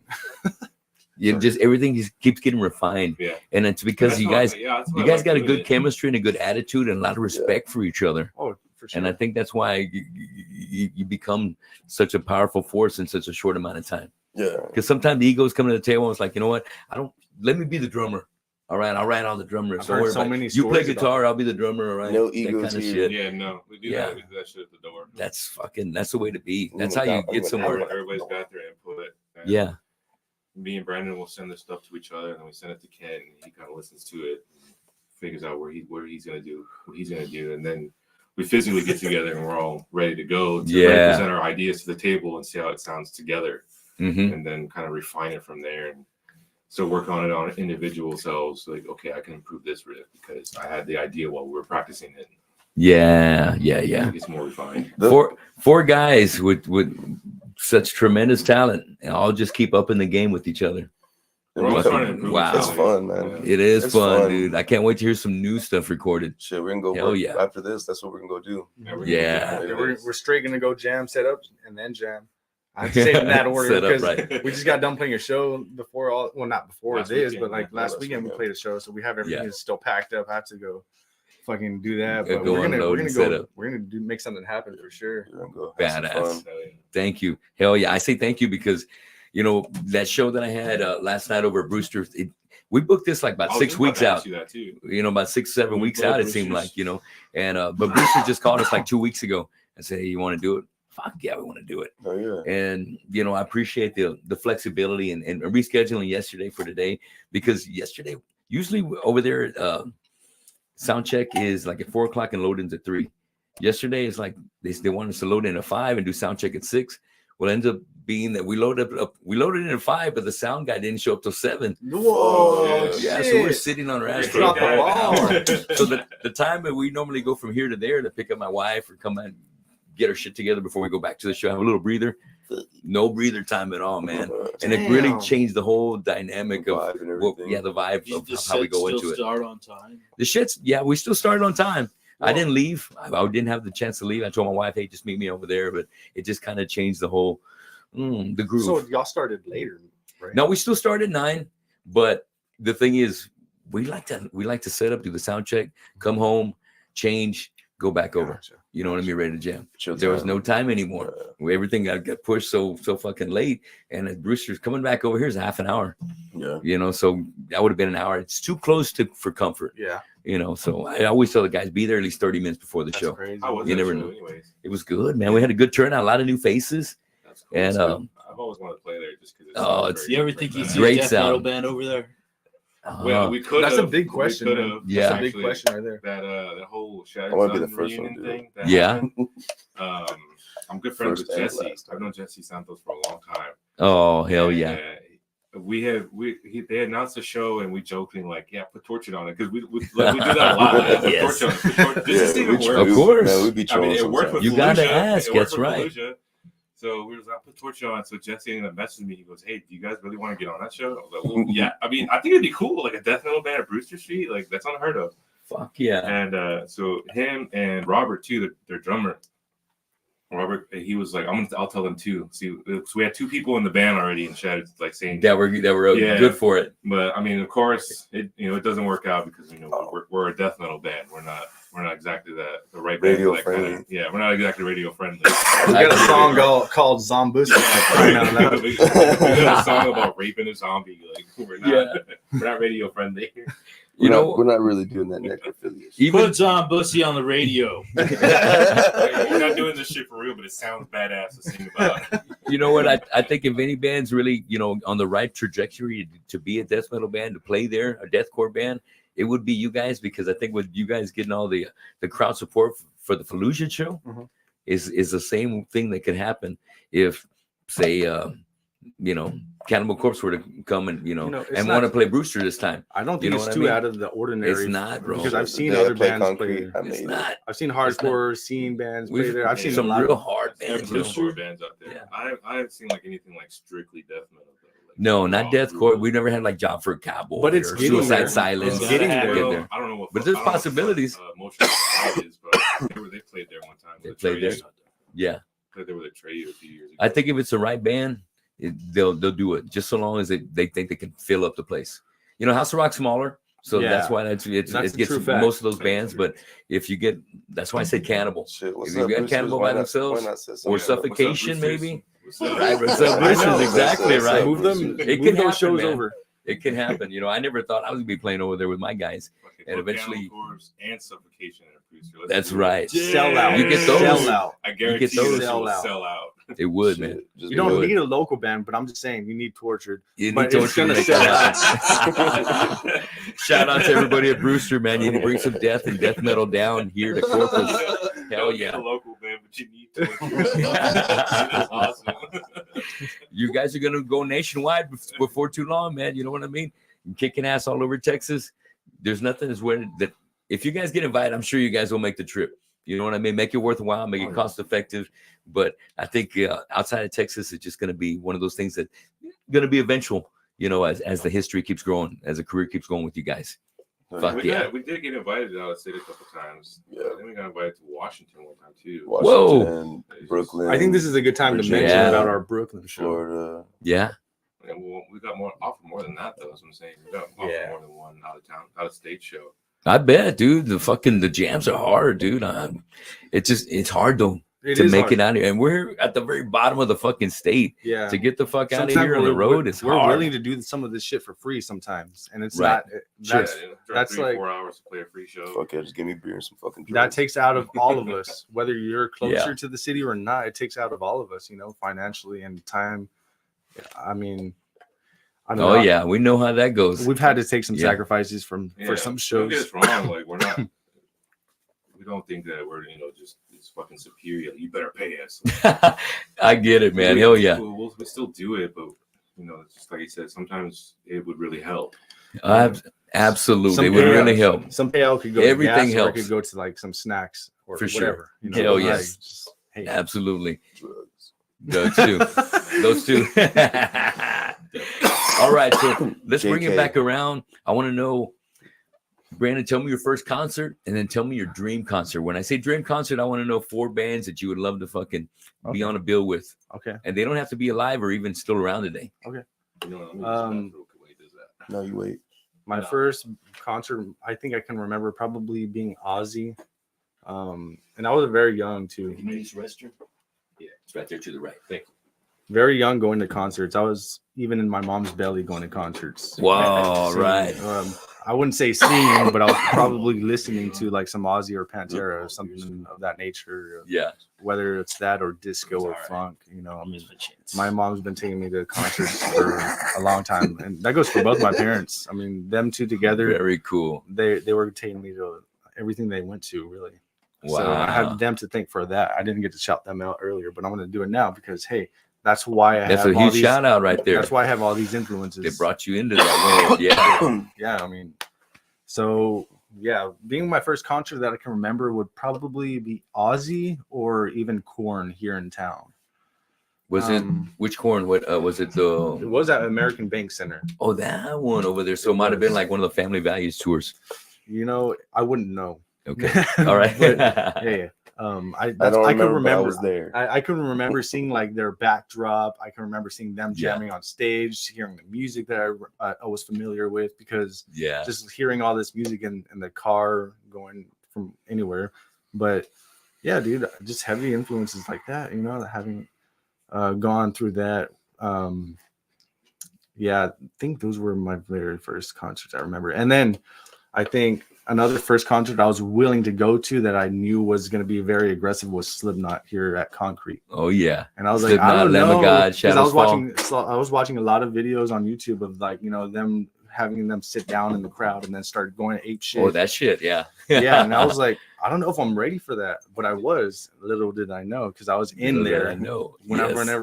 S1: Just everything just keeps getting refined.
S3: Yeah.
S1: And it's because
S3: That's
S1: you
S3: why-
S1: guys
S3: that's why
S1: you
S3: I
S1: guys
S3: like
S1: got a
S3: doing
S1: good
S3: it.
S1: chemistry and a good attitude and a lot of respect for each other.
S4: Oh, for sure.
S1: And I think that's why you become such a powerful force in such a short amount of time.
S2: Yeah.
S1: Because sometimes the egos come to the table and it's like, you know what? Let me be the drummer. All right, I'll write all the drummers.
S4: I've
S1: Don't
S4: heard
S1: worry
S4: so
S1: about it.
S4: many
S1: You play
S4: stories about
S1: guitar,
S4: that.
S1: I'll be the drummer. All right,
S2: No
S1: that
S2: egos
S1: kind of
S2: here.
S1: shit.
S3: Yeah, no, we do
S1: Yeah.
S3: that. We do that shit at the door.
S1: That's the way to be.
S2: I'm
S1: That's
S2: gonna
S1: how you
S2: down- I'm
S1: get
S2: gonna
S1: somewhere.
S2: down-
S3: Everybody's got their input. And
S1: Yeah,
S3: me and Brandon will send this stuff to each other, and then we send it to Ken, and he kind of listens to it, and figures out what he's gonna do, and then we physically get together and we're all ready to go to
S1: Yeah.
S3: present our ideas to the table and see how it sounds together,
S1: hmm
S3: and then kind of refine it from there. And so work on it on individual selves. Like, okay, I can improve this riff because I had the idea while we were practicing it.
S1: yeah.
S3: It gets more refined.
S1: Four guys with such tremendous talent, and all just keep up in the game with each other.
S3: We're all
S1: Fucking-
S3: trying to improve.
S1: wow.
S2: It's fun, man.
S3: Yeah.
S1: It is
S2: It's
S1: fun,
S2: fun.
S1: dude. I can't wait to hear some new stuff recorded.
S2: Shit, we're gonna go
S1: Hell
S2: work
S1: yeah.
S2: after this. That's what we're gonna go do.
S1: Yeah.
S4: Yeah, we're straight gonna go jam, set up, and then jam. I have to say it in that order
S1: Set up
S4: because
S1: right.
S4: we just got done playing a show before not before
S3: Last
S4: this,
S3: weekend,
S4: but like
S3: yeah.
S4: last
S2: Last
S4: weekend we
S2: weekend.
S4: played a show, so we have everything
S1: Yeah.
S4: is still packed up. I have to go fucking do that,
S1: Yeah,
S4: but
S1: go
S4: we're
S1: unload
S4: gonna
S1: and set
S4: go.
S1: up.
S4: We're gonna make something happen for sure.
S2: We're gonna go have some
S1: Badass.
S2: fun.
S1: Thank you. Hell yeah. I say thank you because, that show that I had last night over at Brewster's, we booked this like about 6 weeks out.
S3: That too.
S1: About 6, 7
S3: We
S1: weeks
S3: love
S1: out, it seemed
S3: Brewster's.
S1: like, and but Brewster just called us like 2 weeks ago and said, hey, you want to do it? Fuck yeah, we want to do it.
S2: Oh yeah.
S1: And I appreciate the flexibility and rescheduling yesterday for today, because yesterday usually over there sound check is like at 4:00 and load ins at 3. Yesterday is like they want us to load in at 5 and do sound check at 6. Well, it ends up being that we loaded in at 5, but the sound guy didn't show up till 7.
S4: Whoa,
S1: Yeah, so we're sitting on our ass for
S4: Drop the
S1: about an
S4: ball.
S1: hour. So the time that we normally go from here to there to pick up my wife or come and get our shit together before we go back to the show, have a little breather. No breather time at all, man. And it really
S4: Damn.
S1: changed the whole dynamic of
S2: Vibe and
S1: what,
S2: everything.
S1: the vibe
S5: You
S1: of
S5: just
S1: how we
S5: said
S1: go
S5: still
S1: into it.
S5: start on time.
S1: The shit's we still started on time. I
S4: Well-
S1: didn't leave. I didn't have the chance to leave. I told my wife, hey, just meet me over there. But it just kind of changed the whole the groove.
S4: So y'all started later, right?
S1: No, we still start at 9, but the thing is, we like to set up, do the sound check, come home, change, go back over.
S4: Gotcha.
S1: You know what I mean? Ready to jam.
S2: Chill
S1: There was
S2: time.
S1: no time anymore. Everything got pushed so fucking late, and as Brewster's coming back over here is half an hour.
S2: Yeah.
S1: So that would have been an hour. It's too close for comfort.
S4: Yeah,
S1: So I always tell the guys, be there at least 30 minutes before the
S4: that's
S1: show.
S4: crazy.
S3: How was
S1: You
S3: that
S1: never
S3: show
S1: know.
S3: anyways?
S1: It was good, man. We had a good turnout, a lot of new faces.
S3: That's cool.
S1: And,
S3: I've always wanted to play there just because
S1: Oh, it's-
S5: You ever think you'd see
S1: Great
S5: a death metal
S1: sound.
S5: band over there?
S3: Well, we could.
S4: That's a big question, man.
S1: Yeah.
S4: That's a big question right there.
S3: That whole Shattered
S2: I wanna be
S3: Sun
S2: the first one
S3: reunion
S2: to do it.
S3: thing. that
S1: Yeah.
S3: happened. I'm good friends
S2: First
S3: with
S2: and
S3: Jesse.
S2: last.
S3: I've known Jesse Santos for a long time.
S1: Oh, hell
S3: And,
S1: yeah.
S3: They announced the show and we jokingly like, yeah, put Torchered on it because we do that a lot. Like, put
S1: Yes.
S3: Torchered on it. Put Torchered- Does this even
S2: we-
S3: work?
S1: Of course.
S2: Man, we'd be
S3: I mean,
S2: trolling
S3: it worked with
S1: You
S2: sometimes.
S1: gotta
S3: Fallujah.
S1: ask,
S3: It worked
S1: that's
S3: with
S1: right.
S3: Fallujah. So we was like, put Torchered on. So Jesse ended up messaging me. He goes, hey, do you guys really want to get on that show? I was like, well, yeah. I mean, I think it'd be cool, like a death metal band at Brewster Street. Like that's unheard of.
S1: Fuck yeah.
S3: And so him and Robert too, their drummer. Robert, he was like, I'll tell them too. See, so we had 2 people in the band already, and Chad like saying
S1: That were
S3: Yeah.
S1: good for it.
S3: But I mean, of course, it doesn't work out because we're a death metal band. We're not exactly the right band
S2: Radio
S3: for that
S2: friendly.
S3: Kind of, yeah, we're not exactly radio friendly.
S4: We got a song called Zombus.
S3: we got a song about raping a zombie. Like we're not radio friendly.
S2: We're not really doing that necrophilia.
S1: Even
S5: Put John Bussy on the radio.
S3: We're not doing this shit for real, but it sounds badass to sing about.
S1: you know what? I think if any band's really, on the right trajectory to be a death metal band, to play there, a deathcore band, it would be you guys, because I think with you guys getting all the crowd support for the Fallujah show
S4: Mhm.
S1: is the same thing that could happen if, say, Cannibal Corpse were to come and
S4: it's
S1: and
S4: not-
S1: want to play Brewster this time.
S4: I don't
S1: You
S4: think
S1: know
S4: it's
S1: what I
S4: too
S1: mean?
S4: out of the ordinary.
S1: It's not, bro.
S4: Because I've seen
S2: They
S4: other
S2: play
S4: bands
S2: Concrete.
S4: play.
S2: I made it.
S1: not.
S4: I've seen hardcore scene bands play
S1: We've
S4: there. I've seen
S1: some
S4: a lot
S1: real
S4: of
S1: hard
S3: There's
S1: bands.
S3: some hardcore bands out there.
S1: Yeah.
S3: I haven't seen like anything like strictly death metal though.
S1: No, not deathcore. We never had like Job for a Cowboy,
S4: But it's
S1: or
S4: getting
S1: Suicide
S4: there.
S1: Silence.
S4: It's getting there.
S3: I don't know what.
S1: But there's
S3: I don't know what,
S1: possibilities.
S3: Motion is, but they played there one time.
S1: They
S3: with
S1: played there?
S3: Atreyu.
S1: Yeah,
S3: Played there with Atreyu a few years ago.
S1: I think if it's the right band, they'll do it. Just so long as they think they can fill up the place. You know, House of Rock's smaller, so that's
S4: Yeah.
S1: why
S4: That's
S1: it
S4: a
S1: gets
S4: true fact.
S1: most of those bands. But if you get, that's why I said Cannibal.
S2: Shit, what's
S1: If you
S2: up,
S1: got
S2: Bruce?
S1: Cannibal
S2: Why
S1: by
S2: not-
S1: themselves,
S2: why not say
S1: or
S2: something?
S1: Suffocation,
S3: What's up,
S1: maybe.
S3: What's up,
S1: Right,
S3: Bruce?
S1: what's up, Bruce?
S2: I know,
S1: Is exactly
S2: what's up,
S1: right.
S4: Move
S2: Bruce?
S4: them.
S1: It
S4: move
S1: can
S4: those
S1: happen,
S4: shows
S1: man.
S4: over.
S1: It can happen. You know, I never thought I was gonna be playing over there with my guys.
S3: Fucking
S1: And
S3: Volcano
S1: eventually-
S3: Corpse and Suffocation and Producer. Let's
S1: That's
S3: do it.
S1: right.
S4: Sell out.
S1: You get those.
S4: Sell out.
S3: I guarantee
S1: those.
S3: you
S4: Sell
S3: will
S4: out.
S3: sell out.
S1: It would,
S2: Shit,
S1: man.
S2: just
S4: You don't
S2: do it.
S4: need a local band, but I'm just saying you need Tortured.
S1: You
S4: But
S1: need
S4: it's
S1: to
S4: gonna
S1: make
S4: sell
S1: that happen. Shout out to everybody at Brewster, man. You need to bring some death and death metal down here to Corpus. Hell
S3: Don't get
S1: yeah.
S3: a local band, but you need to. That's awesome.
S1: You guys are gonna go nationwide before too long, man. You know what I mean? Kicking ass all over Texas. There's nothing as where that if you guys get invited, I'm sure you guys will make the trip. You know what I mean? Make it worthwhile, make it cost effective. But I think outside of Texas, it's just gonna be one of those things that gonna be eventual. You know, as the history keeps growing, as the career keeps going with you guys. Fuck yeah.
S3: We did get invited out of state a couple times.
S2: Yeah.
S3: Then we got invited to Washington one time too.
S2: Washington, Brooklyn.
S4: I think this is a good time to
S2: Virginia,
S4: mention
S1: Yeah.
S4: about our Brooklyn show.
S2: Florida.
S1: Yeah.
S3: And we got offered more than that though. That's what I'm saying. We got offered
S4: Yeah.
S3: more than one out of state show.
S1: I bet, dude. The jams are hard, dude. It's hard though to
S4: is
S1: make
S4: hard.
S1: it out here, and we're at the very bottom of the fucking state.
S4: Yeah.
S1: To get the fuck out of
S4: Sometimes
S1: here on the road, it's
S4: we're
S1: hard.
S4: willing to do some of this shit for free sometimes, and it's
S1: Right.
S4: not.
S1: Sure.
S4: That's,
S3: Drive
S4: that's
S3: 3 or
S4: like-
S3: 4 hours to play a free show.
S2: Fuck yeah, just give me beer and some fucking
S4: that
S2: drugs.
S4: takes out of all of us, whether you're closer
S1: Yeah.
S4: to the city or not. It takes out of all of us, you know, financially and time. I mean, I don't
S1: Oh
S4: know.
S1: yeah, we know how that goes.
S4: We've had to take some
S1: Yeah.
S4: sacrifices for some
S3: Don't get
S4: shows.
S3: us wrong. Like we're not. We don't think that we're just fucking superior. You better pay us.
S1: I get it, man. Hell yeah.
S3: We still do it, but it's just like you said. Sometimes it would really help.
S1: Absolutely,
S4: Some
S1: it would
S4: payouts.
S1: really help.
S4: Some payout could go
S1: Everything
S4: to gas, or it
S1: helps.
S4: could go to like some snacks or
S1: For sure.
S4: whatever. You know,
S1: Hell
S4: like,
S1: yes.
S4: just, hey,
S1: Absolutely,
S2: Drugs.
S1: those two, those two. All right, so let's bring it
S2: JK.
S1: back around. I want to know, Brandon, tell me your first concert, and then tell me your dream concert. When I say dream concert, I want to know 4 bands that you would love to fucking be
S4: Okay.
S1: on a bill with,
S4: Okay.
S1: and they don't have to be alive or even still around today.
S3: You know what I mean?
S4: Um,
S3: Wait, does that?
S2: No, you wait.
S4: My
S3: No.
S4: first concert, I think I can remember probably being Ozzy. And I was very young too.
S1: Can you use the restroom? Yeah, it's right there to the right. Thank you.
S4: Very young going to concerts. I was even in my mom's belly going to concerts.
S1: Wow,
S4: Singing.
S1: right.
S4: I wouldn't say singing, but I was probably listening to like some Ozzy or Pantera or something of that nature.
S1: Yeah.
S4: Whether it's that or disco or funk, you know. I mean, my mom's been taking me to concerts for a long time, and that goes for both my parents. I mean, them two together,
S1: Very cool.
S4: they were taking me to everything they went to, really.
S1: Wow.
S4: So I have them to thank for that. I didn't get to shout them out earlier, but I'm going to do it now because hey, that's why I
S1: That's
S4: have
S1: a
S4: all
S1: huge
S4: these.
S1: shout out right there.
S4: That's why I have all these influences.
S1: They brought you into that world. Yeah.
S4: Yeah, I mean, so yeah, being my first concert that I can remember would probably be Ozzy or even Korn here in town.
S1: Was it which corn? What was it?
S4: It
S1: The
S4: was at American Bank Center.
S1: oh, that one over there. So it might have been like one of the Family Values tours.
S4: You know, I wouldn't know.
S1: Okay. All right.
S4: But, yeah. I
S2: I don't
S4: could
S2: remember, but I
S4: remember.
S2: was there.
S4: I can remember seeing like their backdrop. I can remember seeing them
S1: Yeah.
S4: jamming on stage, hearing the music that I was familiar with because
S1: Yeah.
S4: just hearing all this music in the car going from anywhere. But yeah, dude, just heavy influences like that, you know, having gone through that. Yeah, I think those were my very first concerts I remember. And then I think another first concert I was willing to go to that I knew was going to be very aggressive was Slipknot here at Concrete.
S1: Oh yeah.
S4: And I was like,
S1: Slipknot,
S4: I don't
S1: Lamb
S4: know,
S1: of God,
S4: 'cause
S1: Shadows Fall.
S4: I was watching a lot of videos on YouTube of like, you know, them having them sit down in the crowd and then start going ape shit.
S1: Oh, that shit. Yeah.
S4: Yeah, and I was like, I don't know if I'm ready for that, but I was. Little did I know because I was in
S1: Little did
S4: there.
S1: I know.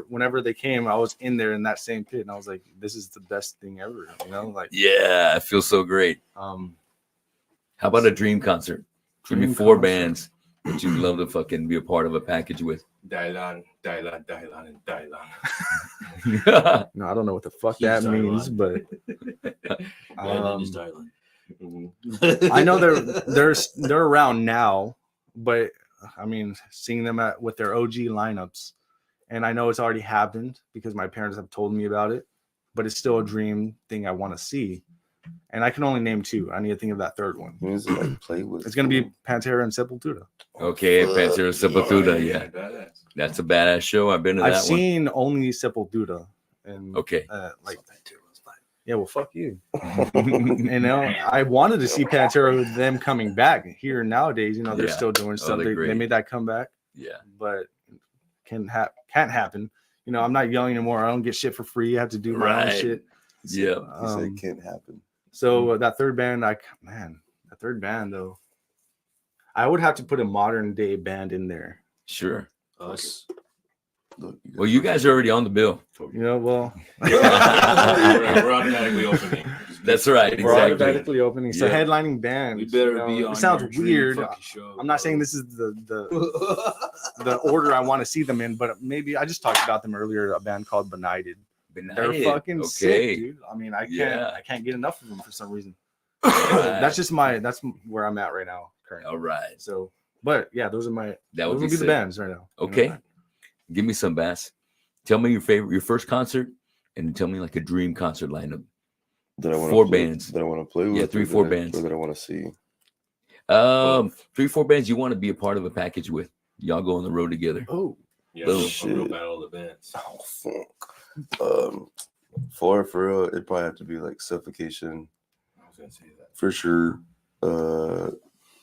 S4: Whenever they came, I was in there in that same pit, and I was like, this is the best thing ever. You know, like
S1: Yeah, it feels so great. How about a dream concert? Give me
S4: Dream
S1: 4
S4: concert.
S1: bands that you'd love to fucking be a part of a package with.
S3: Dailan, Dailan, Dailan, and Dailan.
S4: No, I don't know what the fuck
S5: Huge
S4: that means,
S5: dialogue.
S4: but
S5: Dailan is Dailan.
S4: I know they're around now, but I mean, seeing them with their OG lineups, and I know it's already happened because my parents have told me about it, but it's still a dream thing I want to see. And I can only name 2. I need to think of that third one.
S2: Who's it like play with?
S4: It's gonna be Pantera and Sepultura.
S1: Okay, Pantera Sepultura, yeah.
S3: Badass.
S1: That's a badass show. I've been to
S4: I've
S1: that one.
S4: seen only Sepultura, and
S1: Okay.
S4: like yeah, well, fuck you. You know, I wanted to see Pantera with them coming back here nowadays. You know, they're
S1: Yeah.
S4: still doing stuff.
S1: they're
S4: They
S1: great.
S4: made that comeback,
S1: Yeah.
S4: but can't happen. You know, I'm not young anymore. I don't get shit for free. I have to do my own
S1: Right.
S4: shit.
S1: Yeah.
S2: He said it can't happen.
S4: So that third band, that third band though, I would have to put a modern day band in there.
S1: Sure.
S5: Us.
S2: Look,
S1: Well, you guys are already on the bill.
S4: You know, well,
S3: we're automatically opening.
S1: That's right.
S4: we're
S1: Exactly.
S4: automatically opening. So
S1: Yeah.
S4: headlining band.
S5: We better
S4: you know,
S5: be on.
S4: it sounds
S5: your dream
S4: weird.
S5: fucking show,
S4: I'm not saying
S5: bro.
S4: this is the order I want to see them in, but maybe I just talked about them earlier. A band called Benighted. They're
S1: Benighted.
S4: fucking sick,
S1: Okay.
S4: dude. I mean, I
S1: Yeah.
S4: can't get enough of them for some reason.
S1: Right.
S4: That's where I'm at right now, currently.
S1: All right.
S4: So, but yeah, those are
S1: That
S4: those
S1: would
S4: would
S1: be
S4: be the
S1: sick.
S4: bands right now. You know?
S1: Okay. Give me some, Bass. Tell me your first concert, and tell me like a dream concert lineup.
S2: that I want
S1: 4 bands.
S2: that I want to play with.
S1: Yeah, 3,
S2: or
S1: 4
S2: that I-
S1: bands.
S2: or that I want to see.
S1: 3, 4 bands you want to be a part of a package with. Y'all go on the road together.
S4: Oh,
S3: Yeah,
S1: Boom.
S3: a real
S2: Shit.
S3: battle of the bands.
S2: Oh fuck. 4 for real. It'd probably have to be like Suffocation
S3: I was gonna say that.
S2: for sure.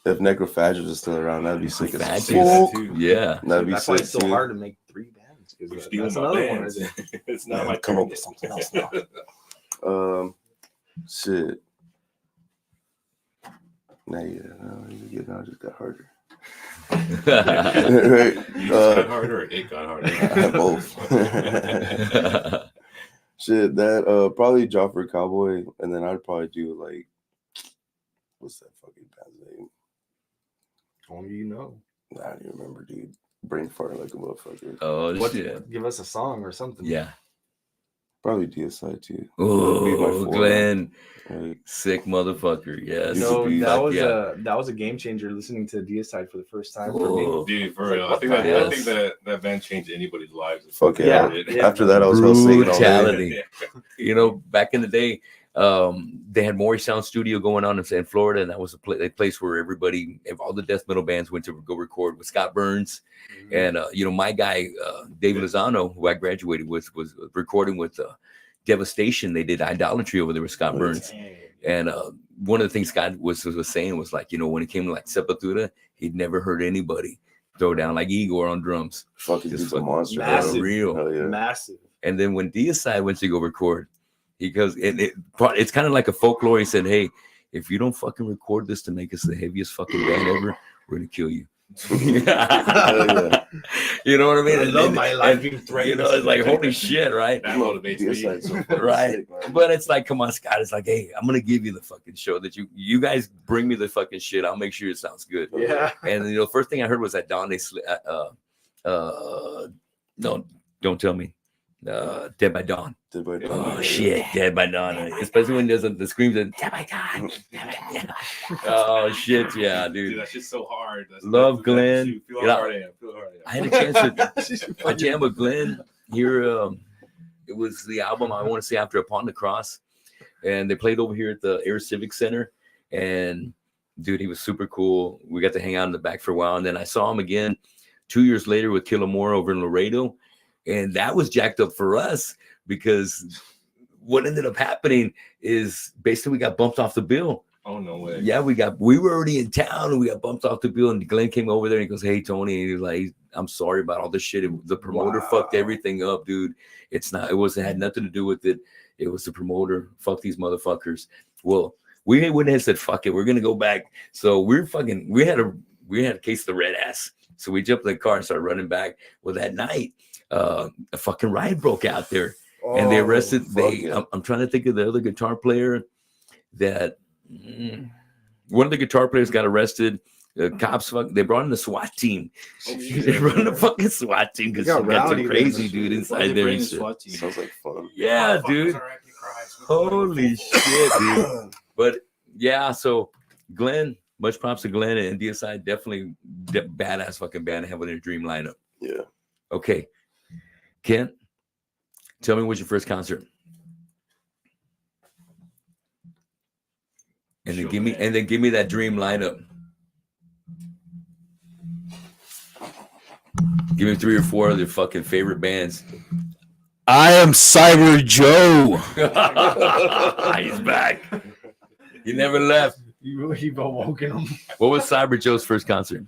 S2: If Necrophagus is still around, that'd be sick as
S1: Necrophagus.
S2: fuck.
S1: Yeah.
S2: That'd be
S4: that's why
S2: sick
S4: it's so
S2: too.
S4: hard to make 3 bands.
S3: We're
S4: Because
S3: stealing
S4: that's
S3: my
S4: another one.
S3: bands.
S4: Right there.
S3: It's not
S2: Yeah,
S3: my
S2: come
S3: turn
S2: up with
S3: yet.
S2: something else now. Shit. Nah, yeah, no, it just got harder. Right?
S3: You just got harder, or it got harder.
S2: Both. Shit, that probably Joffrey Cowboy, and then I'd probably do like, what's that fucking band's name?
S4: Only you know.
S2: Nah, I don't even remember, dude. Brain fart like a motherfucker.
S1: Oh,
S4: What?
S1: shit.
S4: Give us a song or something.
S1: Yeah.
S2: Probably DSI too. Be my
S1: Oh,
S2: 4.
S1: Glenn.
S2: Like,
S1: Sick motherfucker. Yes.
S2: You
S4: No,
S2: could be-
S4: that was
S1: yeah.
S4: that was a game changer. Listening to Deicide for the first time for me.
S1: Oh,
S3: Dude, for real. I
S4: What
S3: think
S4: the hell?
S3: that band changed anybody's lives.
S2: fuck yeah.
S4: Yeah.
S2: After that, I was gonna sing it all day.
S1: Brutality. You know, back in the day, they had Maury Sound Studio going on in Florida, and that was a place where all the death metal bands went to go record with Scott Burns. And you know, my guy Dave Lozano, who I graduated with, was recording with Devastation. They did Idolatry over there with Scott Burns. And one of the things Scott was saying was like, you know, when it came to like Sepultura, he'd never heard anybody throw down like Igor on drums.
S2: Fucking
S1: Just
S2: dude's a
S1: fucking
S2: monster.
S4: massive.
S2: bro.
S1: Real.
S2: Hell yeah.
S4: Massive.
S1: And then when Deicide went to go record, he goes, it's kind of like a folklore. He said, hey, if you don't fucking record this to make us the heaviest fucking band ever, we're gonna kill you.
S2: yeah.
S1: You know what I mean?
S4: I love my life being threatened.
S1: You know, it's like holy shit, right?
S3: That motivates me.
S2: DSI's so fucking
S1: Right.
S2: sick, man.
S1: But it's like, come on, Scott. It's like, hey, I'm gonna give you the fucking show that you guys bring me the fucking shit. I'll make sure it sounds good.
S4: Yeah.
S1: And you know, first thing I heard was that Dawn no, don't tell me. Dead by Dawn.
S2: Did by Dawn.
S1: Oh shit, Dead by Dawn. Especially when there's the screams of Dead by Dawn. Dead by Dawn. Oh shit, yeah,
S3: Dude,
S1: dude.
S3: that's just so hard.
S1: Love Glenn.
S3: Feel
S1: You know,
S3: how hard I am. Feel how hard I
S1: I
S3: am.
S1: had a chance to I jammed with Glenn here. It was the album I want to say after Upon the Cross, and they played over here at the Air Civic Center. And dude, he was super cool. We got to hang out in the back for a while, and then I saw him again 2 years later with Killamore over in Laredo, and that was jacked up for us because what ended up happening is basically we got bumped off the bill.
S3: Oh no way.
S1: Yeah, we were already in town and we got bumped off the bill, and Glenn came over there and he goes, "Hey Tony," and he was like, "I'm sorry about all this shit. The promoter fucked everything up, dude. It had nothing to do with it. It was the promoter. Fuck these motherfuckers." Well, we went ahead and said, "Fuck it, we're gonna go back." So we had a case of the red ass. So we jumped in the car and started running back. Well, that night, a fucking riot broke out there. And they arrested. I'm trying to think of the other guitar player that one of the guitar players got arrested. Cops, they brought in the SWAT team. They brought in the fucking SWAT team because
S4: got
S1: she got
S4: rowdy
S1: some crazy
S4: then.
S1: dude
S5: Why
S1: inside
S5: they
S1: there.
S5: bring
S1: and
S5: the
S1: shit.
S5: SWAT team?
S2: Sounds like fun.
S1: Yeah,
S3: Motherfuckers
S1: dude.
S3: are Antichrist.
S1: Holy shit, dude. But yeah, so Glenn, much props to Glenn and DSI. Definitely badass fucking band to have in their dream lineup.
S2: Yeah.
S1: Okay. Kent, tell me what's your first concert? And then give me that dream lineup. Give me 3 or 4 of their fucking favorite bands.
S5: I am Saiber Joe.
S1: He's back. He never left.
S4: You've awoken him.
S1: What was Saiber Joe's first concert?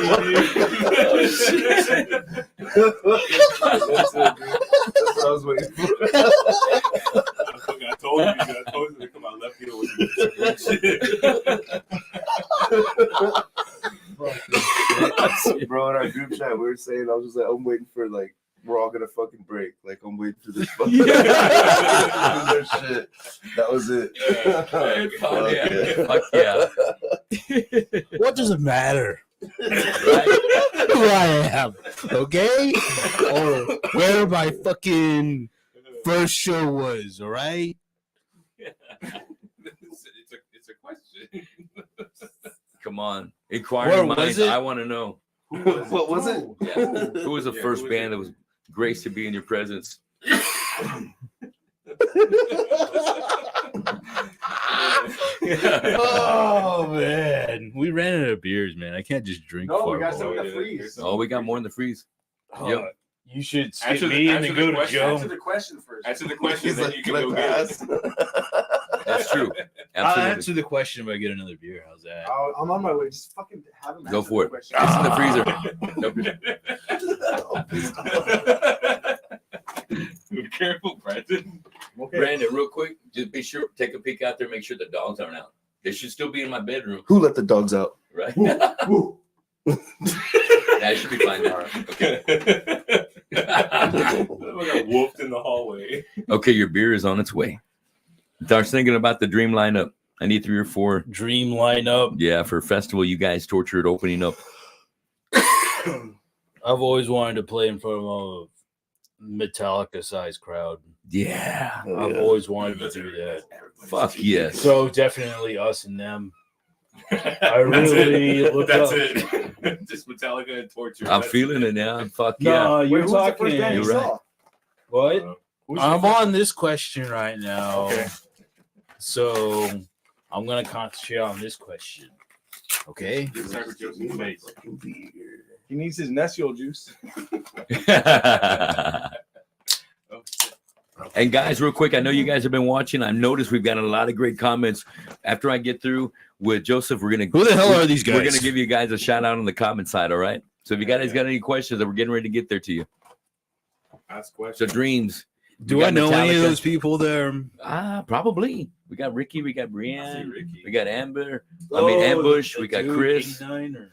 S3: This is a deep
S4: That's what I was waiting for.
S3: I told you to come out left field with shit.
S2: Bro, in our group chat, we were saying, I was just like, I'm waiting for, like, we're all gonna fucking break. Like, I'm waiting for this fucking shit. That was it.
S1: Fuck yeah.
S5: What does it matter? Who I am, okay? Or where my fucking first show was, all right?
S3: It's a question.
S1: Come on. Inquiring
S5: Where was
S1: minds,
S5: it?
S1: I want to know.
S2: What was it?
S1: Yeah. Who was the first
S3: who was
S1: band
S3: it?
S1: that was graced to be in your presence?
S5: Oh man, we ran out of beers, man. I can't just drink.
S4: No, we got
S5: Fireball.
S4: some in the freeze.
S1: Oh, we got more in the freeze. Yep.
S5: You should skip
S3: Answer
S5: me and
S3: the
S5: then go to
S3: question.
S5: Joe.
S4: Answer the question first.
S3: Answer the question,
S2: He's
S3: then
S2: like,
S3: you
S2: can
S3: can
S2: I
S3: go get
S2: pass?
S3: it.
S1: That's true.
S5: I'll
S1: Absolutely.
S5: answer the question if I get another beer. How's that?
S4: I'm on my way. Just fucking have him
S1: Go
S4: answer
S1: for
S4: the
S1: it.
S4: question.
S1: It's in the freezer.
S3: Be careful, Brandon.
S4: Okay.
S1: Brandon, real quick, just be sure, take a peek out there, make sure the dogs aren't out. They should still be in my bedroom,
S2: Who let the dogs out?
S1: right?
S4: Woo.
S1: That should be fine. All right. Okay.
S3: I got wolfed in the hallway.
S1: Okay, your beer is on its way. I was thinking about the dream lineup. I need 3 or 4.
S5: Dream lineup.
S1: Yeah, for a festival, you guys Torchered opening up.
S5: I've always wanted to play in front of a Metallica-sized crowd.
S1: Yeah.
S2: Oh,
S5: I've
S2: yeah.
S5: always wanted to do that.
S1: Fuck yes.
S5: So definitely us and them. I really looked
S3: That's
S5: up.
S3: it. Just Metallica and Torture.
S1: I'm feeling it now. Fuck yeah.
S5: No,
S4: Wait,
S5: you're
S4: who's the
S5: talking.
S4: first band you
S1: You're right.
S4: saw?
S5: What?
S4: Who's
S5: I'm
S4: the-
S5: on this question right now.
S4: Okay.
S5: So I'm gonna concentrate on this question. Okay.
S3: Cyber Joe's in the face.
S4: He needs his Nestle juice.
S3: Oh, shit.
S1: And guys, real quick, I know you guys have been watching. I've noticed we've got a lot of great comments. After I get through with Joseph, we're gonna
S5: Who the hell are these guys?
S1: We're gonna give you guys a shout out on the comment side. All right. So if you guys got any questions, we're getting ready to get there to you.
S3: Ask
S1: So
S3: questions.
S1: dreams.
S5: Do
S1: We
S5: I
S1: got
S5: know any of
S1: Metallica.
S5: those people there?
S1: Probably. We got Ricky. We got
S3: I see
S1: Brienne.
S3: Ricky.
S1: We got Amber. I mean Ambush. We got Chris.
S5: 89 or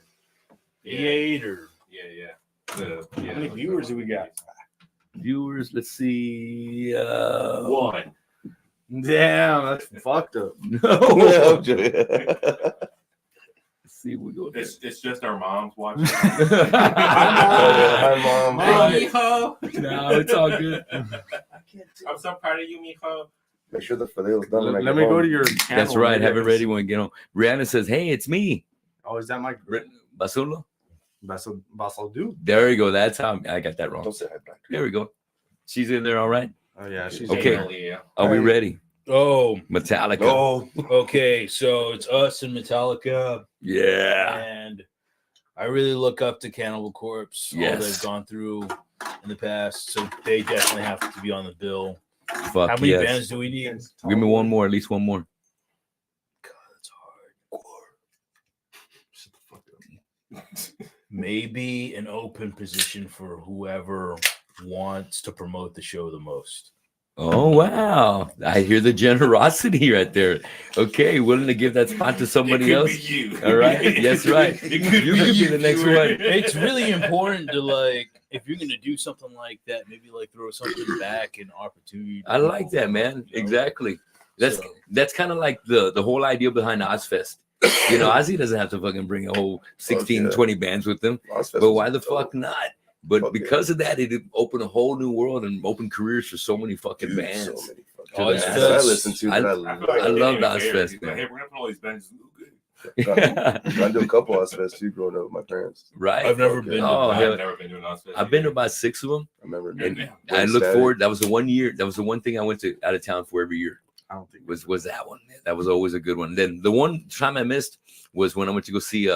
S5: 88 or
S3: Yeah.
S4: How many viewers do we got?
S1: Viewers. Let's see.
S3: One.
S4: Damn, that's fucked up.
S1: No. Let's see. We go.
S3: It's just our moms watching.
S2: Hi, Mom.
S1: Hey,
S3: mijo.
S1: No, it's all good.
S3: I'm so proud of you, mijo.
S2: Make sure the file's done. when I
S4: Let
S2: get
S4: me go
S2: home.
S4: to your
S1: That's
S4: channel
S1: right.
S4: and
S1: Have it
S4: get
S1: ready when you get home. Rihanna says, "Hey, it's me,
S4: Oh, is that my
S1: Basulo."
S4: Basal do?
S1: There you go. That's how I got that wrong.
S2: Don't say hi back.
S1: There we go. She's in there, all right.
S4: Oh yeah, she's
S1: Okay.
S3: Hell yeah.
S1: Are we
S2: Hey.
S1: ready?
S5: oh,
S1: Metallica.
S2: Oh,
S5: okay. So it's us and Metallica,
S1: Yeah.
S5: and I really look up to Cannibal Corpse. All
S1: Yes.
S5: they've gone through in the past, so they definitely have to be on the bill.
S1: Fuck
S5: How many
S1: yes.
S5: bands do we need?
S1: Give me one more. At least one more.
S5: God, that's hard. Maybe an open position for whoever wants to promote the show the most.
S1: Oh wow! I hear the generosity right there. Okay, willing to give that spot to somebody
S3: It could
S1: else.
S3: be you.
S1: All right. Yes, right.
S3: It could
S1: You could be the next
S3: viewer.
S1: one.
S5: It's really important to like if you're gonna do something like that, maybe like throw something back and opportunity. to
S1: I like
S5: people,
S1: that, man.
S5: you know?
S1: Exactly. That's
S5: So-
S1: that's kind of like the whole idea behind Ozfest. You know, Ozzy doesn't have to fucking bring a whole 16,
S2: yeah.
S1: 20 bands with him.
S2: Ozfest
S1: But
S2: was
S1: why the
S2: dope.
S1: fuck not? But
S2: Fuck
S1: because of that, it opened a whole new world and opened careers for so many fucking
S2: Dude,
S1: bands.
S2: so many fucking
S1: To the
S2: bands
S1: masses.
S2: that I listen to.
S1: I-
S2: that
S3: I feel like
S1: I
S3: he
S1: love
S3: didn't even
S1: the
S3: care.
S1: Ozfest,
S3: He's
S1: man.
S3: like, hey, we're gonna put all these bands. Ooh, good.
S2: I do a couple Ozfest too growing up with my parents.
S1: Right?
S5: I've never
S2: Okay.
S5: been.
S1: Oh,
S5: to
S1: hell,
S3: I've never been to an Ozfest.
S1: I've been to about 6 of them.
S2: I remember
S3: And
S2: doing
S1: I look
S2: Static.
S1: forward. That was the one year. That was the one thing I went to out of town for every year.
S4: I don't think
S1: Was that one? That was always a good one. Then the one time I missed was when I went to go see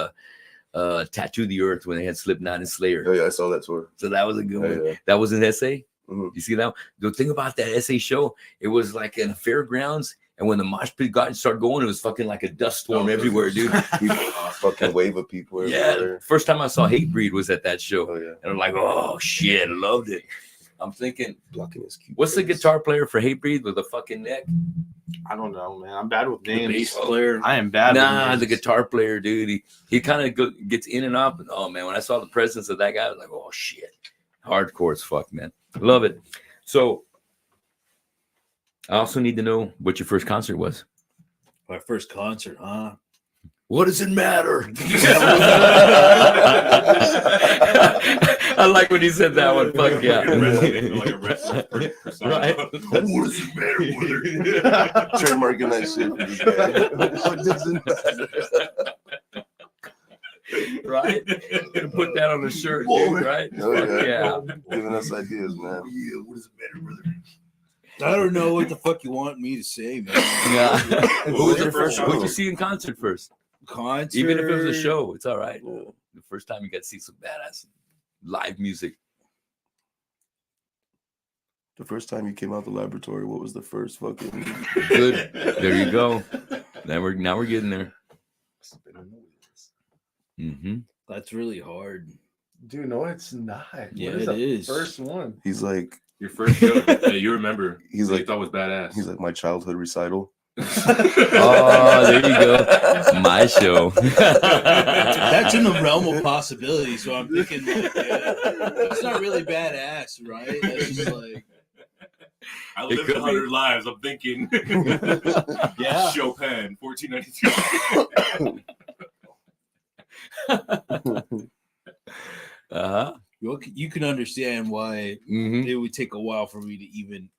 S1: Tattoo the Earth when they had Slipknot and Slayer.
S2: Oh yeah, I saw that tour.
S1: So that was a good
S2: Yeah,
S1: one.
S2: yeah.
S1: That was an essay.
S2: Mhm.
S1: You see that? The thing about that essay show, it was like in a fairgrounds, and when the mosh pit started going, it was fucking like a dust storm
S3: Oh,
S1: everywhere, dude.
S2: You fucking wave of people
S1: Yeah.
S2: everywhere.
S1: First time I saw Hatebreed was at that show,
S2: Oh yeah,
S1: and I'm like, oh shit, loved it. I'm thinking,
S2: blocking his cute.
S1: what's the
S2: face.
S1: guitar player for Hatebreed with a fucking neck?
S4: I don't know, man. I'm bad with
S5: The
S4: names.
S5: bass player.
S4: I am bad.
S1: Nah,
S4: with
S1: the
S4: names.
S1: guitar player, dude. He kind of gets in and out. But oh man, when I saw the presence of that guy, I was like, oh shit, hardcore as fuck, man. Love it. So I also need to know what your first concert was.
S5: My first concert, huh?
S1: What does it matter? I like when he said that one. Fuck yeah.
S3: Like a wrestler persona.
S1: Right.
S3: What does it matter, brother?
S2: Trademarking that shit. For this guy. What does it matter?
S1: Right? Gonna put that on the shirt, dude, right?
S2: Oh,
S1: Fuck
S2: yeah.
S1: yeah.
S2: Giving us ideas, man.
S3: Yeah, what does it matter, brother?
S5: I don't know what the fuck you want me to say, man.
S1: Yeah.
S2: What
S1: Who was
S2: your
S1: the first?
S2: show?
S1: Who'd you see in concert first?
S5: Concert.
S1: Even if it was a show, it's all right.
S2: Yeah.
S1: The first time you got to see some badass live music.
S2: The first time you came out the laboratory, what was the first fucking?
S1: Good. There you go. Now we're getting there. Mm-hmm.
S5: That's really hard.
S4: Dude, no, it's not.
S5: Yeah,
S4: What is
S5: it
S4: the
S5: is.
S4: first one?
S2: He's like,
S3: Your first show that you remember,
S2: He's
S3: that you
S2: like-
S3: thought was badass.
S2: he's like my childhood recital.
S1: Oh, there you go. My show.
S5: That's in the realm of possibility. So I'm thinking, like, yeah, it's not really badass, right? That's just like,
S3: I
S1: It
S3: lived
S1: could be.
S3: 100 lives. I'm thinking
S5: yeah.
S3: Chopin, 1492.
S1: Uh-huh.
S5: You can understand why
S1: Mm-hmm.
S5: it would take a while for me to even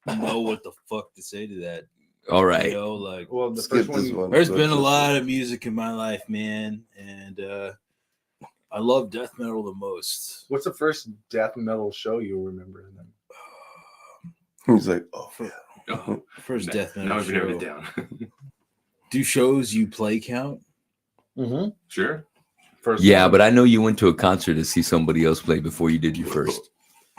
S5: know what the fuck to say to that.
S1: All
S5: You
S1: right.
S5: know, like
S4: Well, the
S2: Skip
S4: first
S2: this one.
S5: there's
S2: So
S5: been a
S2: it's-
S5: lot of music in my life, man, and I love death metal the most.
S4: What's the first death metal show you remember? Then?
S2: He's like, oh,
S3: Oh,
S5: First death metal
S3: now we've narrowed it
S5: show.
S3: down.
S5: Do shows you play count?
S4: Mm-hmm.
S3: Sure.
S4: First
S1: Yeah,
S4: one.
S1: but I know you went to a concert to see somebody else play before you did your first.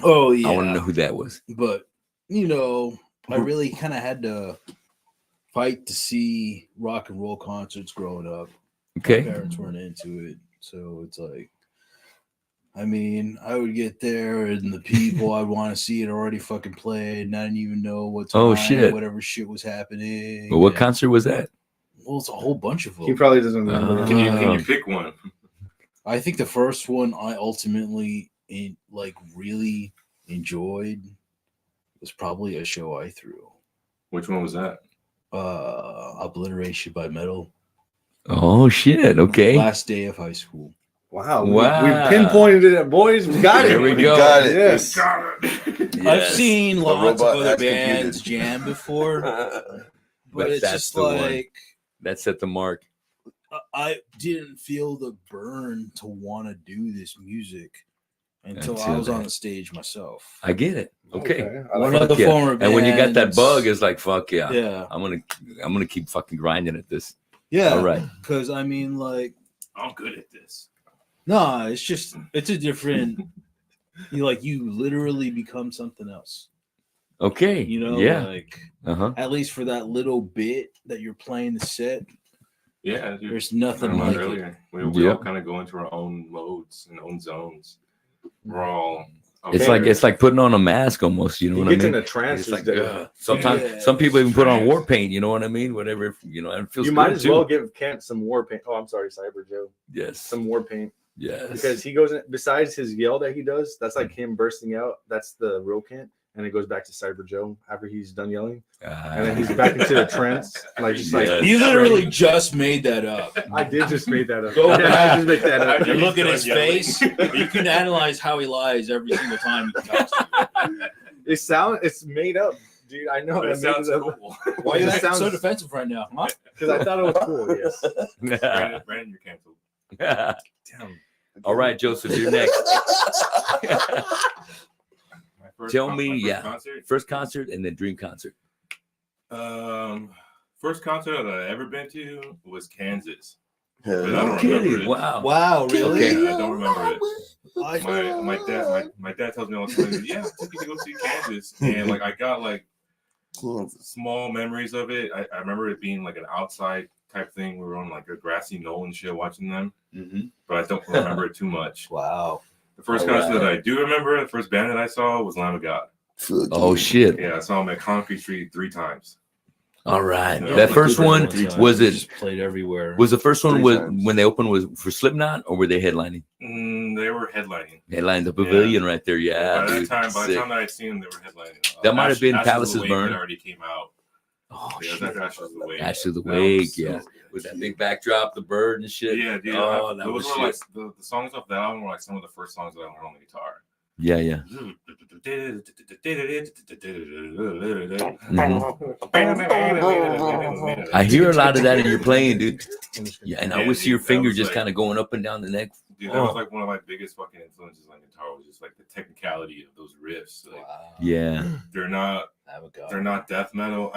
S5: Oh yeah,
S1: I want to know who that was.
S5: but you know, I really kind of had to fight to see rock and roll concerts growing up. My
S1: Okay.
S5: parents weren't into it, so it's like, I mean, I would get there and the people I'd want to see had already fucking played, and I didn't even know what time,
S1: Oh, shit.
S5: whatever shit was happening.
S1: Well, what
S5: and-
S1: concert was that?
S5: Well, it's a whole bunch of them.
S4: He probably doesn't remember.
S3: Can you
S1: Oh.
S3: pick one?
S5: I think the first one I ultimately really enjoyed was probably a show I threw.
S3: Which one was that?
S5: Obliteration by Metal.
S1: Oh shit. Okay.
S5: Last day of high school.
S4: Wow.
S1: Wow.
S4: We pinpointed it, boys. We got
S1: There
S4: it.
S1: we go.
S2: got it.
S4: Yes.
S5: I've
S1: Yes.
S5: seen lots of
S2: robot
S5: other
S2: has
S5: bands
S2: computed.
S5: jam before,
S1: But
S5: but it's
S1: that's
S5: just
S1: the one.
S5: like
S1: That set the mark.
S5: I didn't feel the burn to want to do this music until I
S1: Until
S5: was on
S1: that.
S5: the stage myself.
S1: I get it. Okay.
S4: I
S5: One
S4: like
S5: of the
S1: Fuck yeah.
S5: former
S1: And when you got that
S5: bands-
S1: bug, it's like fuck yeah.
S5: yeah,
S1: I'm gonna keep fucking grinding at this.
S5: yeah.
S1: All right.
S5: Because I mean, like,
S3: I'm good at this.
S5: no, it's a different. You literally become something else.
S1: Okay.
S5: You know,
S1: Yeah.
S5: like
S1: Uh-huh.
S5: at least for that little bit that you're playing the set,
S3: Yeah, dude.
S5: there's
S3: I
S5: nothing
S3: talked
S5: like
S3: about
S5: it.
S3: earlier. We all
S1: Yep.
S3: kind of go into our own modes and own zones. We're all
S1: It's like putting on a mask almost. You know
S4: He
S1: what I
S4: gets
S1: mean?
S4: in a trance.
S1: It's like
S4: just
S1: sometimes
S5: Yeah,
S1: some people even put on
S3: trance.
S1: war paint. You know what I mean? Whatever. You know, and it feels
S4: you
S1: good
S4: might as
S1: too.
S4: well give Kent some war paint. Oh, I'm sorry, Saiber Joe.
S1: Yes.
S4: Some war paint.
S1: Yes.
S4: Because he goes in, besides his yell that he does, that's like him bursting out. That's the real Kent. And it goes back to Saiber Joe after he's done yelling. And then he's back into the trance. Like just like
S1: Yes.
S5: You literally just made that up.
S4: I did just make that up.
S5: Go
S4: I
S5: back.
S4: just make that up.
S5: You look at his
S3: Yeah.
S5: face. You can analyze how he lies every single time he talks to you.
S4: It's made up, dude. I know.
S3: But it sounds cool.
S5: Why are you
S4: It
S5: acting so
S4: sounds-
S5: defensive right now? Huh?
S4: Because I thought it was cool. Yes.
S3: Brandon, you're canceled.
S4: Damn.
S1: All right, Joseph, you're next.
S3: My first
S1: Tell
S3: my
S1: me,
S3: first
S1: yeah.
S3: concert?
S1: First concert and then dream concert.
S3: First concert that I ever been to was Kansas.
S2: Yeah.
S3: But I
S1: No
S3: don't remember
S1: kidding.
S3: it.
S1: Wow.
S5: Wow, really?
S1: Okay.
S3: I don't remember it. My dad tells me all the time, yeah, I took you to go see Kansas. And like I got like small memories of it. I remember it being like an outside type thing. We were on like a grassy knoll and shit watching them.
S1: Mm-hmm.
S3: But I don't remember it too much.
S5: Wow.
S3: The first
S1: All
S3: concert
S1: right.
S3: that I do remember, the first band that I saw was Lamb of God.
S1: Oh shit!
S3: Yeah, I saw them at Concrete Street 3 times.
S1: All right.
S3: Yeah.
S1: That first one was it?
S5: Just played everywhere.
S1: Was the first one
S2: 3
S1: was
S2: times.
S1: when they opened was for Slipknot or were they headlining?
S3: They were headlining.
S1: Headlining the pavilion right there. Yeah.
S3: by
S1: dude.
S3: the
S1: Sick.
S3: time that I seen them, they were headlining.
S1: That might have been
S3: Ashes of
S1: Palaces
S3: the Wake
S1: Burn.
S3: that already came out.
S1: Oh
S3: Yeah,
S1: shit!
S3: that's Ashes of the Wake.
S1: Ashes of the
S3: That was
S1: Wake.
S3: so
S1: Yeah.
S3: good.
S1: With that big backdrop, the bird and shit.
S3: Yeah, dude.
S1: Oh, that was
S3: those were
S1: shit.
S3: like the songs off that album were like some of the first songs that I learned on the guitar.
S1: Yeah, yeah. I hear a lot of that in your playing, dude. Yeah, and I
S3: Yeah,
S1: always see your
S3: dude, that
S1: finger
S3: was
S1: just
S3: like-
S1: kind of going up and down the neck.
S3: Dude, that was like one of my biggest fucking influences on guitar was just like the technicality of those riffs. Like
S1: Yeah.
S3: they're not death metal.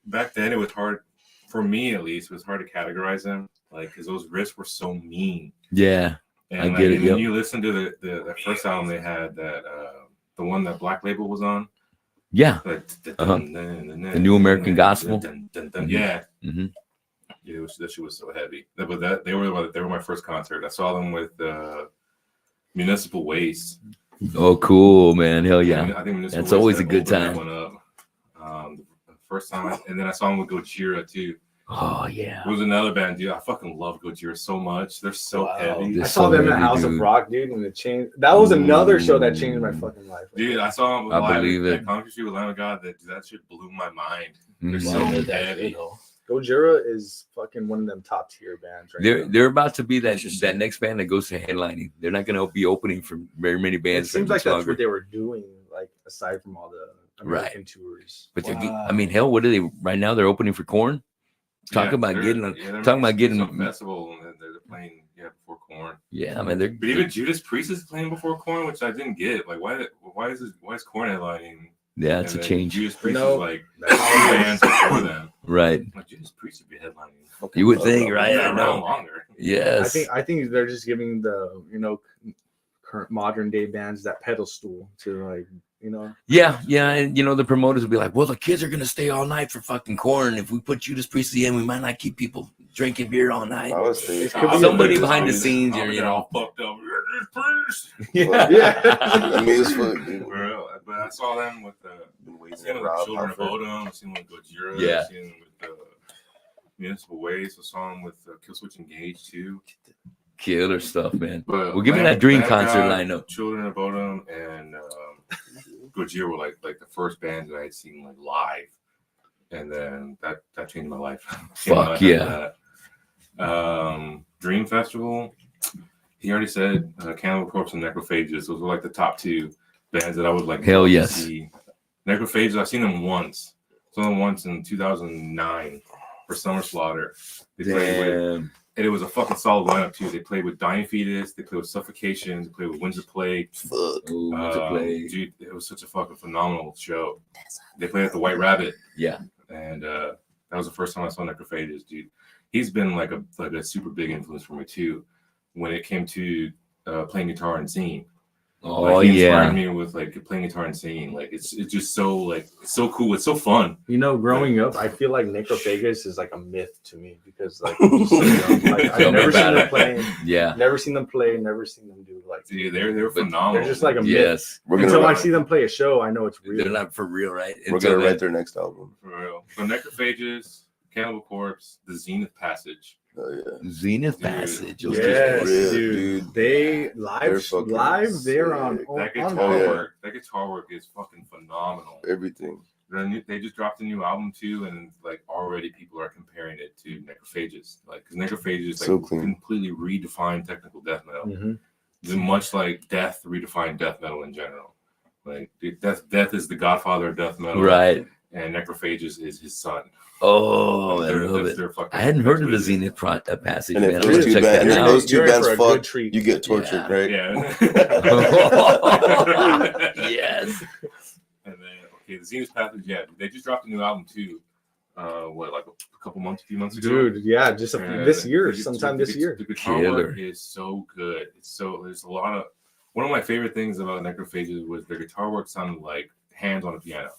S3: Back then it was hard for me at least. It was hard to categorize them, like because those riffs were so mean.
S1: Yeah.
S3: And
S1: I
S3: like,
S1: get it,
S3: and
S1: yep.
S3: when you listen to the first album they had that the one that Black Label was on,
S1: Yeah.
S3: like,
S1: The New American Gospel.
S3: Yeah.
S1: Hmm.
S3: Yeah, that shit was so heavy. But they were my first concert. I saw them with Municipal Waste.
S1: Oh, cool, man. Hell yeah.
S3: I think Municipal
S1: That's
S3: Waste
S1: always
S3: that
S1: a good
S3: opened that
S1: time.
S3: one up. The first time, and then I saw them with Gojira too.
S1: Oh, yeah.
S3: It was another band, dude. I fucking love Gojira so much. They're so
S5: Wow.
S3: heavy.
S1: They're
S4: I saw
S1: so
S4: them at
S1: heavy,
S4: House
S1: dude.
S4: of Rock, dude, and it changed. That was another show that changed my fucking life.
S3: Dude, I saw them
S1: I
S3: live
S1: believe
S3: at
S1: it.
S3: Concrete Street with Lamb of God. That shit blew my mind. They're
S1: Mhm.
S3: so
S5: Wow, that
S3: heavy.
S5: good, though.
S4: Gojira is fucking one of them top tier bands right now.
S1: They're about to be that
S5: Interesting.
S1: next band that goes to headlining. They're not going to be opening for very many
S4: It
S1: bands.
S4: seems
S1: for
S4: like
S1: much
S4: that's
S1: longer.
S4: what they were doing, like aside from all the American tours.
S1: But they're
S5: Wow.
S1: I mean, hell, what are they right now? They're opening for Korn. Talk about
S3: they're-
S1: getting,
S3: they're
S1: talking about
S3: making some
S1: getting,
S3: festival and they're playing before Korn.
S1: yeah. I mean, they're
S3: But even Judas Priest is playing before Korn, which I didn't get. Like, why is Korn headlining?
S1: yeah, it's a
S3: And then
S1: change,
S3: Judas Priest
S4: No.
S3: is like two bands before them.
S1: right?
S3: Like Judas Priest would be headlining.
S1: You would think, right?
S3: Yeah,
S1: I
S3: around
S1: know.
S3: longer.
S1: Yes.
S4: I think they're just giving the current modern day bands that pedestal to like
S1: Yeah, and the promoters will be like, "Well, the kids are gonna stay all night for fucking Korn. If we put Judas Priest at the end, we might not keep people drinking beer all night."
S2: I would say
S4: It could be
S1: Somebody
S4: a-
S1: behind the scenes,
S3: I'll
S1: here,
S3: get
S1: you know.
S3: all fucked up. Judas Priest.
S2: I mean, it's fuck, dude.
S3: For real. But I saw them with
S2: Been waiting
S3: seen them
S2: for
S3: with
S2: Rob
S3: Children of
S2: Halford.
S3: Bodom. I seen them with Gojira.
S1: Yeah.
S3: I seen them with Municipal Waste. I saw them with Killswitch Engage too.
S1: Killer stuff, man.
S3: But
S1: Well, give me
S3: Lamb-
S1: that dream
S3: Lamb
S1: concert
S3: God,
S1: lineup.
S3: Children of Bodom and Gojira were like the first bands that I had seen like live, and then that changed my life.
S1: Fuck yeah.
S3: Dream Festival. He already said Cannibal Corpse and Necrophages. Those were like the top two bands that I would like.
S1: Hell
S3: love to
S1: yes.
S3: see. Necrophages. I've seen them once. Saw them once in 2009 for Summer Slaughter. They played with.
S1: Damn.
S3: And it was a fucking solid lineup too. They played with Dying Fetus, they played with Suffocation, they played with Winds of Plague.
S2: Fuck.
S1: Ooh, to play.
S3: Dude, it was such a fucking phenomenal show. They played at the White Rabbit,
S1: Yeah.
S3: and that was the first time I saw Necrophages, dude. He's been like a super big influence for me too when it came to playing guitar and singing.
S1: Oh
S3: Like, he inspired
S1: yeah.
S3: me with like playing guitar and singing. Like it's just so like it's so cool. It's so fun.
S4: You know, growing up, I feel like Necrophagus is like a myth to me because like, I'm just so young. Like
S1: Tell
S4: I've
S1: me
S4: never seen
S1: about
S4: them
S1: it.
S4: play,
S1: Yeah.
S4: never seen them play, never seen them do like.
S3: Dude, they're phenomenal.
S4: They're just like a myth.
S1: Yes.
S2: We're
S4: Until
S2: gonna
S4: I
S2: write,
S4: see them play a show, I know it's real.
S1: They're not for real, right?
S2: we're
S1: Until
S2: gonna
S1: then-
S2: write their next album.
S3: For real. So Necrophages, Cannibal Corpse, The Zenith Passage.
S2: Oh yeah.
S1: Zenith
S3: Dude.
S1: Passage. Those
S4: Yes,
S2: Real,
S4: dude.
S2: dude.
S4: They
S2: They're
S4: live,
S2: fucking
S4: they're on.
S2: sick.
S3: That
S4: on
S3: guitar
S2: yeah.
S3: work, that guitar work is fucking phenomenal.
S2: Everything.
S3: They just dropped a new album too, and like already people are comparing it to Necrophages. Like, because Necrophages
S2: So
S3: like
S2: clean.
S3: completely redefined technical death metal.
S4: Mhm.
S3: It's much like Death redefined death metal in general. Like dude, Death is the godfather of death metal,
S1: Right.
S3: And Necrophages is his son.
S1: Oh, I
S3: They're-
S1: love
S3: that's
S1: it.
S3: their fucking-
S1: I hadn't heard of the
S3: that's what it is.
S1: Zenith Passage,
S2: And if
S1: man. I'm
S2: those
S1: gonna
S2: two
S1: check
S2: bands,
S1: that
S2: if
S1: out.
S2: those two
S4: You're in
S2: bands
S4: for a good
S2: fuck,
S4: treat.
S2: you get tortured,
S1: Yeah.
S2: right?
S3: Yeah.
S1: Yes.
S3: And then okay, the Zenith Passage, yeah, they just dropped a new album too. What, like a few months ago?
S4: Dude, yeah, just
S3: And
S4: this year,
S3: the-
S4: sometime
S3: the-
S4: this year.
S3: The guitar
S1: Killer.
S3: work is so good. There's a lot of one of my favorite things about Necrophages was their guitar work sounded like hands on a piano.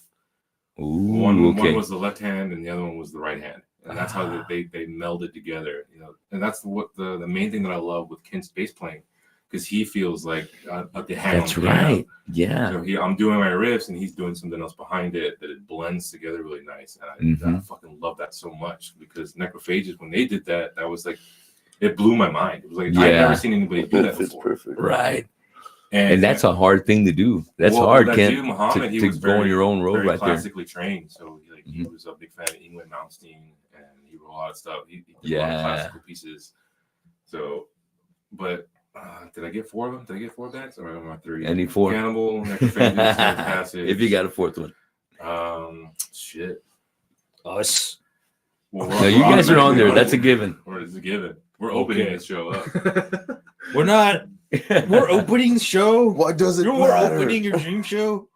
S1: Ooh,
S3: One
S1: okay.
S3: was the left hand and the other one was the right hand, and that's how they melded together. You know, and that's what the main thing that I love with Kent's bass playing, because he feels like the hand.
S1: That's
S3: on the piano.
S1: right. Yeah.
S3: So I'm doing my riffs and he's doing something else behind it that it blends together really nice. And I fucking love that so much because Necrophages, when they did that, that was like, it blew my mind. It was like, I've
S1: Yeah.
S3: never seen anybody do that
S2: It's
S3: before.
S2: perfect.
S1: Right. And that's a hard thing to do. That's
S3: well,
S1: hard,
S3: that
S1: Kent,
S3: dude, Muhammad, he
S1: to
S3: was
S1: go on
S3: very-
S1: your own road
S3: very
S1: right there.
S3: classically trained. So he was a big fan of Ingrid Malmsteen and he wrote a lot of stuff. He did a lot of classical pieces. So, but did I get 4 of them? Did I get 4 bands? Or am I 3?
S1: Any 4?
S3: Cannibal, Necrophages, Passage.
S1: If you got a 4th one.
S3: Shit.
S5: Us.
S3: Well,
S1: No, you guys are on there. That's a given.
S3: Or it's a given. We're opening this show up.
S5: We're not. We're opening the show.
S2: What does it
S5: You're
S2: matter?
S5: opening your dream show.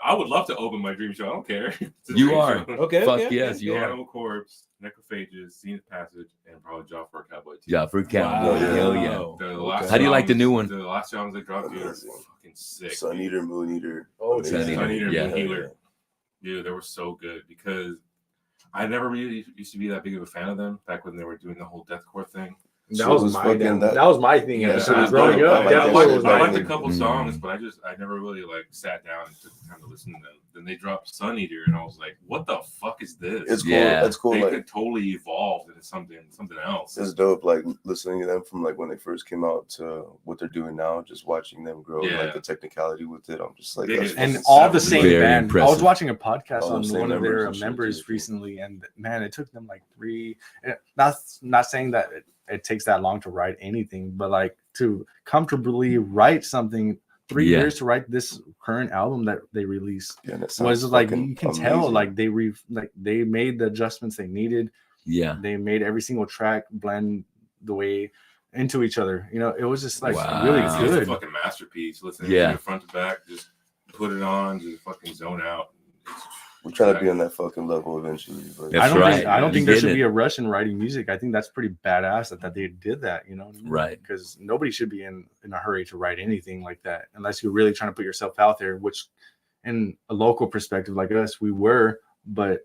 S3: I would love to open my dream show. I don't care. It's a
S1: You
S3: dream
S1: are.
S3: show.
S5: Okay.
S1: Fuck
S5: okay,
S1: yes,
S5: okay.
S1: you are.
S3: Cannibal Corpse, Necrophages, Zenith Passage, and probably Jaw for a Cowboy too.
S1: Yeah, for Cannibal.
S5: Wow.
S1: Hell yeah.
S3: The last
S1: How do you like the
S3: albums-
S1: new one?
S3: The last albums they dropped, dude, are
S2: Amazing.
S3: fucking sick.
S2: Sun Eater, Moon Eater.
S4: Oh,
S2: Amazing.
S1: Sun Eater, yeah.
S3: Moon Healer. Dude, they were so good because I never really used to be that big of a fan of them back when they were doing the whole deathcore thing.
S4: That
S2: So
S4: was
S2: was
S4: my
S2: fucking
S4: damn,
S2: that-
S4: that was my thing.
S3: Yeah,
S4: actually.
S3: I-
S4: Growing
S2: I
S4: up,
S2: like
S3: I
S2: that
S3: liked,
S2: shit.
S4: Deathcore was
S3: I
S4: my
S3: liked a
S4: thing.
S3: couple
S1: Mm.
S3: songs, but I never really like sat down and took the time to listen to them. Then they dropped Sun Eater, and I was like, "What the fuck is this?"
S2: It's cool.
S1: Yeah.
S2: That's cool.
S3: They
S2: Like
S3: could totally evolve into something else.
S2: it's dope. Like listening to them from like when they first came out to what they're doing now. Just watching them grow,
S3: Yeah.
S2: like the technicality with it. I'm just like,
S3: They
S2: that's
S3: did-
S4: And
S2: fucking
S4: all
S2: sick.
S4: the same
S1: Very
S4: band. I
S1: impressive.
S4: was watching a podcast
S2: All the
S4: on
S2: same
S4: one of their
S2: members and shit,
S4: members
S2: too.
S4: recently, and man, it took them like 3. Not saying that it takes that long to write anything, but like to comfortably write something. 3
S1: Yeah.
S4: years to write this current album that they released
S2: Yeah, and it
S4: was
S2: sounds
S4: like
S2: fucking
S4: you can tell
S2: amazing.
S4: like they made the adjustments they needed.
S1: Yeah.
S4: They made every single track blend the way into each other. You know, it was just like
S1: Wow.
S4: really
S3: It's a
S4: good.
S3: fucking masterpiece. Listen,
S1: Yeah.
S3: to it front to back, just put it on, just fucking zone out.
S2: We're trying to be on that fucking level eventually. But
S1: That's
S4: I don't
S1: right.
S4: think I don't
S1: You
S4: think there
S1: get
S4: should
S1: it.
S4: be a rush in writing music. I think that's pretty badass that they did that, you know what I mean?
S1: Right.
S4: Because nobody should be in a hurry to write anything like that unless you're really trying to put yourself out there, which in a local perspective like us, we were, but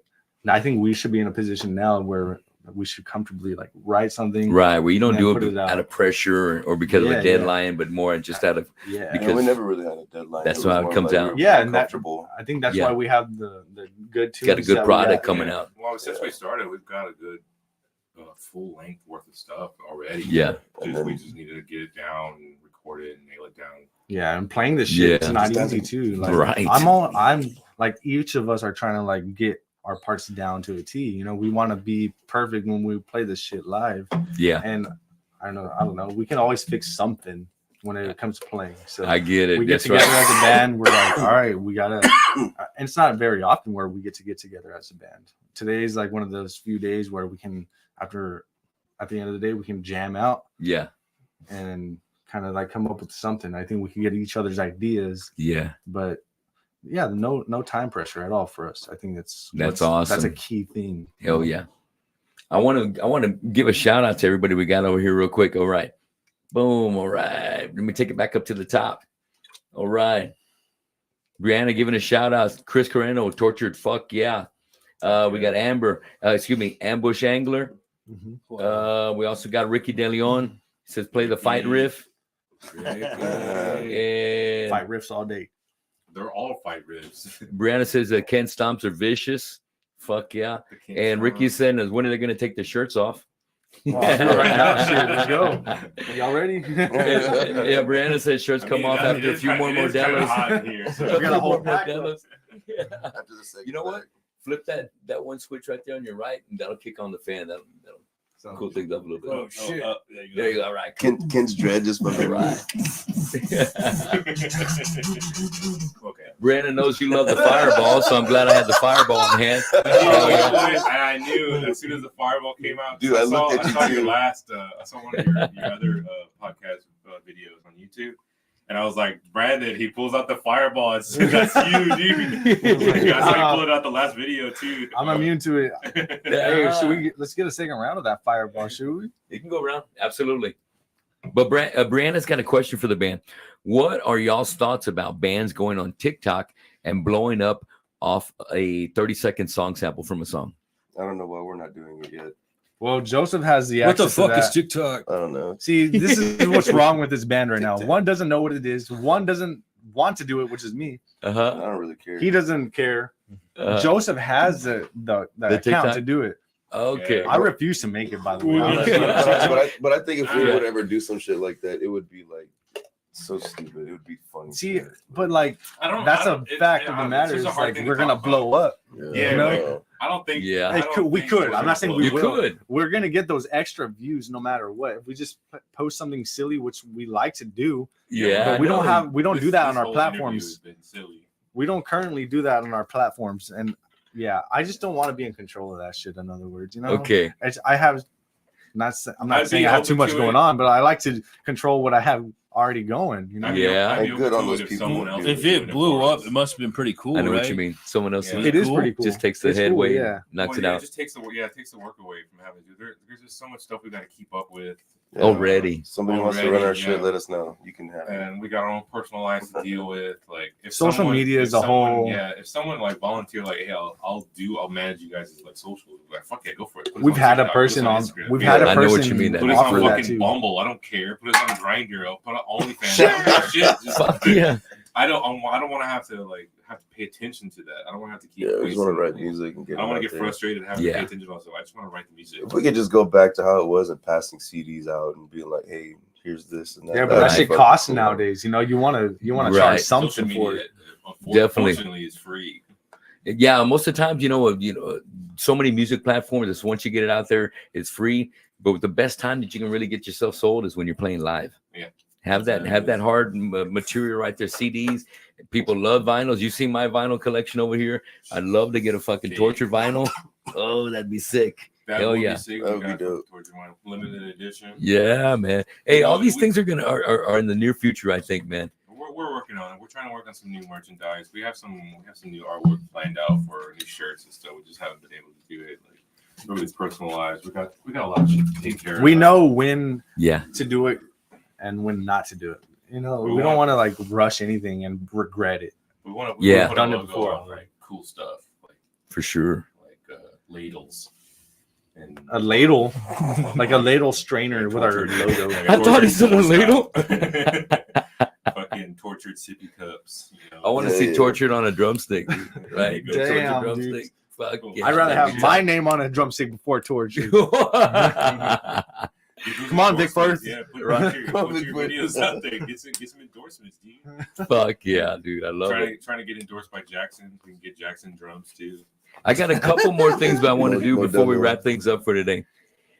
S4: I think we should be in a position now where we should comfortably like write something.
S1: Right. Well, you don't
S4: And
S1: do
S4: put
S1: it
S4: it out.
S1: out of pressure or because of
S4: Yeah,
S1: a deadline, but more just out of
S4: Yeah.
S1: because-
S2: and we never really had a deadline.
S1: That's
S2: It was
S1: how it
S2: more
S1: comes
S2: like
S1: out.
S2: we were
S4: Yeah, and that-
S2: comfortable.
S4: I think that's
S1: Yeah.
S4: why we have the good tunes.
S1: got a good
S4: that we
S1: product
S4: got.
S1: coming out.
S3: Well, since we started, we've got a good full length worth of stuff already.
S1: Yeah.
S2: And
S3: We
S2: then
S3: just needed to get it down and record it and nail it down.
S4: Yeah, and playing this shit,
S1: Yeah.
S4: it's not
S2: Just
S4: easy too. Like,
S1: Right.
S4: I'm like each of us are trying to like get our parts down to a T. You know, we want to be perfect when we play this shit live.
S1: Yeah.
S4: And I don't know. We can always fix something when it comes to playing. So
S1: I get it.
S4: we get
S1: That's
S4: together
S1: right.
S4: as a band. We're like, all right, we gotta. And it's not very often where we get together as a band. Today's like one of those few days where we can, at the end of the day, we can jam out
S1: Yeah.
S4: and kind of like come up with something. I think we can get each other's ideas,
S1: Yeah.
S4: but yeah, no time pressure at all for us. I think that's
S1: That's
S4: That's
S1: awesome.
S4: a key thing.
S1: Hell yeah. I want to give a shout out to everybody we got over here real quick. All right. Boom. All right. Let me take it back up to the top. All right. Brianna giving a shout out. Chris Carreno, Torchered. Fuck yeah. We got Amber. Ambush Angler. We also got Ricky De Leon. Says play the fight riff. And
S4: Fight riffs all day.
S3: They're all fight riffs.
S1: Brianna says that Ken stomps are vicious. Fuck yeah. And Ricky said, when are they going to take their shirts off?
S4: Well, right now, shit, let's go. Y'all ready?
S1: Yeah, Brianna says shirts come off after a few more Modelos.
S4: We got a whole pack.
S1: Modelos. Yeah.
S2: After the second
S1: You know what?
S2: pack.
S1: Flip that one switch right there on your right, and that'll kick on the fan. That'll cool things up a little bit.
S5: Oh shit!
S1: There you go. All right.
S2: Ken's dread just fucking
S1: Right.
S3: Okay.
S1: Brandon knows you love the fireball, so I'm glad I had the fireball in hand.
S3: I knew as soon as the fireball came out.
S2: Dude, I looked at you
S3: saw
S2: too.
S3: your last. I saw one of your other podcast videos on YouTube, and I was like, Brandon, he pulls out the fireball. That's you, dude. I saw you pull it out the last video too.
S4: I'm immune to it. Hey, let's get a second round of that fireball, should we?
S1: You can go around. Absolutely. But Brianna's got a question for the band. What are y'all's thoughts about bands going on TikTok and blowing up off a 30-second song sample from a song?
S2: I don't know why we're not doing it yet.
S4: Well, Joseph has the
S5: What the
S4: access to
S5: fuck
S4: that.
S5: is TikTok?
S2: I don't know.
S4: See, this is what's wrong with this band right now. One doesn't know what it is. One doesn't want to do it, which is me.
S2: I don't really care.
S4: He doesn't care. Joseph has the account
S1: TikTok?
S4: to do it.
S1: Okay.
S4: I refuse to make it, by the way.
S2: but I think if we would ever do some shit like that, it would be like so stupid. It would be funny.
S4: See, but like that's a fact of the matter. Is like we're gonna blow up.
S3: Yeah,
S4: you know?
S3: like, I don't think.
S1: Yeah.
S3: I don't
S4: We
S3: think
S4: could.
S3: we're
S4: I'm not saying we
S1: You
S4: will.
S1: could.
S4: We're gonna get those extra views no matter what. If we just post something silly, which we like to do,
S1: Yeah.
S4: but we
S1: I know.
S4: don't do that on
S3: This
S4: our
S3: whole
S4: platforms.
S3: interview has been silly.
S4: We don't currently do that on our platforms, and yeah, I just don't want to be in control of that shit. In other words, you know.
S1: Okay.
S4: I'm not
S3: I'd
S4: saying
S3: be
S4: I have too
S3: open
S4: much
S3: to
S4: going
S3: it.
S4: on, but I like to control what I have already going. You know.
S1: Yeah.
S3: I'd be
S2: I'm good
S3: open
S2: on
S3: to
S2: those
S3: it if
S2: people
S3: someone
S2: who
S3: else
S2: do
S3: was
S5: If
S3: doing
S5: it blew
S3: for
S5: up,
S3: us.
S5: it must have been pretty cool.
S1: I know
S5: right?
S1: what you mean. Someone else
S3: Yeah.
S4: It is
S5: Cool.
S4: pretty cool.
S1: just takes the
S4: It's
S1: headway,
S4: cool,
S1: and knocks
S3: Well,
S1: it
S3: yeah,
S1: out.
S3: It just takes the work away from having to do. There's just so much stuff we got to keep up with.
S2: Yeah.
S1: Already.
S2: Somebody wants to run our
S3: Already,
S2: shit,
S3: yeah.
S2: let us know. You can have it.
S3: And we got our own personal lives to deal with. Like if
S4: Social
S3: someone-
S4: media
S3: if
S4: as a
S3: someone-
S4: whole.
S3: Yeah, if someone like volunteer, like, hey, I'll manage you guys' like social. Like, fuck yeah, go for it. Put us
S4: We've
S3: on
S4: had a
S3: TikTok, put us
S4: person on.
S3: Instagram.
S4: We've
S3: Yeah.
S4: had a
S1: I know what
S4: person
S1: you mean, that
S3: Put us
S1: makes
S3: on
S4: offer that
S3: fucking
S4: too.
S3: Bumble. I don't care. Put us on Grindr. I'll put on OnlyFans. Shit. Just,
S1: Fuck yeah.
S3: I don't want to have to pay attention to that. I don't want to have to keep.
S2: Yeah, we just want to write
S3: wasting-
S2: music and get
S3: I don't want
S2: it
S3: to
S2: out
S3: get
S2: there.
S3: frustrated and have to
S1: Yeah.
S3: pay attention to myself. I just want to write the music.
S2: If we could just go back to how it was and passing CDs out and being like, hey, here's this and that.
S4: Yeah, but
S2: that'd
S4: that
S2: be
S4: shit
S2: fucking
S4: costs
S2: cool.
S4: nowadays. You know, you want to
S1: Right.
S4: charge
S3: Social
S4: something for
S3: media,
S4: it.
S1: Definitely.
S3: unfortunately, is free.
S1: Yeah, most of the times, so many music platforms. Is once you get it out there, it's free. But the best time that you can really get yourself sold is when you're playing live.
S3: Yeah.
S1: Have that hard material right there. CDs. People love vinyls. You see my vinyl collection over here. I'd love to get a fucking Tortured vinyl. Oh, that'd be sick.
S3: That
S1: Hell
S3: would
S1: yeah.
S3: be sick.
S2: That
S3: We
S2: would be
S3: got
S2: dope.
S3: Tortured one, limited edition.
S1: Yeah, man. Hey, all these
S3: We-
S1: things are in the near future, I think, man.
S3: We're working on it. We're trying to work on some new merchandise. We have some new artwork planned out for new shirts and stuff. We just haven't been able to do it. Like really personalized. We got a lot of shit to take care of.
S4: We know when
S1: Yeah.
S4: to do it and when not to do it. You know,
S3: We
S4: we don't
S3: want-
S4: want to rush anything and regret it.
S3: We want
S1: Yeah.
S3: to
S4: Done it
S3: logo
S4: before.
S3: on, like cool stuff,
S1: For sure.
S3: like ladles and
S4: A ladle, like a ladle strainer with our logo.
S1: I thought he said a ladle.
S3: Fucking tortured sippy cups.
S1: I want to
S2: Yeah,
S1: see
S2: yeah.
S1: Tortured on a drumstick, right?
S3: Damn,
S1: Tortured
S4: dude.
S1: drumstick. Fuck yeah.
S4: I'd rather
S1: that'd
S4: have
S1: be
S4: my
S1: tight.
S4: name on a drumstick before Tortured.
S3: Come
S4: Come on, Vic Firth.
S3: Yeah, put,
S1: Right.
S3: put
S2: Vic
S3: your
S2: Firth.
S3: videos out there. Get some endorsements, dude.
S1: Fuck yeah, dude. I love it.
S3: Trying to get endorsed by Jackson. We can get Jackson drums too.
S1: I got a couple more things that I want to do
S2: No
S1: before we
S2: double.
S1: wrap things up for today.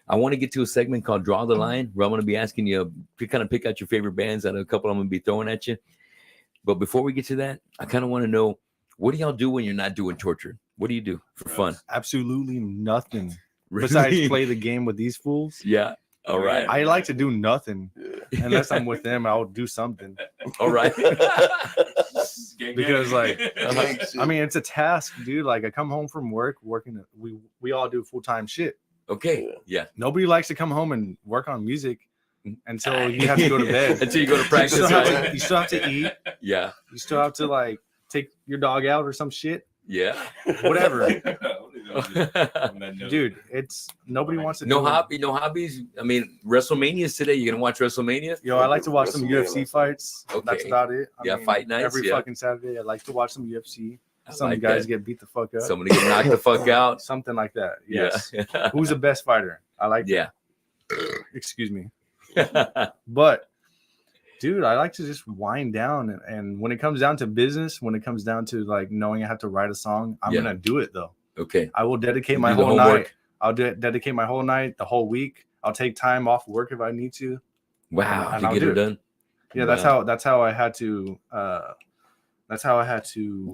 S1: I want to get to a segment called Draw the Line, where I'm going to be asking you to kind of pick out your favorite bands out of a couple I'm going to be throwing at you. But before we get to that, I kind of want to know, what do y'all do when you're not doing Torture? What do you do for fun?
S4: Absolutely nothing
S1: Really?
S4: besides play the game with these fools.
S1: Yeah. All right.
S4: I like to do nothing
S2: Yeah.
S4: unless I'm with them. I'll do something
S1: All right.
S3: Gang,
S4: because, like,
S2: Gang
S4: I mean, it's a task, dude. Like, I come home from work, working. We all do full time shit.
S1: Okay. Yeah.
S4: Nobody likes to come home and work on music. until you have to go to bed.
S1: Until you go to
S4: You
S1: practice.
S4: still, have
S1: Right?
S4: to, you still have to eat.
S1: Yeah.
S4: You still have to like take your dog out or some shit.
S1: Yeah.
S4: Whatever.
S3: Dude.
S4: Dude, it's nobody wants to
S1: No
S4: do it.
S1: hobby, no hobbies. I mean, WrestleMania's today. You gonna watch WrestleMania?
S4: Yo, I like to watch some
S2: WrestleMania,
S4: UFC
S2: like-
S4: fights. That's
S1: Okay.
S4: about it.
S1: Yeah, fight nights,
S4: Every
S1: yeah.
S4: fucking Saturday, I like to watch some UFC.
S1: I
S4: Some
S1: like
S4: guys
S1: that.
S4: get beat the fuck up.
S1: Somebody get knocked the fuck out.
S4: Something like that. Yes.
S1: Yeah.
S4: Who's the best fighter? I like
S1: Yeah.
S4: excuse me. But dude, I like to just wind down and when it comes down to business, when it comes down to like knowing I have to write a song, I'm
S1: Yeah.
S4: gonna do it though.
S1: Okay.
S4: I will dedicate
S1: You
S4: my
S1: do the
S4: whole
S1: homework.
S4: night. I'll dedicate my whole night, the whole week. I'll take time off work if I need to.
S1: Wow.
S4: And
S1: To
S4: I'll
S1: get
S4: do
S1: it
S4: it.
S1: done.
S4: Yeah,
S1: Wow.
S4: that's how I had to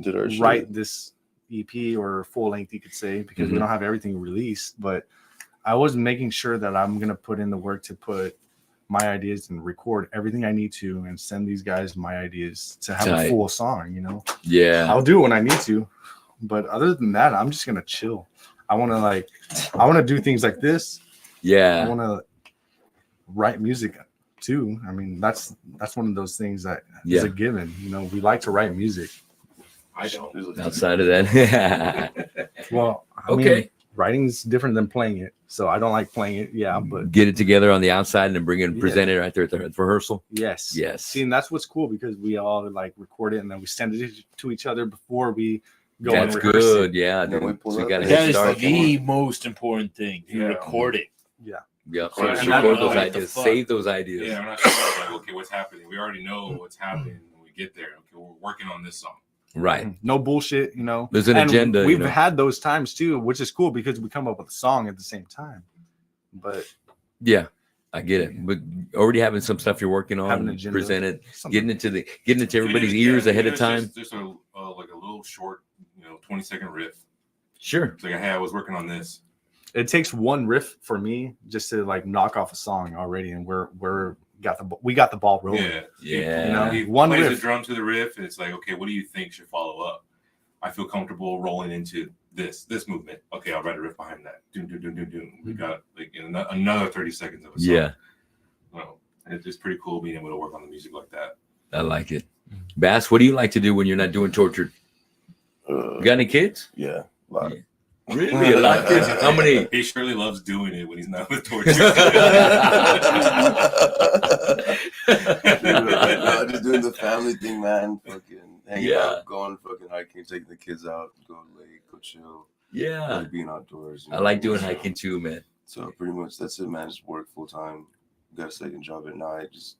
S2: Did our shit.
S4: write this EP or full length, you could say, because we
S1: Mhm.
S4: don't have everything released. But I was making sure that I'm gonna put in the work to put my ideas and record everything I need to and send these guys my ideas to have
S1: Tight.
S4: a full song, you know.
S1: Yeah.
S4: I'll do it when I need to. But other than that, I'm just gonna chill. I wanna do things like this. I
S1: Yeah.
S4: wanna write music too. I mean, that's one of those things that is
S1: Yeah.
S4: a given. You know, we like to write music.
S3: I don't.
S1: Outside of that.
S4: Well, I
S1: Okay.
S4: mean, writing's different than playing it. So I don't like playing it. Yeah, but
S1: Get it together on the outside and then bring it and
S4: Yeah.
S1: present it right there at the rehearsal.
S4: yes.
S1: Yes.
S4: See, and that's what's cool because we all like record it and then we send it to each other before we go
S1: That's
S4: and rehearse
S1: good.
S4: it.
S1: Yeah.
S2: Yeah, we
S1: Dude.
S2: pull
S1: So you
S2: up
S1: got to
S2: and
S1: head
S5: That is
S1: start.
S5: the most important thing. You
S3: Yeah.
S5: record it.
S1: Yeah.
S3: Yeah,
S1: So
S3: and
S1: record
S3: that-
S1: those
S3: like,
S5: the
S1: ideas.
S5: fuck.
S1: Save those ideas.
S3: Yeah, I'm not sure. Like, okay, what's happening? We already know what's happening when we get there. Okay, we're working on this song.
S1: Right.
S4: No bullshit, you know.
S1: There's an
S4: And
S1: agenda, you
S4: We've
S1: know.
S4: had those times too, which is cool because we come up with a song at the same time. But
S1: Yeah. I get it. But already having some stuff you're working
S4: Having an
S1: on,
S4: agenda.
S1: present it,
S4: something-
S1: getting into everybody's ears ahead of time.
S3: Just a like a little short, 20-second riff.
S1: Sure.
S3: It's like, hey, I was working on this.
S4: it takes one riff for me just to like knock off a song already, and we got the ball rolling.
S3: Yeah,
S1: Yeah.
S4: You know,
S3: He
S4: one
S3: plays
S4: riff.
S3: the drum to the riff, and it's like, okay, what do you think should follow up? I feel comfortable rolling into this movement. Okay, I'll write a riff behind that. Doom, doom, doom, doom, doom. We got like another 30 seconds of a song.
S1: Yeah.
S3: Well, and it's just pretty cool being able to work on the music like that.
S1: I like it. Bass, what do you like to do when you're not doing Tortured? You got any kids?
S2: Yeah, a lot.
S1: Really? A lot of kids? How many?
S3: He surely loves doing it when he's not with Torture.
S2: Just doing the family thing, man. Fucking hanging
S1: Yeah.
S2: out, going fucking hiking, taking the kids out, go to the lake, go chill,
S1: Yeah.
S2: like being outdoors.
S1: I like doing hiking too, man.
S2: So pretty much that's it, man. Just work full time. Got a second job at night. Just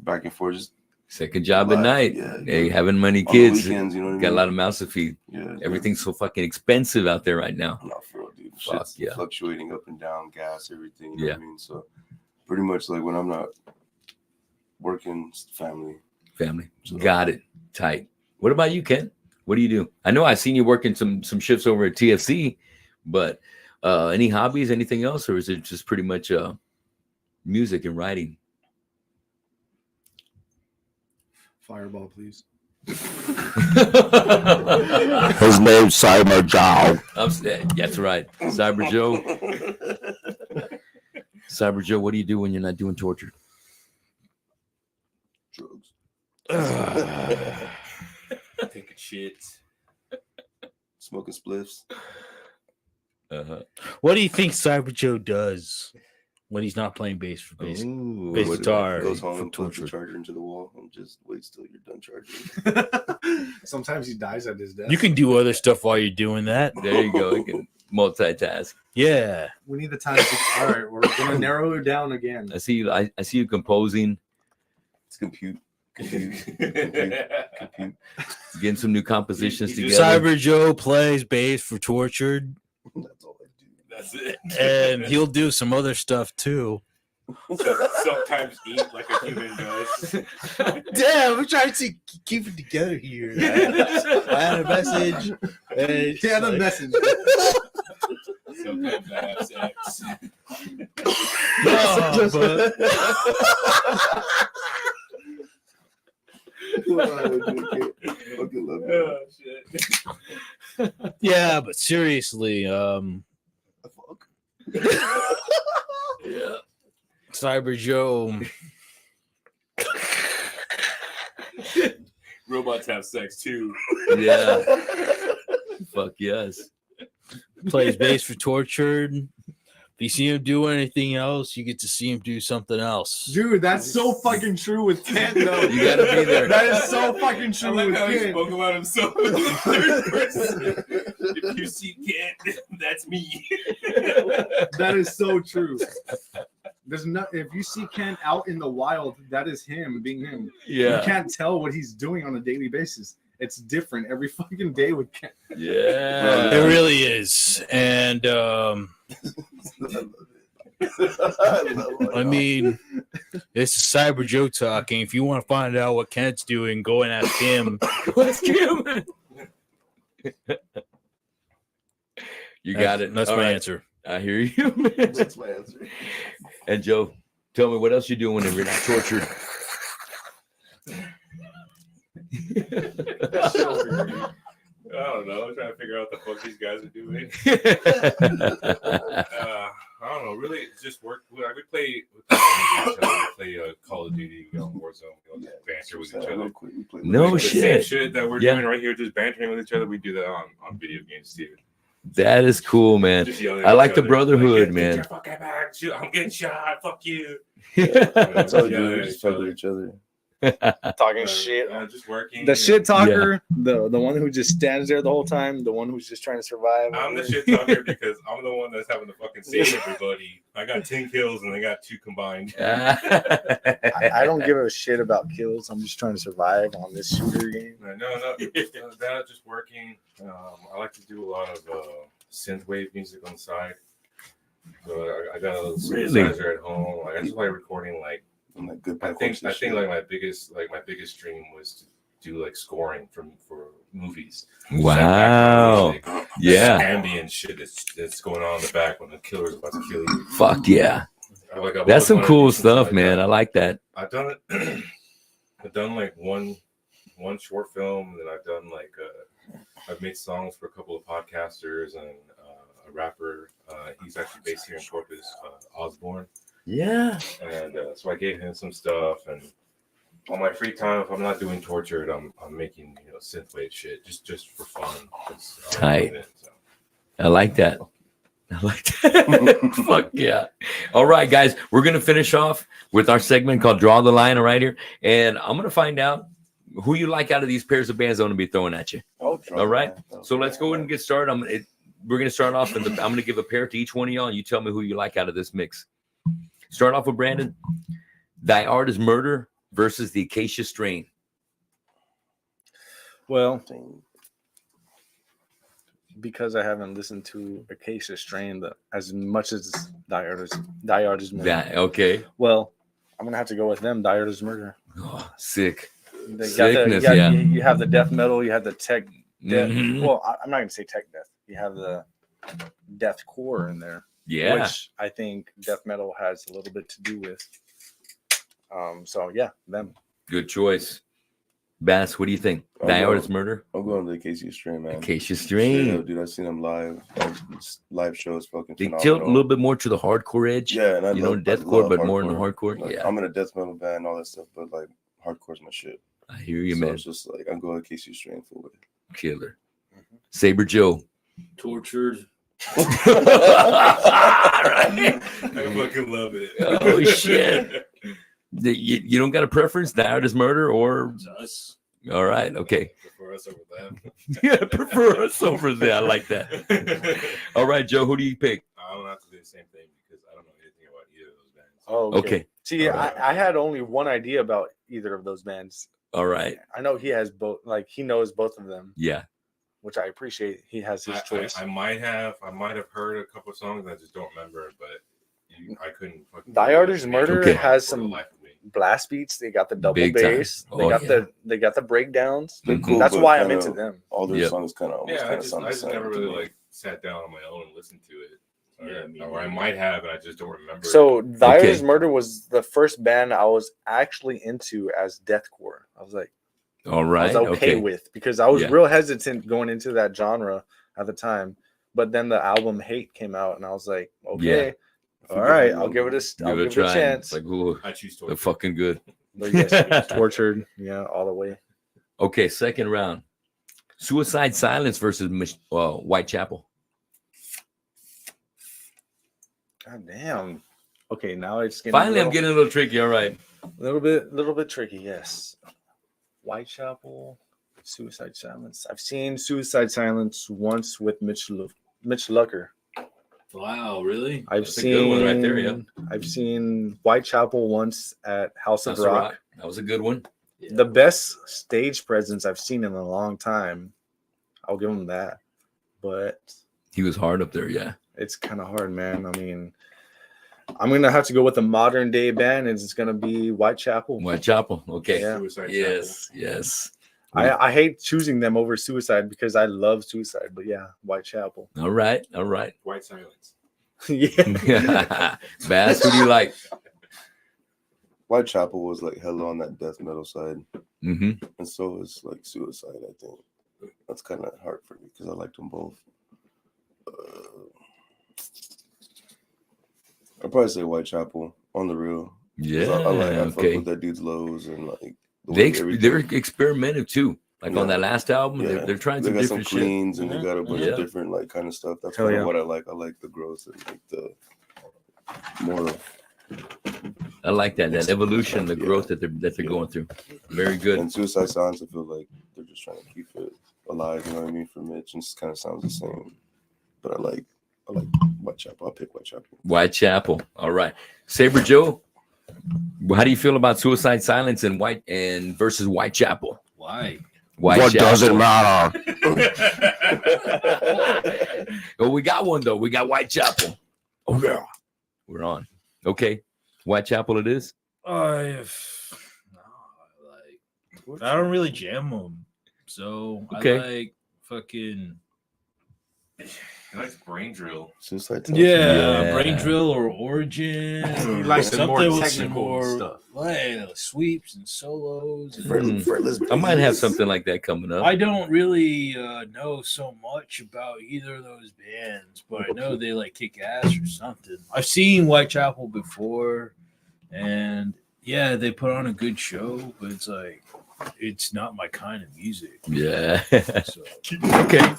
S2: back and forth. Just
S1: Second job at
S2: Life,
S1: night.
S2: yeah.
S1: Hey, having money
S2: on the
S1: kids.
S2: weekends, you know what I
S1: Got a
S2: mean?
S1: lot of mouths to feed.
S2: Yeah,
S1: Everything's so fucking expensive out there right now.
S2: Not for real, dude.
S1: Fuck,
S2: Shit's
S1: yeah.
S2: fluctuating up and down, gas, everything. You know
S1: Yeah.
S2: what I mean? So pretty much like when I'm not working, it's family.
S1: Family. Got it. Tight. What about you, Ken? What do you do? I know I've seen you working some shifts over at TFC, but any hobbies, anything else, or is it just pretty much music and writing?
S4: Fireball, please.
S6: His name's Saiber Joe.
S1: That's right. Saiber Joe. Saiber Joe, what do you do when you're not doing Tortured?
S2: Drugs.
S3: Taking shit.
S2: Smoking spliffs.
S1: Uh-huh.
S5: What do you think Cyber Joe does when he's not playing bass for bass?
S1: Ooh,
S5: Bass
S1: what-
S5: guitar.
S2: Goes home
S5: for
S2: and plugs the
S5: Tortured.
S2: charger into the wall and just waits till you're done charging.
S4: Sometimes he dies at his desk.
S5: You can do other stuff while you're doing that.
S1: There you go. You can multitask.
S5: Yeah.
S4: We need the time. All right, we're gonna narrow it down again.
S1: I see you. I see you composing,
S2: It's compute. Compute.
S1: getting some new compositions
S3: You do
S1: together.
S5: Cyber Joe plays bass for Tortured,
S2: That's all I do.
S3: That's it.
S5: and he'll do some other stuff too.
S3: Sometimes eat like a human does.
S5: Damn, I'm trying to keep it together here. I had a message. And
S4: Yeah, the message.
S3: Sometimes I have sex.
S5: No, but
S2: Fucking love you.
S3: Oh shit.
S5: yeah, but seriously,
S2: Fuck.
S1: Yeah.
S5: Saiber Joe.
S3: Robots have sex too.
S1: Yeah. Fuck yes.
S5: Plays bass for Torchered. If you see him do anything else, you get to see him do something else.
S4: Dude, that's so fucking true with Kent, though.
S1: You gotta be there.
S4: That is so fucking
S3: I
S4: true
S3: like
S4: with
S3: how he
S4: Kent.
S3: spoke about himself in the third person. If you see Kent, that's me.
S4: That is so true. There's not if you see Kent out in the wild, that is him being him. You
S1: Yeah.
S4: can't tell what he's doing on a daily basis. It's different every fucking day with Kent.
S1: Yeah.
S5: It really is. And I mean, it's a Saiber Joe talking. If you want to find out what Kent's doing, go and ask him.
S1: What's Jim? You got it.
S5: That's
S1: All
S5: my
S1: right.
S5: answer.
S1: I hear you, man.
S2: That's my answer.
S1: And Joe, tell me what else you doing when you're not tortured.
S3: I don't know. I'm trying to figure out what the fuck these guys are doing. I don't know. Really, it's just work. We play Call of Duty, Warzone, banter with each other.
S1: No
S3: The same
S1: shit.
S3: shit that we're
S1: Yeah.
S3: doing right here, just bantering with each other. We do that on video games too.
S1: That is cool, man.
S3: Just yelling
S1: I
S3: at
S1: like
S3: each
S1: the
S3: other.
S1: brotherhood,
S3: Get
S1: man.
S3: your fucking back. Shoot, I'm getting shot. Fuck you.
S2: That's all we
S3: Yeah,
S2: do. We
S3: yeah,
S2: just fuck with each other.
S4: Talking shit.
S3: Just working.
S4: The shit talker, the one who just stands there the whole time, the one who's just trying to survive.
S3: I'm the shit talker because I'm the one that's having to fucking save everybody. I got 10 kills and they got 2 combined.
S4: I don't give a shit about kills. I'm just trying to survive on this shooter game.
S3: No, that just working. I like to do a lot of synthwave music on the side. So I got a little synthesizer at home. I just like recording like.
S2: I'm like good.
S3: I think like my biggest dream was to do like scoring for movies.
S1: Wow. Yeah.
S3: Ambient shit that's going on in the back when the killer's about to kill you.
S1: Fuck yeah.
S3: I've
S1: That's some
S3: always wanted to
S1: cool
S3: do something
S1: stuff,
S3: like
S1: man.
S3: that.
S1: I like that.
S3: I've done it. I've done like one short film, and then I've done like I've made songs for a couple of podcasters and a rapper. He's actually based here in Corpus, Osborne.
S1: Yeah.
S3: And so I gave him some stuff, and on my free time, if I'm not doing Tortured, I'm making synthwave shit just for fun.
S1: Tight. I like that. I like that. Fuck yeah. All right, guys, we're gonna finish off with our segment called Draw the Line right here, and I'm gonna find out who you like out of these pairs of bands I'm gonna be throwing at you. All right. So let's go ahead and get started. We're gonna start off, and I'm gonna give a pair to each one of y'all, and you tell me who you like out of this mix. Start off with Brandon. Thy Art is Murder versus the Acacia Strain.
S4: Well, because I haven't listened to Acacia Strain as much as Die Art is Murder.
S1: That okay.
S4: Well, I'm gonna have to go with them. Die Art is Murder.
S1: Oh, sick.
S4: They
S1: Sickness,
S4: got
S1: yeah.
S4: you have the death metal, you have the tech death.
S1: Mhm.
S4: Well, I'm not gonna say tech death. You have the death core in there.
S1: Yeah.
S4: Which I think death metal has a little bit to do with. So yeah, them.
S1: Good choice. Bass, what do you think? Thy Art is Murder?
S2: I'm going to the Acacia Strain, man.
S1: Acacia
S2: Straight
S1: Strain.
S2: up, dude, I've seen them live. Live shows, fucking.
S1: They
S2: phenomenal.
S1: tilt a little bit more to the hardcore edge.
S2: Yeah, and I
S1: you know,
S2: love
S1: deathcore, but more in the
S2: hardcore.
S1: hardcore.
S2: Like,
S1: Yeah.
S2: I'm in a death metal band and all that stuff, but like hardcore's my shit.
S1: I hear you,
S2: So
S1: man.
S2: it's just like I'm going Acacia Strain full with it.
S1: Killer. Saber Joe.
S5: Tortured.
S3: I fucking love it.
S1: Oh, shit. You don't got a preference? Thy Art is Murder or
S5: It's us.
S1: all right, okay.
S3: For us over them.
S1: Yeah, prefer us over there. I like that. All right, Joe, who do you pick?
S3: I don't have to do the same thing because I don't know anything about either of those bands.
S4: Oh,
S1: Okay.
S4: See,
S3: All right.
S4: I had only one idea about either of those bands.
S1: All right.
S4: I know he has both. Like he knows both of them,
S1: Yeah.
S4: which I appreciate. He has his choice.
S3: I might have heard a couple of songs. I just don't remember, but I couldn't. fucking
S4: Die Art is Murder
S1: Okay.
S4: has
S3: for the
S4: some
S3: life of me.
S4: blast beats. They got the double
S1: Big time.
S4: bass. They
S1: Oh,
S4: got
S1: yeah.
S4: they got the breakdowns.
S2: They're
S1: Mhm.
S2: cool,
S4: That's
S2: but
S4: why I'm
S2: kinda
S4: into them.
S2: All their
S1: Yep.
S2: songs kind of almost
S3: Yeah, I
S2: kind of
S3: just
S2: sound the same.
S3: never
S2: to
S3: really
S2: me.
S3: like sat down on my own and listened to it.
S5: Yeah,
S3: Or I might have, and I just don't remember.
S4: So Die Art
S1: Okay.
S4: is Murder was the first band I was actually into as deathcore. I was like,
S1: All
S4: I
S1: right.
S4: was okay, with because I was
S1: Yeah.
S4: real hesitant going into that genre at the time. But then the album Hate came out, and I was like, okay, All right, I'll give it
S1: Give it a try.
S4: chance.
S1: It's like, ooh,
S3: I choose
S1: they're
S3: Torchered.
S1: fucking good.
S4: But yes, Tortured, yeah, all the way.
S1: Okay, second round. Suicide Silence versus Whitechapel.
S4: God damn. Okay, now it's getting
S1: Finally, I'm getting a little tricky. All right.
S4: a little bit tricky. Yes, Whitechapel, Suicide Silence. I've seen Suicide Silence once with Mitch Lucker.
S5: Wow, really?
S1: That's a good one right there, yeah.
S4: I've seen Whitechapel once at House of
S1: House of
S4: Rock.
S1: That was a good one.
S4: The best stage presence I've seen in a long time. I'll give him that. But
S1: He was hard up there, yeah.
S4: it's kind of hard, man. I mean, I'm gonna have to go with a modern day band, and it's gonna be Whitechapel.
S1: Whitechapel. Okay.
S4: Yeah.
S3: Suicide
S1: Yes.
S4: I hate choosing them over Suicide because I love Suicide, but yeah, Whitechapel.
S1: All right.
S3: White Silence.
S4: Yeah.
S1: Bass, who do you like?
S2: Whitechapel was like hella on that death metal side,
S1: Mm-hmm.
S2: and so is like Suicide. I think that's kind of hard for me because I liked them both. I'd probably say Whitechapel on the real.
S1: Yeah.
S2: I fuck
S1: Okay.
S2: with that dude's lows and like the way
S1: They're
S2: everything-
S1: experimental too. Like on
S2: Yeah.
S1: that last album,
S2: Yeah.
S1: they're trying
S2: They
S1: some
S2: got some
S1: different shit.
S2: cleans and they got a bunch
S1: Yeah.
S2: of different like kind of stuff. That's
S4: Hell
S2: kind
S4: yeah.
S2: of what I like. I like the growth and like the more.
S1: I like that evolution, the growth that they're going through. Very good.
S2: And Suicide Silence, I feel like they're just trying to keep it alive. You know what I mean? For Mitch, and it kind of sounds the same. But I like Whitechapel. I'll pick Whitechapel.
S1: Whitechapel. All right. Saber Joe, how do you feel about Suicide Silence and versus Whitechapel?
S5: Why?
S6: What doesn't matter?
S1: Oh, we got one though. We got Whitechapel. Oh yeah. We're on. Okay. Whitechapel it is.
S5: I don't really jam them, so
S1: Okay.
S5: I like fucking
S3: He likes Brain Drill.
S2: Suicide
S1: Yeah.
S5: Brain Drill or Origin.
S7: He
S5: or
S7: likes the more
S5: something with some
S7: technical
S5: more
S7: stuff.
S5: like sweeps and solos. And
S1: I might have something like that coming up.
S5: I don't really know so much about either of those bands, but I know they like kick ass or something. I've seen Whitechapel before, and yeah, they put on a good show, but it's like it's not my kind of music.
S1: Yeah.
S5: So
S1: Okay.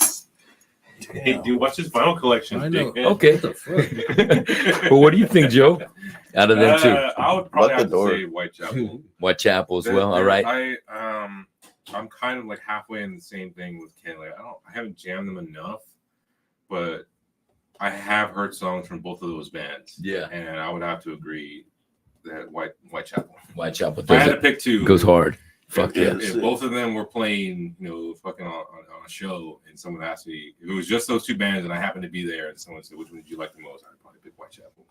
S3: Hey, dude, watch his vinyl collection.
S5: I know.
S3: dickhead.
S1: Okay.
S5: What the fuck?
S1: Well, what do you think, Joe? Out of them two,
S3: I would probably
S2: Lock the
S3: have to
S2: door.
S3: say Whitechapel.
S1: Whitechapel as well. All right.
S3: I'm kind of like halfway in the same thing with Ken. Like I haven't jammed them enough, but I have heard songs from both of those bands.
S1: Yeah.
S3: And I would have to agree that Whitechapel.
S1: Whitechapel
S3: If I had
S1: does
S3: to
S1: it.
S3: pick two,
S1: Goes hard. Fuck yeah.
S3: if both of them were playing, fucking on a show, and someone asked me if it was just those two bands, and I happened to be there, and someone said, "Which one did you like the most?" I'd probably pick Whitechapel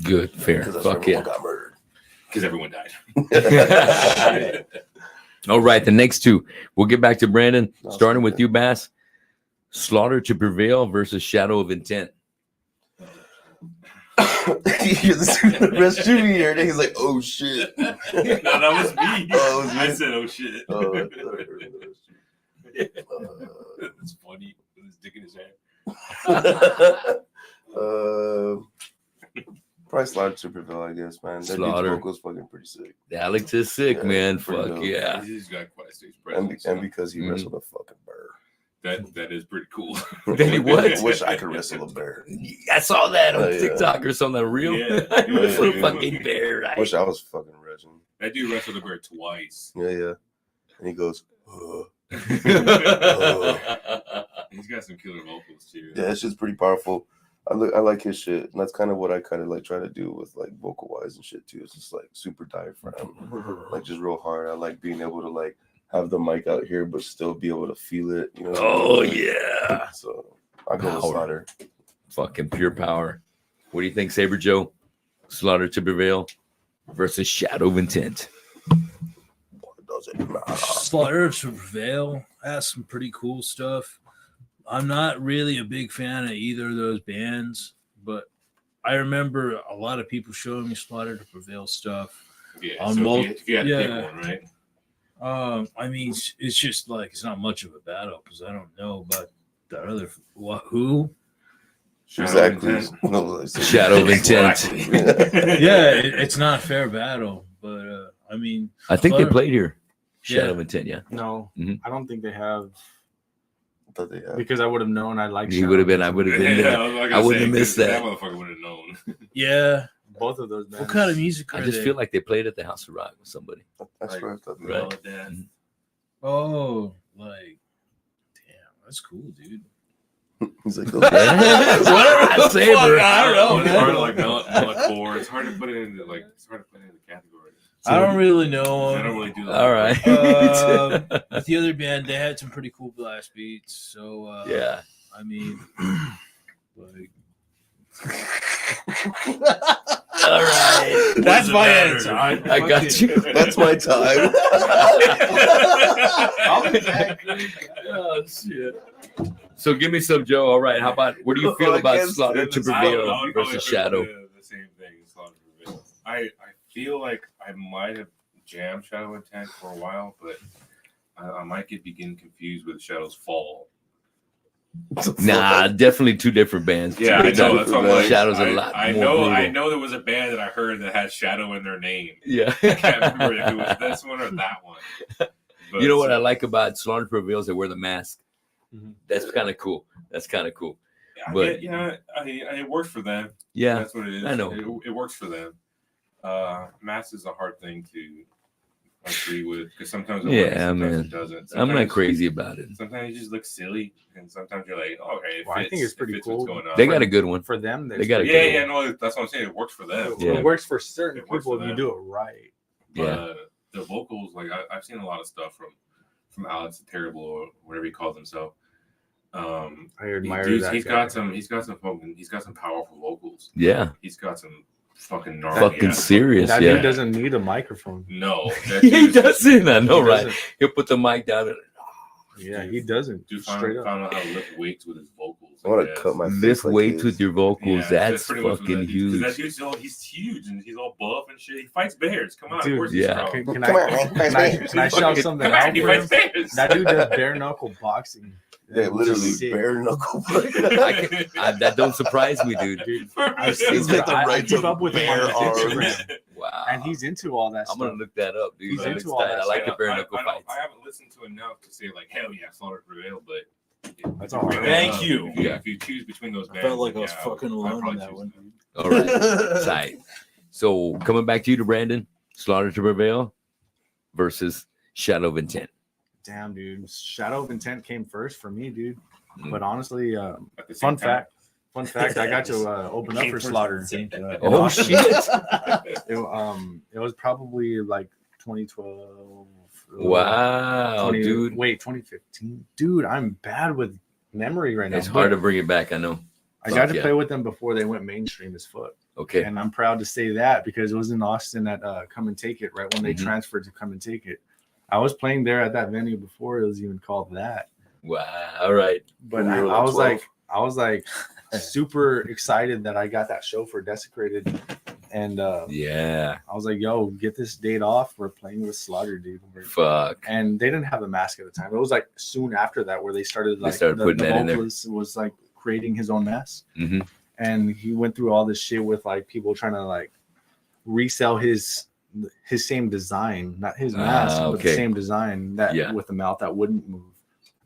S1: Good. Fair.
S2: Because that's
S1: Fuck
S2: where everyone
S1: yeah.
S2: got murdered.
S3: because everyone died.
S1: All right. The next two. We'll get back to Brandon.
S2: That's
S1: Starting with
S2: okay.
S1: you, Bass. Slaughter to Prevail versus Shadow of Intent.
S2: The rest of me here, and he's like, "Oh shit."
S3: No, that was me.
S2: Oh, it was
S3: I
S2: you?
S3: said, "Oh shit."
S2: Oh, I thought I heard the rest of
S3: It's funny with his dick in his hand.
S2: Probably Slaughter to Prevail, I guess, man. That
S1: Slaughter.
S2: dude's vocals fucking pretty sick.
S1: Alex is sick,
S2: Yeah,
S1: man.
S2: pretty
S1: Fuck
S2: dope.
S1: yeah.
S3: He's got quite a stage
S2: And,
S3: presence.
S2: and because he
S1: Mhm.
S2: wrestled a fucking bear.
S3: that is pretty cool.
S1: Did he what?
S2: I wish I could wrestle a bear.
S1: I saw that on
S2: Oh, yeah.
S1: TikTok or something real.
S3: Yeah.
S1: He was a
S2: Yeah.
S1: fucking bear, right?
S2: Wish I was fucking wrestling.
S3: That dude wrestled a bear twice.
S2: Yeah. And he goes,
S3: He's got some killer vocals too.
S2: yeah, that shit's pretty powerful. I like his shit, and that's kind of what I kind of like try to do with like vocal wise and shit too. It's just like super diaphragm, like just real hard. I like being able to like have the mic out here, but still be able to feel it. You know? what I
S1: Oh
S2: mean?
S1: yeah.
S2: So I go with
S1: Power.
S2: Slaughter.
S1: Fucking pure power. What do you think, Saber Joe? Slaughter to Prevail versus Shadow of Intent.
S2: What does it matter?
S5: Slaughter to Prevail has some pretty cool stuff. I'm not really a big fan of either of those bands, but I remember a lot of people showing me Slaughter to Prevail stuff.
S3: Yeah.
S5: On
S3: So
S5: both-
S3: if you had to
S5: yeah.
S3: pick one, right?
S5: I mean, it's just like it's not much of a battle because I don't know about the other who.
S2: Exactly.
S3: Intent.
S2: No,
S1: Shadow of Intent.
S3: Exactly.
S5: Yeah, it's not a fair battle, but I mean,
S1: I think they
S5: But-
S1: played here. Shadow
S5: Yeah.
S1: of Intent, yeah.
S4: No,
S1: Mhm.
S4: I don't think they have
S2: I thought they had.
S4: because I would have known I like.
S1: He would have been. I would have been there. I wouldn't have missed
S3: That
S1: that.
S3: motherfucker would have known.
S5: yeah.
S4: both of those.
S5: What
S4: bands.
S5: kind of music are
S1: I just
S5: they?
S1: feel like they played at the House of Rock with somebody.
S2: That's
S3: Like,
S2: what I thought.
S1: Right.
S3: Melodeath.
S5: Oh, like, damn, that's cool, dude.
S2: He's like,
S1: Whatever.
S5: Saiber. I don't know.
S3: It's
S5: man.
S3: hard to like metalcore. It's hard to put it into like. It's hard to put it in the category.
S5: I don't really know.
S3: I don't really do that.
S1: All right.
S5: With the other band, they had some pretty cool blast beats. So
S1: Yeah.
S5: I mean, like,
S1: All right.
S5: that's my
S3: matter?
S5: answer.
S1: I got you.
S2: That's my time.
S1: Oh shit. So give me some, Joe. All right. How about what do you feel
S2: I
S1: about
S2: can't
S1: Slaughter
S2: stand
S1: to
S2: this.
S3: I would
S1: Prevail
S3: probably
S1: versus
S3: put
S1: Shadow?
S3: The same thing. Slaughter to Prevail. I feel like I might have jammed Shadow Intent for a while, but I might begin confused with Shadow's Fall.
S1: Nah, definitely two different bands.
S3: Yeah, I know. That's what I'm like.
S1: Shadow's a lot
S3: I
S1: more
S3: know.
S1: brutal.
S3: I know there was a band that I heard that had Shadow in their name.
S1: Yeah.
S3: I can't remember if it was this one or that one. But,
S1: You know what I like about Slaughter to Prevail is they wear the mask.
S4: Mhm.
S1: That's kind of cool. That's kind of cool.
S3: Yeah,
S1: but-
S3: it works for them.
S1: Yeah.
S3: That's what it is.
S1: I know.
S3: It works for them. Mass is a hard thing to agree with because sometimes it
S1: Yeah,
S3: works, sometimes
S1: man.
S3: it doesn't.
S1: I'm not
S3: Sometimes-
S1: crazy about it.
S3: Sometimes you just look silly, and sometimes you're like, oh, okay, it
S4: Well, I
S3: fits.
S4: think it's
S3: It
S4: pretty
S3: fits
S4: cool.
S3: What's going on.
S1: They got a good one.
S4: for them.
S1: They got a
S3: yeah,
S1: good
S3: yeah, no, that's what I'm saying. It works for them.
S1: Yeah.
S4: It works for certain
S3: It works
S4: people
S3: for
S4: if you
S3: them.
S4: do it right.
S3: But,
S1: Yeah.
S3: the vocals, like I've seen a lot of stuff from Alex the Terrible or whatever he calls himself.
S4: I admire
S3: Dude's-
S4: that.
S3: he's
S4: guy.
S3: got some powerful vocals.
S1: Yeah.
S3: He's got some fucking gnarly.
S1: Fucking
S3: ass
S1: serious.
S4: That
S1: Yeah.
S4: dude doesn't need a microphone.
S3: No, that
S1: He
S3: dude is-
S1: doesn't. I know,
S4: He
S1: right?
S4: doesn't.
S1: He'll put the mic down and
S4: Yeah, he doesn't.
S3: Dude
S4: Straight
S3: found
S4: up.
S3: out how to lift weights with his vocals.
S2: I want to
S3: guess.
S2: cut my
S1: lift
S2: face like
S1: weights
S2: his.
S1: with your vocals.
S3: Yeah,
S1: That's
S3: pretty much what
S1: fucking
S3: that dude- 'cause That
S1: huge.
S3: he's huge and he's all buff and shit. He fights bears. Come on,
S4: Dude,
S3: of course he's
S1: yeah.
S3: strong.
S4: Can
S2: Come
S4: I,
S2: on,
S4: can I shout something
S3: Come on,
S4: out
S3: he
S4: for him?
S3: fights bears.
S4: That dude does bare knuckle boxing.
S2: Yeah, literally
S4: Sick.
S2: bare knuckle.
S1: That don't surprise me, dude.
S4: Dude,
S3: I've
S2: He's got the
S4: I
S2: rights
S4: keep
S2: of
S4: up with him on
S2: bare
S4: his
S2: arms.
S4: Instagram,
S1: Wow.
S4: and he's into all that
S1: I'm
S4: stuff.
S1: gonna look that up, dude.
S4: He's
S1: That
S4: into
S1: looks
S4: all
S1: tight.
S4: that
S1: I like the
S4: stuff.
S1: bare knuckle fights.
S3: I haven't listened to enough to say like hell yeah, Slaughter to Prevail, but
S4: That's all right.
S5: Thank you.
S3: If you choose between those
S5: I
S3: bands,
S5: felt like I was
S3: yeah,
S5: fucking
S3: I'd
S5: alone
S3: probably
S5: on that
S3: choose
S5: one.
S3: them.
S1: All right. Tight. So coming back to you, to Brandon, Slaughter to Prevail versus Shadow of Intent.
S4: Damn, dude. Shadow of Intent came first for me, dude.
S1: Mm.
S4: But honestly,
S3: At the same
S4: fun
S3: time.
S4: fact, I got to open up for Slaughter.
S1: Oh shit!
S4: It was probably like 2012.
S1: Wow, dude.
S4: Wait, 2015. Dude, I'm bad with memory right now.
S1: It's hard to
S4: but
S1: bring it back. I know.
S4: I got to
S1: yeah.
S4: play with them before they went mainstream as fuck.
S1: Okay.
S4: And I'm proud to say that because it was in Austin at Come and Take It, right when they
S1: Mhm.
S4: transferred to Come and Take It. I was playing there at that venue before it was even called that.
S1: Wow. All right.
S4: But
S2: When
S4: I,
S2: you were
S4: I was
S2: 12.
S4: like super excited that I got that show for Desecrated. And
S1: Yeah.
S4: I was like, yo, get this date off. We're playing with Slaughter, dude.
S1: Fuck.
S4: And they didn't have a mask at the time. It was like soon after that where they started like
S1: started putting that in there.
S4: vocalist was like creating his own mask.
S1: hmm
S4: And he went through all this shit with like people trying to like resell his same design, not his mask, but
S1: okay.
S4: the same design that
S1: Yeah.
S4: with the mouth that wouldn't move.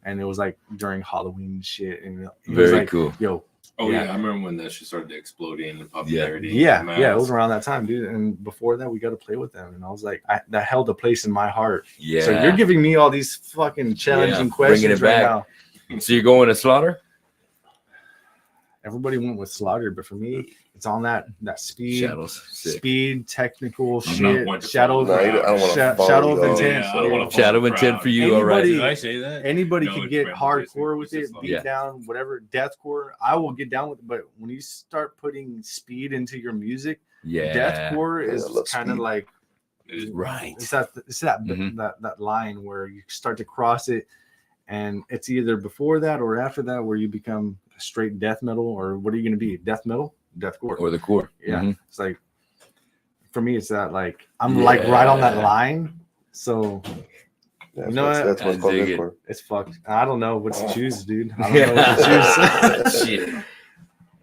S4: And it was like during Halloween shit. And he was
S1: Very
S4: like,
S1: cool.
S4: yo,
S3: Oh
S4: Yeah.
S3: yeah. I remember when that shit started exploding in popularity.
S4: yeah,
S3: The
S4: it was
S3: mask.
S4: around that time, dude. And before that, we got to play with them. And I was like, that held a place in my heart.
S1: Yeah.
S4: So you're giving me all these fucking challenging
S1: Yeah, bringing
S4: questions
S1: it
S4: right
S1: back.
S4: now.
S1: So you're going to Slaughter?
S4: Everybody went with Slaughter, but for me, it's on that speed,
S1: Shadows. Sick.
S4: speed, technical
S3: I'm not
S4: shit,
S3: one to
S4: shadow,
S2: No, I don't want
S4: Sha-
S2: to follow
S4: Shadow of
S2: y'all.
S4: Intent.
S3: Yeah, I don't wanna
S1: Shadow of
S3: follow the
S1: Intent
S3: crowd.
S1: for you. All right.
S4: Anybody-
S5: Did I say that?
S4: Anybody
S3: No,
S4: can
S3: it's
S4: get
S3: Brandon,
S4: hardcore with
S3: it's
S4: it,
S3: just
S4: beat
S1: Yeah.
S4: down, whatever, deathcore. I will get down with it. But when you start putting speed into your music,
S1: Yeah.
S4: deathcore
S2: Yeah,
S4: is
S2: I love
S4: kind of
S2: speed.
S4: like
S3: It is-
S1: Right.
S4: it's that
S1: Mhm.
S4: that line where you start to cross it, and it's either before that or after that where you become straight death metal, or what are you going to be? Death metal, deathcore.
S1: Or the core.
S4: Yeah,
S1: Mhm.
S4: it's like for me, it's that like I'm like right on that
S1: Yeah.
S4: line, so
S2: Yeah,
S4: You know what?
S2: that's what
S1: I
S2: it's called
S1: dig
S2: good
S1: it.
S2: for.
S4: it's fucked. I don't know what to choose, dude. I don't know what to choose.
S1: Shit.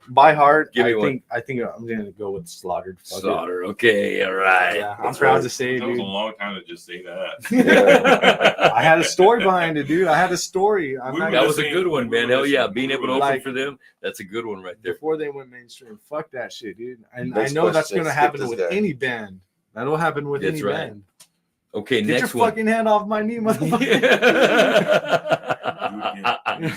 S4: by heart,
S1: Give me one.
S4: I think I'm gonna go with Slaughtered. Fuck it.
S1: Slaughter. Okay, all right.
S4: Yeah, I'm
S2: That's
S4: proud
S2: right.
S4: to say,
S3: That was a
S4: dude.
S3: long time to just say that.
S4: I had a story behind it, dude. I had a story. I'm
S3: We
S4: not
S3: were
S1: That
S4: gonna
S1: was a
S3: listening.
S1: good one,
S3: We were
S1: man. Hell yeah,
S3: listening.
S1: being
S3: We
S1: able
S3: were
S1: to open
S4: like-
S1: for them, that's a good one right there.
S4: before they went mainstream. Fuck that shit, dude. And
S2: Next
S4: I know that's
S2: question,
S4: gonna
S2: skip
S4: happen
S2: this
S4: with
S2: guy.
S4: any band. That'll happen with
S1: That's
S4: any
S1: right.
S4: band.
S1: Okay,
S4: Get
S1: next
S4: your
S1: one.
S4: fucking hand off my knee, motherfucker.
S3: Do it again.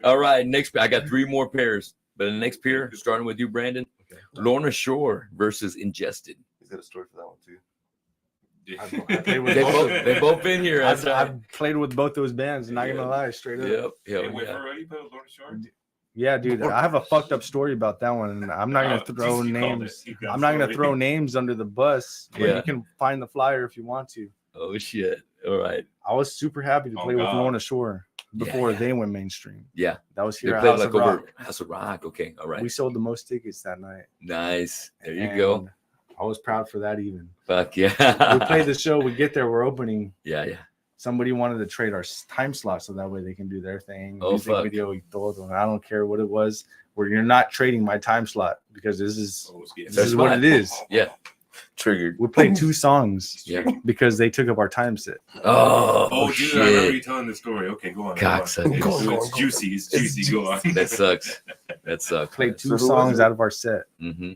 S1: All right, next. I got 3 more pairs, but the next pair, starting with you, Brandon.
S4: Okay.
S1: Lorna Shore versus Ingested.
S2: He's got a story for that one too.
S4: I played with
S1: They both been here. That's right.
S4: I've played with both those bands. Not gonna lie, straight up.
S1: Yep.
S3: Hey,
S1: Hell
S3: wait,
S1: yeah.
S3: for real, you played with Lorna Shore?
S4: Yeah, dude. I have a fucked up story about that one, and I'm not gonna
S3: Oh,
S4: throw
S3: you called
S4: names.
S3: it. You got
S4: I'm not gonna
S3: story.
S4: throw names under the bus, but
S1: Yeah.
S4: you can find the flyer if you want to.
S1: Oh shit. All right.
S4: I was super happy to
S3: Oh,
S4: play with
S3: God.
S4: Lorna Shore before
S1: Yeah.
S4: they went mainstream.
S1: Yeah.
S4: That was
S1: They
S4: here at
S1: played
S4: House
S1: like
S4: of
S1: over
S4: Rock.
S1: House of Rock. Okay. All right.
S4: We sold the most tickets that night.
S1: Nice. There you go.
S4: And I was proud for that. Even
S1: Fuck yeah.
S4: we played the show. We get there. We're opening.
S1: Yeah, yeah.
S4: Somebody wanted to trade our time slot so that way they can do their thing.
S1: Oh,
S4: music
S1: fuck.
S4: video. We told them, I don't care what it was. Where you're not trading my time slot because this is
S3: Oh, it's getting-
S4: this is what it is.
S1: Yeah.
S2: Triggered.
S4: We played 2 songs
S1: Yeah.
S4: because they took up our time set.
S1: Oh,
S3: Oh, dude, I remember
S1: shit.
S3: you telling this story. Okay, go on.
S1: Cocksucker.
S3: Go on. It's juicy. It's juicy. Go on.
S1: That sucks. That sucks.
S4: Played
S2: So
S4: 2
S2: who was
S4: songs
S2: it?
S4: out of our set.
S1: Mm-hmm.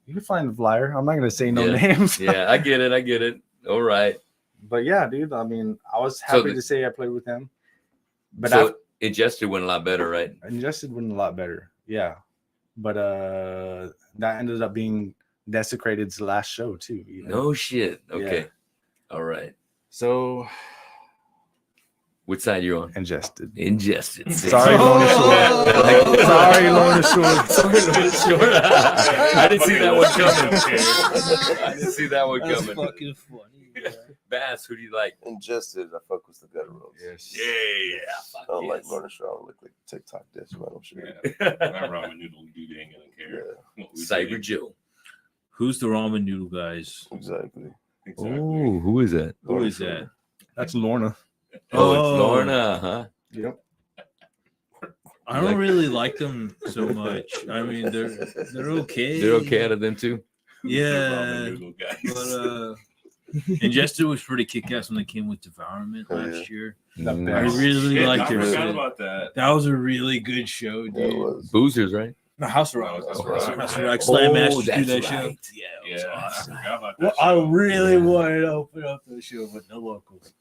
S4: You can find the flyer. I'm not gonna say no
S1: Yeah.
S4: names.
S1: Yeah, I get it. I get it. All right.
S4: But yeah, dude. I mean, I was
S1: So
S4: happy
S1: the-
S4: to say I played with them. But
S1: So Ingested went a lot better, right?
S4: Ingested went a lot better. Yeah. But that ended up being Desecrated's last show too. you know?
S1: No shit. Okay. All right.
S4: So
S1: Which side you on?
S4: Ingested.
S1: Ingested.
S4: Sorry, Lorna Shore. Sorry, Lorna Shore.
S1: Sorry, Lorna Shore. I didn't see that one coming. I didn't see that one
S5: That's
S1: coming.
S5: fucking funny. Yeah.
S1: Bass, who do you like?
S2: Ingested. I fuck with the gutturals.
S4: Yes.
S1: Yeah.
S2: I don't like Lorna Shore. I don't look like TikTok dish, man. I'm sure.
S3: Yeah. That ramen noodle dude ain't gonna care.
S2: Yeah,
S3: what we
S1: Saiber
S3: say.
S1: Joe.
S5: Who's the ramen noodle guys?
S2: exactly.
S3: Exactly.
S1: Oh, who is that?
S5: Who is that?
S4: That's Lorna.
S1: Oh, it's
S5: Oh.
S1: Lorna, huh?
S4: Yep.
S5: I don't
S1: Like-
S5: really like them so much. I mean, they're okay.
S1: They're okay out of them too.
S3: Ramen
S5: Yeah,
S3: noodle guys.
S5: but Ingested was pretty kick-ass when they came with Devourment
S2: Oh,
S5: last year.
S4: The
S1: Mm.
S5: I
S4: best.
S5: really
S3: Shit,
S5: liked
S3: I
S5: their
S3: forgot
S5: shit.
S3: about that.
S5: That was a really good show,
S2: Yeah, it
S5: dude.
S2: was.
S1: Boozers, right?
S5: The House of Rock.
S3: House
S1: of
S3: Rock.
S5: House of Rock. Slam Masters do
S1: that's
S5: that show.
S1: right.
S5: Yeah, it was
S3: Yeah, I
S5: awesome.
S3: forgot about
S5: Well,
S3: that.
S5: I
S3: show.
S5: really wanted to open up the show, but no locals.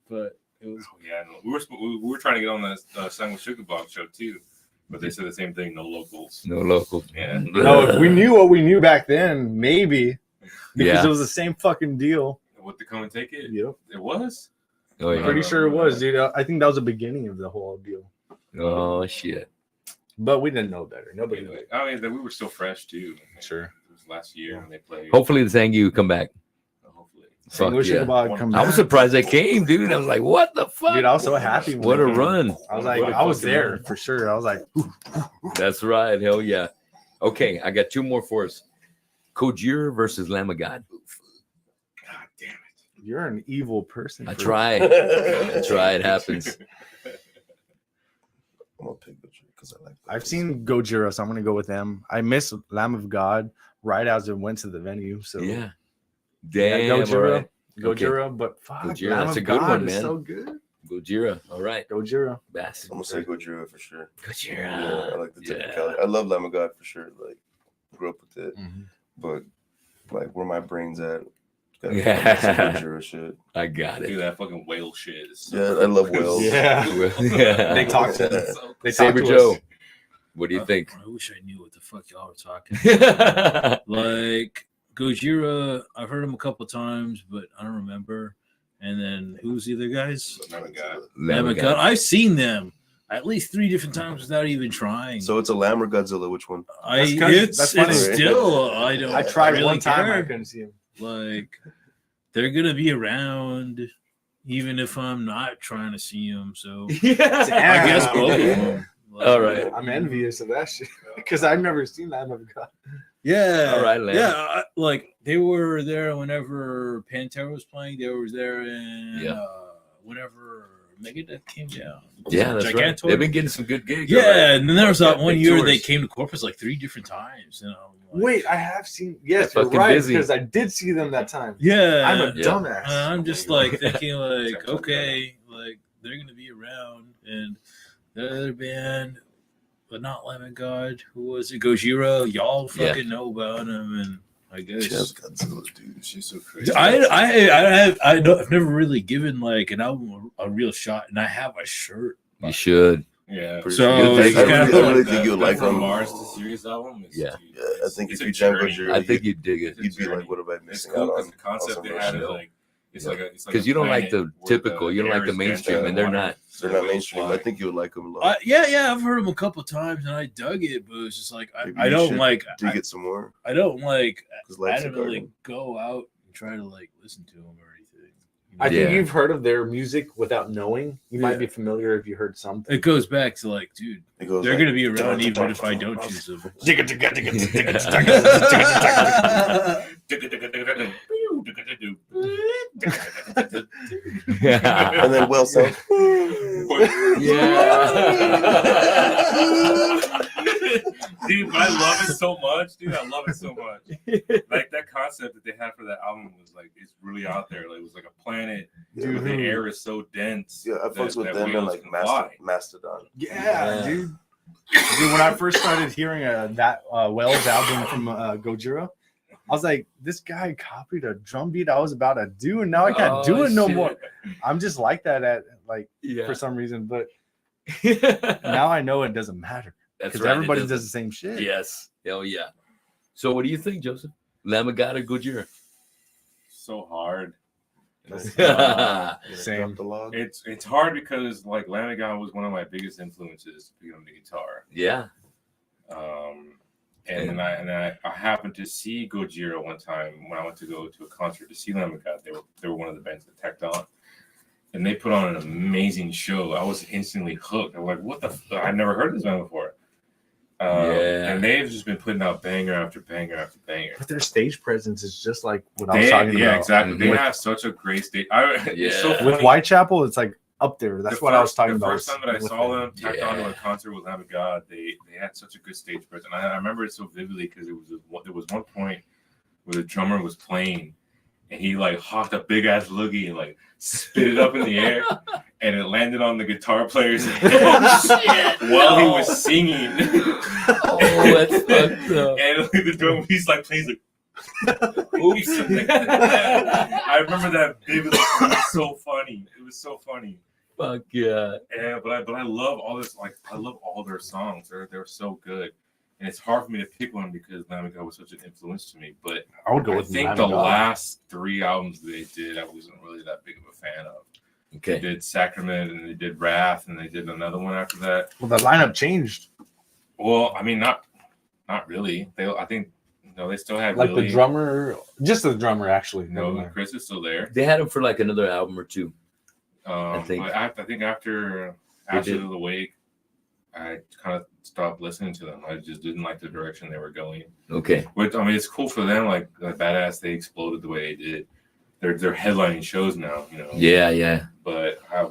S5: But it was
S3: Oh, yeah, no. we were trying to get on that Sang with Sugar Box show too, but they said the same thing. No locals.
S1: No local.
S3: Yeah.
S4: No, if we knew what we knew back then, maybe. Because
S1: Yeah.
S4: it was the same fucking deal.
S3: What to come and take it?
S4: Yep.
S3: It was.
S1: Oh,
S4: I'm
S1: yeah.
S4: pretty sure it was, dude. I think that was the beginning of the whole deal.
S1: Oh shit.
S4: But we didn't know better. Nobody knew.
S3: Anyway, I mean, we were still fresh too.
S4: Sure.
S3: It was last year when they played.
S1: Hopefully the Zangu come back.
S3: Hopefully.
S1: Fuck
S4: Wish
S1: yeah.
S4: About come
S1: I was
S4: back.
S1: surprised they came, dude. I was like, what the fuck?
S4: Dude, I was so happy. when
S1: What
S4: they
S1: a
S4: came.
S1: run.
S4: I was like,
S3: What a
S4: I was
S3: fucking
S4: there
S3: run.
S4: for sure. I was like,
S1: That's right. Hell yeah. Okay, I got 2 more for us. Kojira versus Lamb of God.
S3: God damn it.
S4: you're an evil person.
S1: I
S4: for-
S1: try. I try. It happens.
S2: I'm gonna pick the tree because I like.
S4: I've seen Gojira, so I'm gonna go with them. I miss Lamb of God right as it went to the venue. So
S1: Yeah.
S4: yeah,
S1: Damn. All
S4: Gojira,
S1: right.
S4: Gojira, but fuck,
S1: Gojira,
S4: Lamb
S1: that's
S4: of
S1: a good
S4: God
S1: one,
S4: is
S1: man.
S4: So good,
S1: Gojira. All right.
S4: Gojira.
S1: Bass.
S2: I'm gonna say Gojira for sure.
S1: Gojira.
S2: Yeah, I like the
S1: Yeah.
S2: technicality. I love Lamb of God for sure. Like, grew up with it,
S4: Mhm.
S2: but like where my brain's at. Gotta
S1: Yeah.
S2: some Gojira shit.
S1: I got
S3: Dude,
S1: it.
S3: that fucking whale shit is so
S2: Yeah, I love whales.
S4: Yeah.
S1: Yeah.
S4: They talk to
S2: Yeah.
S4: They
S1: Saber
S4: talk to
S1: Joe.
S4: us.
S1: What do you think?
S5: I wish I knew what the fuck y'all were talking. Like Gojira, I've heard him a couple times, but I don't remember. And then who's the other guys?
S3: Lamb of God.
S1: Lamb of
S5: God.
S1: God.
S5: I've seen them at least 3 different times without even trying.
S2: So it's a lamb or Godzilla? Which one?
S4: That's kinda- that's funny.
S5: It's still I don't.
S4: I tried
S5: really
S4: one time. I
S5: care.
S4: couldn't see him.
S5: Like they're gonna be around, even if I'm not trying to see them. So I guess
S4: Damn.
S5: both of them. Like,
S1: All right.
S4: I'm envious of that shit because I've never seen Lamb of God.
S5: Yeah.
S1: All right, Lamb.
S5: Yeah. Like they were there whenever Pantera was playing. They were there in
S1: Yeah.
S5: whenever Megadeth came down.
S1: Yeah, that's right.
S5: Gigantor.
S1: They've been getting some good gigs.
S5: Yeah,
S1: already.
S5: and then there was that
S1: Yeah,
S5: one
S1: big
S5: year they
S1: tours.
S5: came to Corpus like 3 different times. And I'm like,
S4: Wait, I have seen. Yes,
S1: They're
S4: you're
S1: fucking
S4: right
S1: busy.
S4: because I did see them that time.
S5: yeah,
S4: I'm a
S1: Yeah.
S4: dumbass.
S5: and I'm just like thinking like,
S3: Except for
S5: okay, like they're gonna be around, and the other band, but not Lemon God. Who was it? Gojira. Y'all fucking know about him, and I guess
S2: Just Godzilla, dude.
S3: She's so crazy.
S5: I've never really given like an album a real shot, and I have a shirt.
S1: You should.
S3: Yeah.
S2: Pretty
S5: So,
S2: sure.
S5: it's
S2: I
S5: kinda
S2: really
S3: The-
S2: think you'll
S3: the
S2: like
S3: From
S2: them.
S3: Mars to Sirius album. Is,
S1: Yeah.
S3: dude,
S2: Yeah, I think
S3: it's
S2: if
S3: a
S2: you jam
S3: journey.
S2: Gojira,
S1: I think you'd dig it.
S3: It's a
S2: you'd be like,
S3: journey.
S2: what am I
S3: It's
S2: missing
S3: cool
S2: out
S3: because
S2: on?
S3: the concept
S2: some
S3: they
S2: real
S3: had
S2: shit.
S3: is like it's like a
S1: Because you don't like the
S3: planet where
S1: typical. You don't
S3: air
S1: like the
S3: is
S1: mainstream,
S3: denser
S1: and
S3: than
S1: they're
S3: water,
S1: not.
S3: so
S2: They're not
S3: whales
S2: mainstream.
S3: fly.
S2: I think you would like them a lot.
S5: Yeah, I've heard them a couple times, and I dug it, but it's just like
S2: Maybe
S5: I
S2: you
S5: don't
S2: should
S5: like.
S2: dig it some more.
S5: I don't like.
S2: Because
S5: I
S2: life's a
S5: don't really
S2: garden.
S5: go out and try to like listen to them or anything.
S4: I think
S1: Yeah.
S4: you've heard of their music without knowing. You might
S5: Yeah.
S4: be familiar if you heard something.
S5: It goes back to like, dude,
S2: It goes
S5: they're
S2: like,
S5: gonna be around even if I don't choose them.
S2: and then well sound.
S3: Dude, I love it so much, dude. I love it so much. Like that concept that they had for that album was like it's really out there. Like it was like a planet where the air is so dense.
S2: Yeah, I fucks with
S3: that
S2: them and
S3: whales
S2: like
S3: can fly.
S2: Mastodon.
S4: Yeah, dude. Dude, when I first started hearing that Wells album from Gojira, I was like, this guy copied a drum beat I was about to do, and now I can't do it no more. I'm just like that at like for some reason, but now I know it doesn't matter
S1: That's
S4: because
S1: right.
S4: everybody
S1: it
S4: does the same shit.
S1: doesn't. Yes. Hell yeah. So what do you think, Joseph? Lamb of God or Gojira?
S3: So hard.
S4: Same.
S2: Drop the log.
S3: It's hard because like Lamb of God was one of my biggest influences to pick up the guitar.
S1: Yeah.
S3: And then I happened to see Gojira one time when I went to go to a concert to see Lamb of God. They were one of the bands that tacked on, and they put on an amazing show. I was instantly hooked. I'm like, what the? I'd never heard this band before.
S1: Yeah.
S3: And they've just been putting out banger after banger after banger.
S4: But their stage presence is just like what I was talking
S3: Yeah,
S4: about.
S3: exactly. They
S1: With-
S3: have such a great stage. It's so
S1: Yeah.
S3: funny.
S4: With Whitechapel, it's like up there. That's what I was talking
S3: the
S4: about.
S3: first time that I
S4: with
S3: saw
S4: them.
S3: them tacked onto
S1: Yeah.
S3: a concert with Lamb of God, they had such a good stage presence. And I remember it so vividly because there was one point where the drummer was playing and he like hawked a big ass loogie and like spit it up in the air and it landed on the guitar player's head while he was singing.
S1: Oh, that's fucked up.
S3: And like, the drummer, he's like playing like, oops. I remember that vividly. It was so funny. It was so funny.
S1: Fuck yeah.
S3: Yeah, but I love all this. Like I love all their songs. They're so good, and it's hard for me to pick one because Lamb of God was such an influence to me. But
S4: I would go
S3: I
S4: with
S3: think
S4: Lamb
S3: the
S4: of God.
S3: last 3 albums they did, I wasn't really that big of a fan of. They
S1: Okay.
S3: did Sacrament, and they did Wrath, and they did another one after that.
S4: Well, the lineup changed.
S3: Well, I mean, not really. I think they still had
S4: Like
S3: Willie.
S4: the drummer, just the drummer actually.
S3: No, Chris is still there.
S1: They had him for like another album or two. think.
S3: But I think after
S1: did.
S3: the Wake, I kind of stopped listening to them. I just didn't like the direction they were going.
S1: Okay.
S3: Which I mean, it's cool for them. Like Badass, they exploded the way they did. They're headlining shows now,
S1: Yeah, yeah.
S3: But I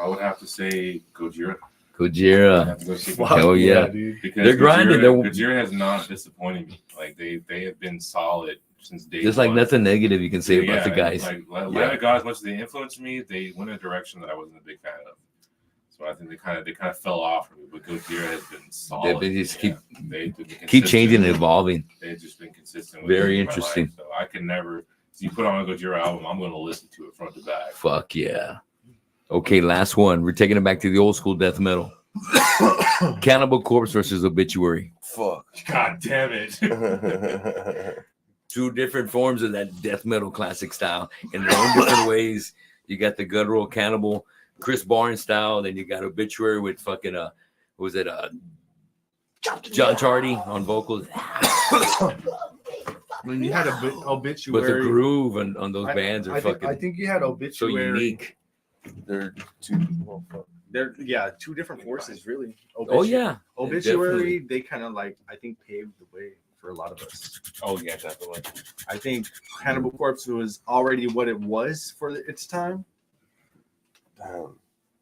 S3: would have to say Gojira. I
S1: Gojira.
S3: have to go see
S4: Fuck
S1: Hell yeah.
S4: dude.
S3: because
S1: They're grinding.
S3: Gojira has not disappointed me. Like they have been solid since day
S1: There's like
S3: one.
S1: nothing negative you can say about the guys.
S3: Like Lamb of God, as much as they influenced me, they went in a direction that I wasn't a big fan of. So I think they kind of fell off from me. But Gojira has been solid.
S1: They've been just
S3: They've been
S1: Keep
S3: consistent.
S1: changing and evolving.
S3: They've just been consistent.
S1: Very
S3: it in my
S1: interesting.
S3: life. So I can never. If you put on a Gojira album, I'm going to listen to it front to back.
S1: Fuck yeah. Okay, last one. We're taking it back to the old school death metal. Cannibal Corpse versus Obituary.
S2: Fuck.
S3: God damn it!
S1: Two different forms of that death metal classic style in their own different ways. You got the guttural Cannibal, Chris Barnes style. Then you got Obituary with fucking John Chardy on vocals.
S4: When you had
S1: But the
S4: Obituary,
S1: groove on those bands are
S4: I
S1: fucking
S4: think you had
S1: so
S4: Obituary.
S1: unique.
S2: They're two. Well, fuck.
S4: They're two different forces, really.
S1: Oh yeah.
S4: Obituary, they kind of like I think paved the way for a lot of us.
S3: Oh yeah, definitely.
S4: I think Cannibal Corpse was already what it was for its time.
S2: Damn.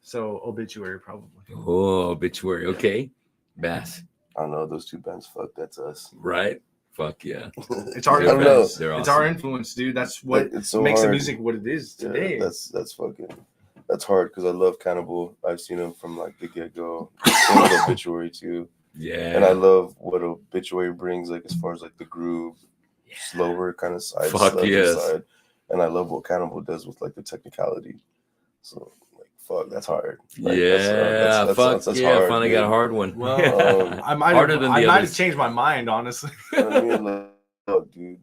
S4: So Obituary probably.
S1: Oh, Obituary. Okay. Bass.
S2: I don't know, those two bands, fuck, that's us.
S1: Right? Fuck yeah.
S4: It's our
S2: I don't know.
S4: influence.
S1: They're
S4: It's
S1: awesome.
S4: our influence, dude. That's what
S2: It's so
S4: makes the
S2: hard.
S4: music what it is
S2: Yeah,
S4: today.
S2: that's hard because I love Cannibal. I've seen them from like the get go. And Obituary too, and I
S1: Yeah.
S2: love what Obituary brings, like as far as like the groove, slower kind of side,
S1: Fuck
S2: sludgy
S1: yes.
S2: side, and I love what Cannibal does with like the technicality. So like, fuck, that's hard. Like,
S1: Yeah. Fuck
S2: that's
S1: yeah.
S2: hard,
S1: Finally got a
S2: dude.
S1: hard one.
S4: Well, I might
S1: Harder
S4: have,
S1: than
S4: I
S1: the
S4: might
S1: others.
S4: have changed my mind, honestly.
S2: You know what I mean? Like, fuck, dude.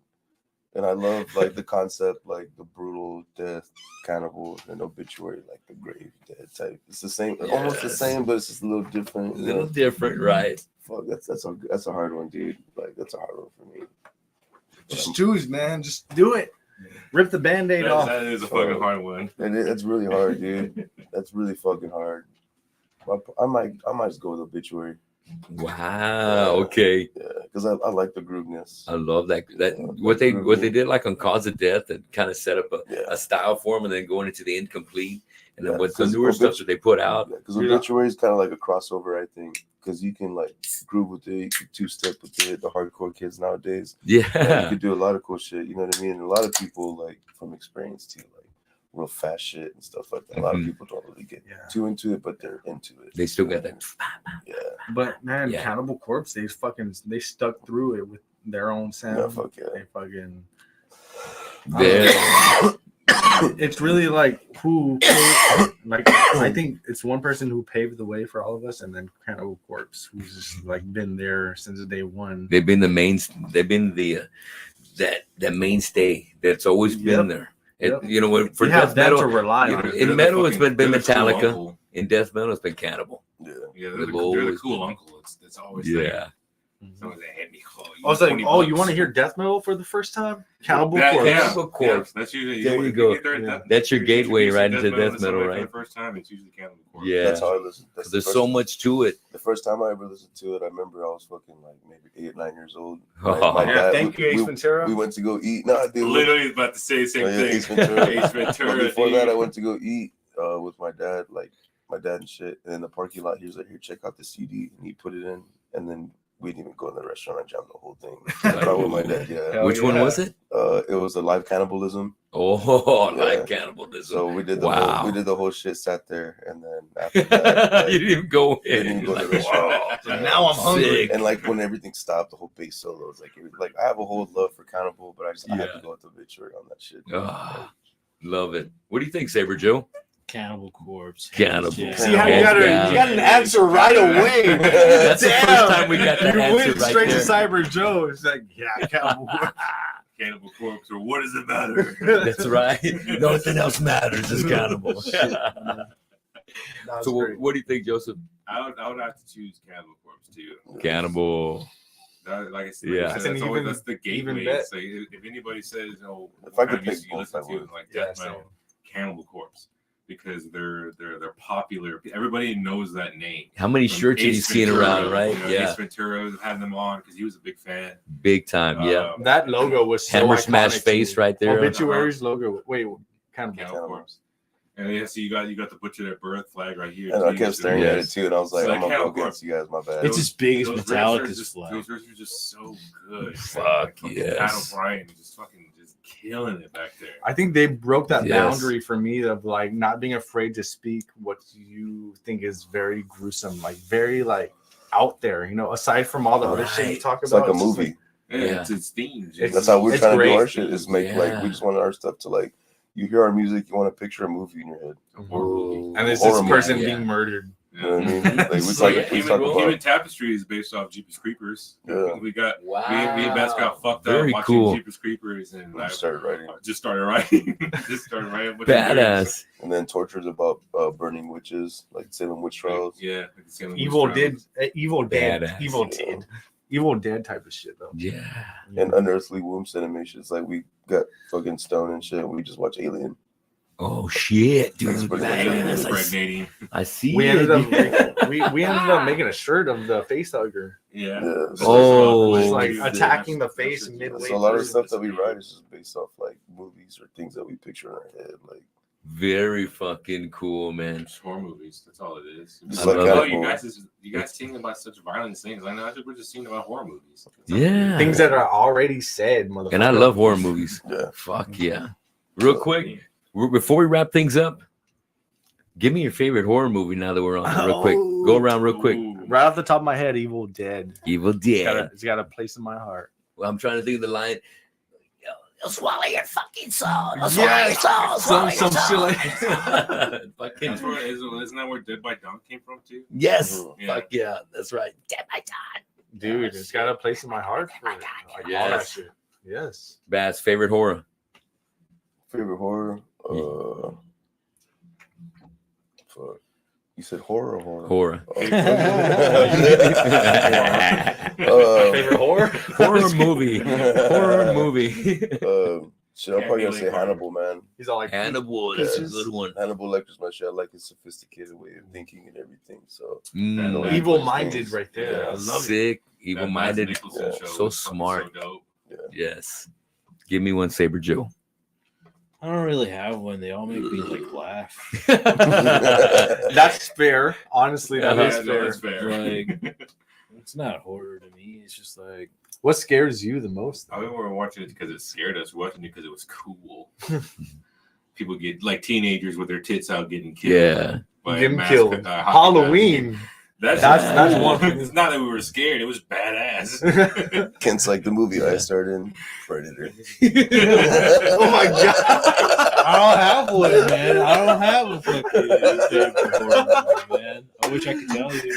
S2: And I love like the concept, like the brutal death, Cannibal, and Obituary, like the grave dead type. It's the same, almost the
S1: Yes.
S2: same, but it's just a little different.
S1: A
S2: you
S1: little
S2: know?
S1: different, right?
S2: Fuck, that's a hard one, dude. Like that's a hard one for me.
S4: Just choose, man. Just do it. Rip the band-aid off.
S3: That is a fucking hard one.
S2: And that's really hard, dude. That's really fucking hard. I might just go with Obituary.
S1: Wow. Okay.
S2: Yeah, because I like the grooveness.
S1: I love that. That
S2: Yeah,
S1: what they
S2: groovy.
S1: did like on Cause of Death and kind of set up
S2: Yeah.
S1: a style for them, and then going into the incomplete, and then
S2: Yeah,
S1: what's the
S2: 'cause
S1: newer stuff that they put out.
S2: Because Obituary is kind of like a crossover, I think. Because you can like groove with it, you can two-step with it. The hardcore kids nowadays, you
S1: Yeah.
S2: could do a lot of cool shit. You know what I mean? And a lot of people like from experience too, like real fast shit and stuff like that. A lot of
S1: Mhm.
S2: people don't really get
S4: Yeah.
S2: too into it, but they're into it.
S1: They still got that.
S2: Yeah,
S4: But man,
S1: Yeah.
S4: Cannibal Corpse, they stuck through it with their own sound.
S2: yeah, fuck yeah.
S4: They fucking.
S1: Very-
S4: It's really like who like I think it's one person who paved the way for all of us, and then Cannibal Corpse, who's just like been there since day one.
S1: They've been the main. They've been the that mainstay that's always been
S4: Yep.
S1: there.
S4: Yep.
S1: You know, for
S4: We have
S1: death
S4: them
S1: metal,
S4: to rely
S1: you
S4: on.
S1: know,
S3: They're
S1: in
S3: the
S1: metal it's
S3: fucking-
S1: been
S3: they're the cool
S1: Metallica.
S3: uncle.
S1: In death metal, it's been Cannibal.
S2: Yeah.
S3: Yeah,
S1: They've
S3: they're the
S1: always
S3: cool
S1: been-
S3: uncle. It's always there.
S1: Yeah.
S3: Someone's like, "Hey, Mijo,
S4: I was like,
S3: 20
S4: oh, you
S3: bucks."
S4: want to hear death metal for the first time? Cannibal
S3: That-
S4: Corpse.
S3: yeah,
S1: Cannibal Corpse.
S3: yeah, that's usually
S1: There
S3: when
S1: you
S3: you
S1: go.
S3: get there,
S4: Yeah.
S1: That's your
S3: you're
S1: gateway
S3: introducing
S1: right into
S3: to
S1: death metal,
S3: somebody
S1: right?
S3: For the first time, it's usually Cannibal Corpse.
S1: Yeah.
S2: That's how I listen. That's the
S1: There's
S2: first-
S1: so much to it.
S2: The first time I ever listened to it, I remember I was fucking like maybe 8 or 9 years old.
S1: Oh.
S2: My
S4: Yeah,
S2: dad-
S4: thank you, Ace Ventura.
S2: We went to go eat. Nah, dude.
S3: Literally about to say the same
S2: Oh, yeah,
S3: thing.
S2: Ace Ventura.
S3: Ace Ventura.
S2: But before
S3: dude.
S2: that, I went to go eat with my dad, and shit. And in the parking lot, he was like, "Here, check out the CD," and he put it in. And then we didn't even go in the restaurant. I jammed the whole thing. Brought with my dad. Yeah.
S4: Hell
S1: Which one
S4: yeah.
S1: was it?
S2: It was a live cannibalism.
S1: Oh,
S2: Yeah.
S1: like cannibalism.
S2: So we did the
S1: Wow.
S2: whole, we did the whole shit. Sat there, and then after that,
S1: You didn't even go in.
S2: didn't even go to
S1: Like,
S2: the restaurant.
S1: wow.
S4: So now I'm hungry.
S1: Sick.
S2: and like when everything stopped, the whole bass solo was like I have a whole love for Cannibal, but I had
S1: Yeah.
S2: to go with the Obituary on that shit.
S1: Ah, love it. What do you think, Saber Joe?
S5: Cannibal Corpse.
S1: Cannibal.
S5: Yeah.
S4: See how you
S1: Hands
S4: got
S1: down.
S4: you got an answer right away.
S1: That's the
S4: Damn.
S1: first time we got the
S4: You
S1: answer
S4: went
S1: right
S4: straight
S1: there.
S4: to Saiber Joe. It's like, yeah, Cannibal Corpse.
S3: Cannibal Corpse, or what does it matter?
S1: That's right. Nothing else matters is Cannibal.
S4: That
S1: So,
S4: was great.
S1: what do you think, Joseph?
S3: I would have to choose Cannibal Corpse too.
S1: Cannibal.
S3: Like I said,
S1: Yeah.
S3: that's
S4: That's an
S3: always
S4: even-
S3: that's the
S4: even
S3: gateway.
S4: bet.
S3: It's like, if anybody says, "Oh,
S2: If
S3: what
S2: I could
S3: kind of music
S2: pick
S3: you
S2: both,
S3: listen
S2: I
S3: to,"
S2: would.
S3: like
S4: Yeah,
S3: death metal,
S4: same.
S3: Cannibal Corpse, because they're popular. Everybody knows that name.
S1: How many
S3: From
S1: shirts have you
S3: Ace
S1: seen
S3: Ventura,
S1: around, right?
S3: you know,
S1: Yeah.
S3: Ace Ventura had them on because he was a big fan.
S1: Big time. Yeah.
S4: That logo was so
S1: Hammer smash
S4: iconic to
S1: face
S4: me.
S1: right there.
S4: Obituary's logo. Wait, Cannibal.
S3: Cannibal Corpse. And yeah, so you got the butcher at birth flag right here.
S2: And I
S3: too.
S2: kept staring
S1: Yes.
S2: at it too, and I was like,
S3: It's
S2: "I'm
S3: like
S2: gonna go
S3: Cannibal
S2: against you guys. My bad."
S5: It's as big as
S3: Those riffs are
S5: Metallica's
S3: just-
S5: flag.
S3: Those riffs are just so good.
S1: Fuck,
S3: Fucking
S1: yes.
S3: Pat O'Brien just fucking just killing it back there.
S4: I think they broke that
S1: Yes.
S4: boundary for me of like not being afraid to speak what you think is very gruesome, like very like out there, you know, aside from all the other shit you
S1: Right.
S4: talk
S2: It's
S4: about.
S2: like a
S4: just
S2: movie.
S1: Yeah.
S3: It's themes.
S4: It's-
S2: That's how we're
S4: It's
S2: trying to do
S4: great.
S2: our shit. Is make like
S1: Yeah.
S2: we just want our stuff to like. You hear our music, you want to picture a movie in your head.
S1: Ooh.
S4: and it's
S2: Horror
S4: this
S2: movie,
S4: person
S1: yeah.
S4: being murdered.
S2: You know what I mean? Like we
S1: So,
S2: talk,
S1: yeah,
S2: we
S3: Human,
S2: talk about.
S3: Human Tapestry is based off Jeepers Creepers.
S2: Yeah.
S3: We got
S1: Wow.
S3: me and Bess got fucked
S1: Very
S3: up watching
S1: cool.
S3: Jeepers Creepers, and
S2: We
S3: I
S2: started writing.
S3: just started writing. just started writing. a bunch of lyrics.
S1: Badass.
S2: And then Torchered about burning witches, like Salem witch trials.
S3: Yeah, like the Salem
S4: Evil
S3: Witch
S4: did,
S3: Trials.
S4: evil dead,
S1: Badass.
S4: evil dead, evil dead type of shit though.
S1: Yeah.
S2: And unearthly womb animations. Like we got fucking stone and shit. And we just watch Alien.
S1: Oh shit, dude.
S2: That's pretty
S1: Badass.
S2: good.
S3: Impregnating.
S1: I see.
S4: We
S1: it.
S4: ended up we ended up making a shirt of the face hugger.
S3: Yeah.
S2: Yeah.
S1: Oh,
S4: It's like
S1: Dude,
S4: attacking the face midway.
S2: So a lot of
S4: through.
S2: stuff that we write is just based off like movies or things that we picture in our head. Like
S1: Very fucking cool, man.
S3: It's horror movies. That's all it is.
S2: Just
S1: like
S3: Oh,
S2: Hannibal.
S3: you guys sing about such violent things. I know. I think we're just singing about horror movies.
S1: Yeah.
S4: Things that are already said, motherfucker.
S1: And I love horror movies.
S2: Yeah.
S1: Fuck yeah. Real quick, before we wrap things up, give me your favorite horror movie now that we're on it, real quick. Go around real quick.
S3: Ooh.
S4: Right off the top of my head, Evil Dead.
S1: Evil Dead.
S4: It's got a place in my heart.
S1: Well, I'm trying to think of the line. You'll swallow your fucking soul. You'll
S4: Yes.
S1: swallow your soul. Swallow your
S4: Some shit
S1: soul.
S4: like
S1: Fucking
S3: That's where, isn't that where Dead by Dawn came from too?
S1: yes.
S3: Yeah.
S1: Fuck yeah. That's right. Dead by Dawn.
S4: dude, it's got a place in my heart for it. Like, all that
S1: Yes.
S4: shit. Yes.
S1: Bass, favorite horror.
S2: Favorite horror? Fuck. You said horror or horror?
S1: Horror.
S4: Favorite horror?
S1: Horror movie. Horror movie.
S2: Shit, I'm probably gonna say Hannibal, man.
S4: He's all like
S1: Hannibal. That's a
S4: Peaches.
S1: good one.
S2: Hannibal Lecter's my shit. I like his sophisticated way of thinking and everything. So
S1: Mm,
S3: Yeah.
S4: evil-minded right there.
S2: Yeah.
S4: I love it.
S1: sick.
S3: That
S1: Evil-minded.
S3: Mads Mikkelsen
S2: Yeah.
S3: show
S1: So
S3: was fucking
S1: smart.
S3: So dope.
S1: Yes. Give me one, Saber Joe.
S5: I don't really have one. They all make me like laugh.
S4: That's fair. Honestly, that
S1: Uh-huh.
S4: is
S3: Yeah,
S4: fair.
S3: that's fair.
S5: Like, it's not horror to me. It's just like
S4: What scares you the most?
S3: I mean, we were watching it because it scared us. We're watching it because it was cool. People get like teenagers with their tits out getting killed.
S1: Yeah.
S3: by a
S4: Getting
S3: mask-
S4: killed.
S3: hockey
S4: Halloween.
S3: That's
S4: one thing.
S3: It's not that we were scared. It was badass.
S2: Kent's like the movie I starred in, Predator.
S4: Oh my god.
S5: I don't have one, man. I don't have a fucking favorite horror movie, man. I wish I could tell you.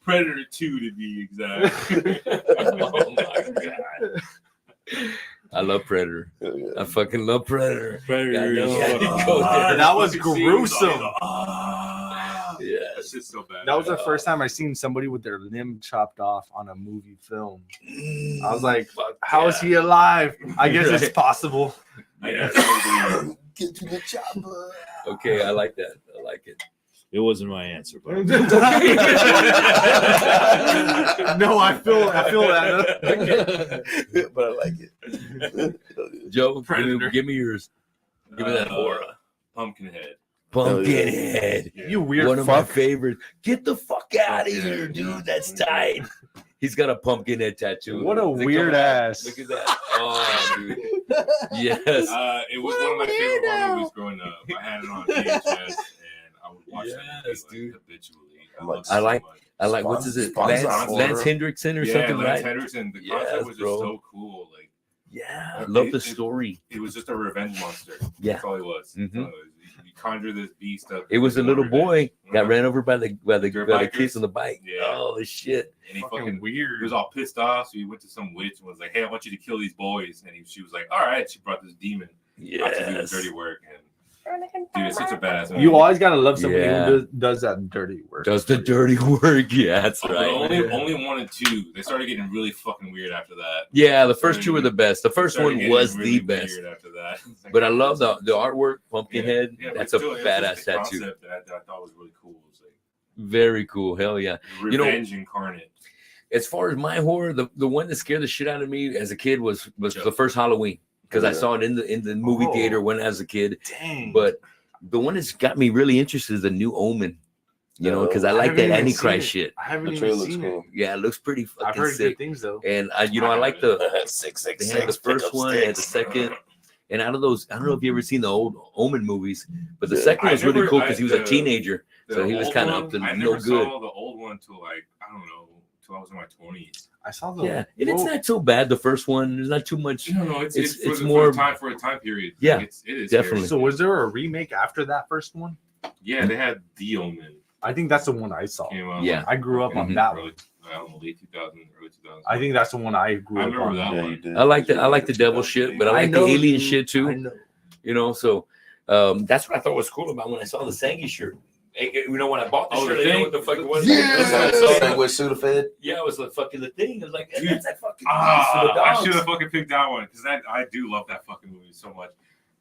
S3: Predator 2 to be exact.
S1: Oh my god. I love Predator. I fucking love Predator.
S5: Predator is
S1: Yeah,
S5: fucking-
S1: you go there.
S4: That was
S3: Fucking scenes,
S4: gruesome.
S1: Yeah.
S3: That's just so bad.
S4: That was the first time I seen somebody with their limb chopped off on a movie film. I was like,
S1: Fuck
S4: how is
S1: yeah.
S4: he alive? I guess
S1: Right.
S4: it's possible.
S3: Yeah,
S2: Get to the chopper.
S1: Okay, I like that. I like it.
S5: It wasn't my answer, but
S4: No, I feel that.
S2: But I like it.
S1: Joe,
S3: Predator.
S1: give me yours. Give me that horror.
S3: Pumpkinhead.
S1: Pumpkinhead.
S3: Yeah.
S4: You weird
S1: One of my
S4: fuck.
S1: favorites. Get the fuck out of
S3: Yeah.
S1: here, dude. That's tight. He's got a pumpkin head tattoo.
S4: What a
S1: Is it
S4: weird
S1: coming out?
S4: ass.
S1: Look at that. Oh, dude. Yes.
S3: It was one of my favorite horror movies growing up. I had it on VHS, and I would watch that
S1: Yes,
S3: movie,
S1: dude.
S3: like, habitually.
S2: I
S3: loved it
S1: I like-
S3: so much.
S1: I like, what's his it?
S2: Sponsor
S1: Lance
S2: horror.
S1: Hendrickson or
S3: Yeah,
S1: something,
S3: Lance
S1: right?
S3: Henriksen. The
S1: Yes,
S3: concept was just
S1: bro.
S3: so cool. Like
S1: Yeah. I love the
S3: it-
S1: story.
S3: it was just a revenge monster.
S1: Yeah.
S3: That's all it was.
S1: Mhm.
S3: You conjure this beast up.
S1: It was a little boy got
S3: Uh-huh.
S1: ran over by the
S3: Dirt
S1: kids
S3: bikers.
S1: on the bike.
S3: Yeah.
S1: Oh shit.
S3: And he
S4: Fucking
S3: fucking he
S4: weird.
S3: was all pissed off, so he went to some witch and was like, "Hey, I want you to kill these boys." And she was like, "All right." She brought this demon out to do the
S1: Yes.
S3: dirty work, and dude, it's such a badass movie.
S4: You always gotta love somebody
S1: Yeah.
S4: who does that dirty work.
S1: Does the dirty work. Yeah, that's
S3: But
S1: right.
S3: only one and two. They started getting really fucking weird after that.
S1: Yeah, the first two were the best. The first
S3: Started
S1: one
S3: getting
S1: was
S3: really
S1: the best.
S3: weird after that. It's like-
S1: But I love the artwork, Pumpkinhead.
S3: Yeah, but
S1: That's a
S3: still, it's
S1: badass
S3: just the
S1: tattoo.
S3: concept that I thought was really cool. It was like
S1: Very cool. Hell yeah. You know-
S3: revenge incarnate.
S1: As far as my horror, the one that scared the shit out of me as a kid was
S3: Yeah.
S1: the first Halloween because I
S2: Yeah.
S1: saw it in the movie
S4: Oh.
S1: theater when as a kid.
S4: Dang.
S1: But the one that's got me really interested is the New Omen. You know, because I
S4: I
S1: like
S4: haven't
S1: that
S4: even
S1: Antichrist
S4: seen
S1: shit.
S4: I haven't
S2: The
S4: even
S2: trailer looks
S4: seen
S2: cool.
S4: it.
S1: Yeah, it looks pretty
S4: I've
S1: fucking
S4: heard
S1: sick.
S4: good things though.
S1: And I like the
S2: Six,
S1: they had the first one and the second. And out of those, I don't know if you ever seen the old Omen movies, but the
S2: Yeah.
S1: second
S3: I
S1: was really
S3: never-
S1: cool because he was a
S3: the-
S1: teenager. So he was
S3: old
S1: kinda
S3: one,
S1: up to
S3: I
S1: no
S3: never
S1: good.
S3: saw the old one till like I don't know till I was in my 20s.
S4: I saw the
S1: Yeah, and it's not so bad. The first one, there's not too much.
S3: No,
S1: It's
S3: it's
S1: more-
S3: for a time period.
S1: Yeah,
S3: Like, it is
S1: definitely.
S3: scary.
S4: So was there a remake after that first one?
S3: Yeah, they had The Omen
S4: I think that's the one I saw.
S3: came out.
S1: Yeah.
S4: I grew up on
S1: Mhm.
S4: that
S3: early,
S4: one.
S3: I don't know, late 2000, early 2000s.
S4: I think that's the one I grew
S3: I
S4: up
S3: remember
S4: on.
S3: that
S2: Yeah,
S3: one.
S2: you did.
S1: I like the devil shit, but I like the
S4: know
S1: alien
S4: you-
S1: shit too.
S4: I know.
S1: You know, so that's what I thought was cool about when I saw the Sangy shirt. You know, when I bought the
S3: Oh,
S1: shirt,
S3: the
S1: I didn't know
S3: thing?
S1: what the fuck it was.
S2: Yeah. Sandwich Sudafed.
S1: Yeah, it was the fucking the thing. It was like
S3: Dude,
S1: that's that fucking piece for the
S3: I
S1: dogs.
S3: should have fucking picked that one because I do love that fucking movie so much.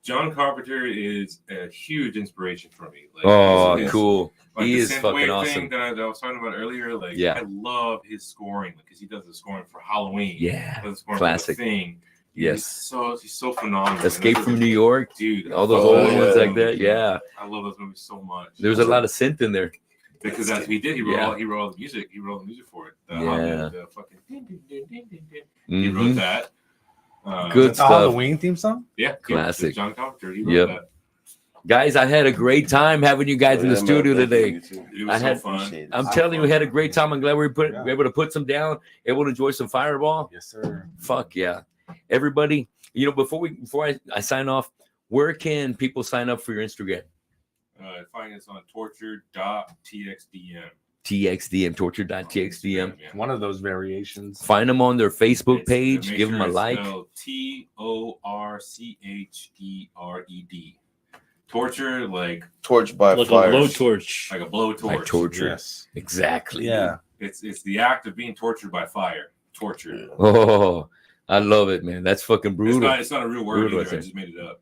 S3: John Carpenter is a huge inspiration for me. Like,
S1: Oh,
S3: his-
S1: cool.
S3: Like
S1: He
S3: the
S1: is
S3: synthwave
S1: fucking
S3: thing
S1: awesome.
S3: that I was talking about earlier. Like,
S1: Yeah.
S3: I love his scoring because he does the scoring for Halloween.
S1: Yeah,
S3: He does the scoring
S1: classic.
S3: For the Thing.
S1: Yes.
S3: He's so phenomenal.
S1: Escape from New York,
S3: dude.
S1: all those
S2: Oh,
S1: old
S2: yeah.
S1: ones like that. Yeah,
S3: I love those movies so much.
S1: there's a lot of synth in there.
S3: Because that's what he did. He wrote
S1: Yeah.
S3: all the music. He wrote the music for it.
S1: Yeah.
S3: The fucking he wrote
S1: Mhm.
S3: that.
S1: Good
S4: The
S1: stuff.
S4: Halloween theme song.
S3: Yeah,
S1: Classic.
S3: John Carpenter. He wrote
S1: Yep.
S3: that.
S1: Guys, I had a great time having you guys in the
S2: Yeah, man,
S1: studio
S2: thank you,
S1: today.
S2: you too.
S3: It was
S1: I
S3: so
S1: had-
S3: fun.
S1: I'm telling you, we had a great time. I'm glad we were
S4: Yeah.
S1: able to put some down, able to enjoy some Fireball.
S4: Yes, sir.
S1: Fuck yeah. Everybody, before I sign off, where can people sign up for your Instagram?
S3: Find us on torchered.txdm.
S1: TXDM, torture.txdm.
S3: Yeah.
S4: One of those variations.
S1: Find them on their Facebook
S3: It's-
S1: page.
S3: make
S1: Give them a
S3: sure it's
S1: like.
S3: spelled Torchered. Torture like
S2: Torch by
S7: Like
S2: fire.
S7: a blowtorch.
S3: a blowtorch.
S1: Like torture.
S4: Yes.
S1: Exactly.
S4: Yeah.
S3: It's the act of being tortured by fire. Torture.
S1: Oh, I love it, man. That's fucking brutal.
S3: It's not a real word
S1: Brutal, I
S3: either. I
S1: think.
S3: just made it up.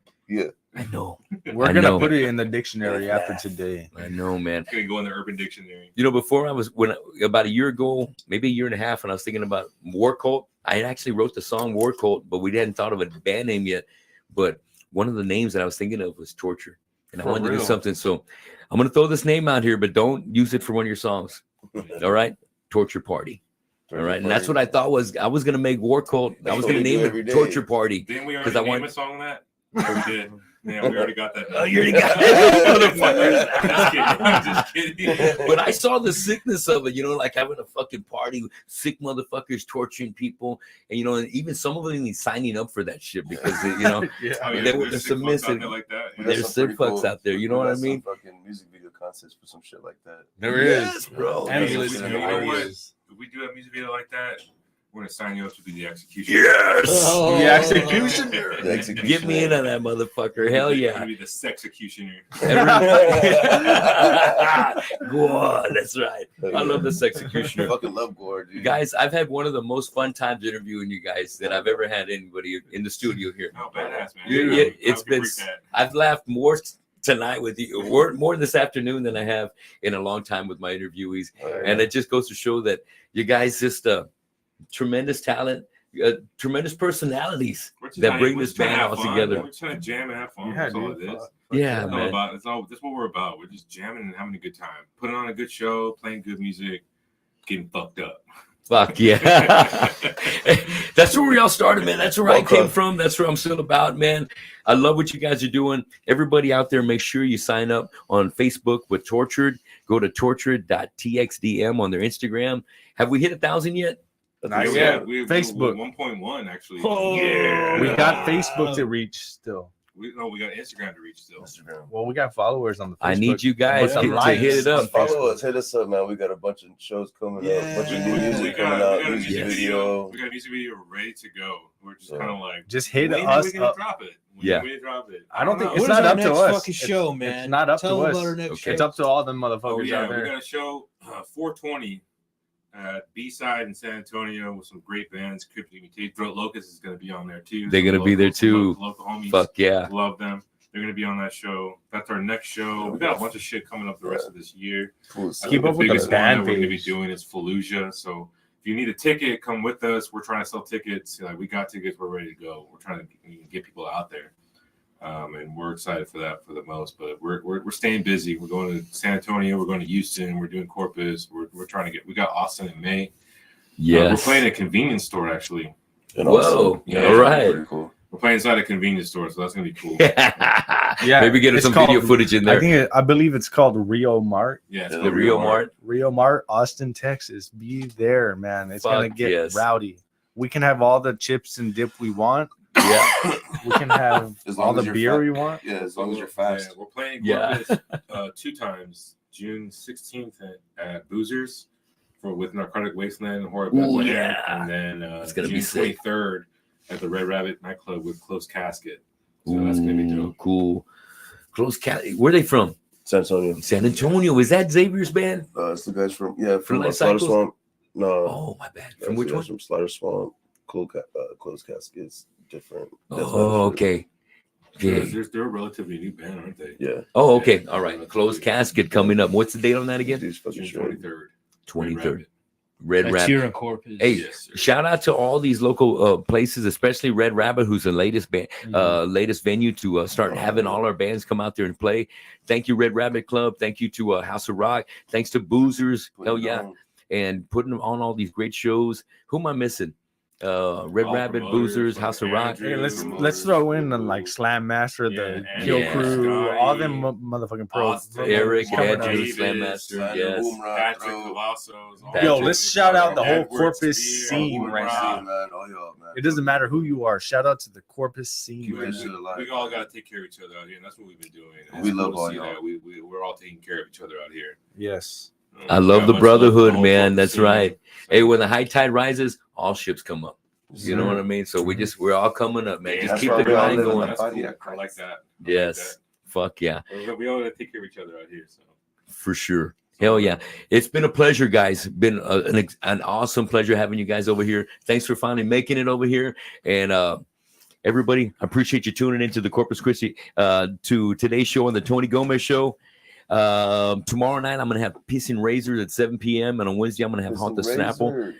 S1: I know.
S4: We're
S1: I
S4: gonna
S1: know.
S4: put it in the dictionary after today.
S1: I know, man.
S3: It's gonna go in the Urban Dictionary.
S1: Before about a year ago, maybe a year and a half, when I was thinking about War Cult, I actually wrote the song War Cult, but we hadn't thought of a band name yet. But one of the names that I was thinking of was Torture. And I
S4: For
S1: wanted to do
S4: real?
S1: something. So I'm going to throw this name out here, but don't use it for one of your songs. All right? Torture Party. All right. And that's what I thought I was going to make War Cult. I was going to name
S2: every
S1: it
S2: day.
S1: Torture Party.
S3: Didn't we
S1: 'Cause
S3: already
S1: I
S3: name
S1: want-
S3: a song on that? We did. Yeah, we already got that.
S1: Oh, you already got it.
S3: I'm just kidding.
S1: But I saw the sickness of it, like having a fucking party, sick motherfuckers torturing people, and and even some of them signing up for that shit because
S3: Oh, yeah,
S1: they were
S3: there's sick fucks
S1: submissive.
S3: out there like that.
S2: We
S3: Yeah.
S2: got
S1: There's
S2: some
S1: sick
S2: pretty
S1: fucks out there, you
S2: we
S1: know what
S2: got
S1: I mean?
S2: some fucking music video contests for some shit like that.
S4: There is.
S1: Yes, bro.
S4: Endless
S3: You know what?
S4: ideas.
S3: If we do a music video like that, we're gonna sign you up to be the executioner.
S1: Yes.
S7: Oh.
S4: The executioner.
S2: The executioner.
S1: Get me in on that motherfucker. Hell
S3: You're
S1: yeah.
S3: gonna be the sexecutioner.
S1: Go on. That's right. I love this
S2: I
S1: executioner.
S2: fucking love gore, dude.
S1: Guys, I've had one of the most fun times interviewing you guys that I've ever had anybody in the studio here.
S3: Oh, badass, man.
S1: Yeah, it's
S3: I
S1: been-
S3: could freak that.
S1: I've laughed more tonight with you, more this afternoon than I have in a long time with my interviewees. And it just goes to show that you guys just tremendous talent, tremendous personalities
S3: We're just
S1: that
S3: trying-
S1: bring
S3: we're
S1: this
S3: just trying to
S1: band
S3: have
S1: all
S3: fun.
S1: together.
S3: We're trying to jam and have fun.
S4: Yeah,
S3: That's all
S4: dude.
S3: it is.
S1: Yeah,
S3: That's all
S1: man.
S3: about. That's what we're about. We're just jamming and having a good time, putting on a good show, playing good music, getting fucked up.
S1: Fuck yeah. That's where we all started, man. That's where I came from. That's where I'm still about, man. I love what you guys are doing. Everybody out there, make sure you sign up on Facebook with Torchered. Go to tortured.txdm on their Instagram. Have we hit 1,000 yet?
S4: Not
S3: Yeah,
S4: yet.
S3: we
S4: Facebook.
S3: 1.1 actually.
S7: Oh,
S1: Yeah.
S4: We got Facebook to reach still.
S3: We got Instagram to reach still.
S2: Instagram.
S4: Well, we got followers on the Facebook.
S1: I need you guys
S4: Some
S1: to
S4: likes
S1: hit it up.
S4: on
S2: Follow us, hit us up, man. We got a bunch of shows coming up, a bunch of new
S3: We
S2: music
S3: got
S2: coming
S3: a
S2: out,
S3: music
S2: music
S3: video.
S2: video.
S3: We got a music video ready to go. We're just
S2: Yeah.
S3: kind of like,
S4: Just hit
S3: when
S4: us
S3: are we gonna
S4: up.
S3: drop it? When
S1: Yeah.
S3: are we gonna drop it?
S4: I don't think
S3: know.
S4: it's
S7: What
S4: not
S7: is our
S4: up to
S7: next
S4: us.
S7: fucking show, man?
S4: It's not up
S7: Tell
S4: to
S7: them
S4: us.
S7: about our next
S1: Okay.
S7: show.
S4: It's up to all the
S3: Oh
S4: motherfuckers
S3: yeah,
S4: out
S3: we
S4: there.
S3: got a show 420 at B-side in San Antonio with some great bands. Cryptic Mutate, Throat Locust is going to be on there too.
S1: They're gonna be there, too.
S3: Local homies,
S1: Fuck yeah.
S3: love them. They're going to be on that show. That's our next show. We got a bunch of shit coming up the rest of this year.
S2: Cool.
S4: Keep
S3: the
S4: up with the
S3: biggest one
S4: band
S3: that we're going to be
S4: page.
S3: doing is Fallujah. So if you need a ticket, come with us. We're trying to sell tickets. Like we got tickets, we're ready to go. We're trying to get people out there. And we're excited for that for the most, but we're staying busy. We're going to San Antonio, we're going to Houston, we're doing Corpus, we're trying to we got Austin in May. We're
S1: Yes.
S3: playing at a convenience store actually.
S2: And
S1: Whoa.
S2: also,
S3: Yeah.
S1: All right.
S2: pretty cool.
S3: We're playing inside a convenience store, so that's gonna be cool.
S4: Yeah,
S1: Maybe get us
S4: it's
S1: some
S4: called-
S1: video footage in there.
S4: I believe it's called Rio Mart.
S3: Yeah, it's
S2: The
S1: The
S3: called
S1: Rio Mart.
S4: Rio Mart, Austin, Texas. Be there, man. It's gonna
S1: Fuck
S4: get
S1: yes.
S4: rowdy. We can have all the chips and dip we want.
S1: Yeah.
S4: We can have
S2: As
S4: all
S2: long
S4: the
S2: as you're
S4: beer
S2: fat.
S4: we want.
S2: Yeah, as long as you're
S3: Yeah,
S2: fast.
S3: we're playing
S1: Yeah.
S3: Corpus 2 times, June 16th at Boozers with Narcotic Wasteland and Horror
S1: Ooh,
S3: Bethlehem,
S1: yeah.
S3: and then
S1: It's gonna be
S3: June
S1: sick.
S3: 23rd at the Red Rabbit nightclub with Closed Casket. So that's gonna be
S1: Ooh,
S3: dope.
S1: cool. Close cat. Where are they from?
S2: San Antonio.
S1: San Antonio. Is that Xavier's band?
S2: It's the guys from
S1: Life
S2: Slaughter
S1: Cycles?
S2: Swamp. No,
S1: Oh, my bad.
S2: yeah,
S1: From
S2: it's
S1: which
S2: the guys
S1: one?
S2: From Slaughter Swamp. Closed Caskets. Different.
S1: Oh, okay. Yeah.
S3: They're a relatively new band, aren't they?
S2: Yeah.
S1: Oh, okay. All right. Closed casket coming up. What's the date on that again?
S2: Dude's fucking
S3: June
S2: straight.
S3: 23rd.
S1: 23rd. Red
S5: That's
S1: Rabbit.
S5: here in Corpus.
S1: Hey,
S3: Yes, sir.
S1: shout out to all these local places, especially Red Rabbit, who's the latest latest venue to start having all our bands come out there and play. Thank you, Red Rabbit Club. Thank you to House of Rock. Thanks to Boozers. Hell yeah. And putting on all these great shows. Who am I missing? Red
S3: All
S1: Rabbit,
S3: promoters,
S1: Boozers,
S3: like
S1: House of Rock.
S4: Hey, let's
S3: Andrew,
S4: throw in like Slam Master, the
S3: Yeah,
S4: Kill
S1: yeah.
S4: Crew,
S3: Scotty,
S4: all them motherfucking pros.
S3: Austin,
S1: Eric,
S3: Mark
S1: Andrew,
S3: Davis,
S1: Slam Master,
S3: Patrick
S1: yes.
S3: Cavazos.
S4: Yo, let's shout out the whole
S3: Edward
S4: Corpus
S3: Spear,
S4: scene
S3: Wood
S4: right
S3: Rock.
S4: now.
S2: Oh, yo, man.
S4: It doesn't matter who you are. Shout out to the Corpus scene.
S2: Keep
S4: Right
S2: that shit
S4: now.
S2: alive.
S3: We all got to take care of each other out here, and that's what we've been doing. And
S2: We
S3: it's
S2: love
S3: cool to
S2: all
S3: see
S2: y'all.
S3: that. We're all taking care of each other out here.
S4: Yes.
S1: I love
S3: Got
S1: the
S3: much
S1: brotherhood,
S3: love for the
S1: man.
S3: whole
S1: That's
S3: scene.
S1: right.
S3: So,
S1: Hey, when the high tide rises, all ships come up. You know
S2: Sir.
S1: what I mean? So we're all coming up, man.
S3: yeah,
S1: Just
S2: that's
S1: keep
S2: why
S1: the
S2: we all
S1: grind
S2: live in
S1: going.
S2: that
S3: That's
S2: body
S3: cool.
S2: of
S3: I like that.
S1: Yes. Fuck yeah.
S3: We all got to take care of each other out here. So.
S1: For sure. Hell yeah. It's been a pleasure, guys. Been an awesome pleasure having you guys over here. Thanks for finally making it over here. And everybody, I appreciate you tuning into the Corpus Christi to today's show on the Tony Gomez Show. Tomorrow night, I'm going to have Pissing Razors at 7 p.m. And on Wednesday, I'm going to have Haunt the Snapple.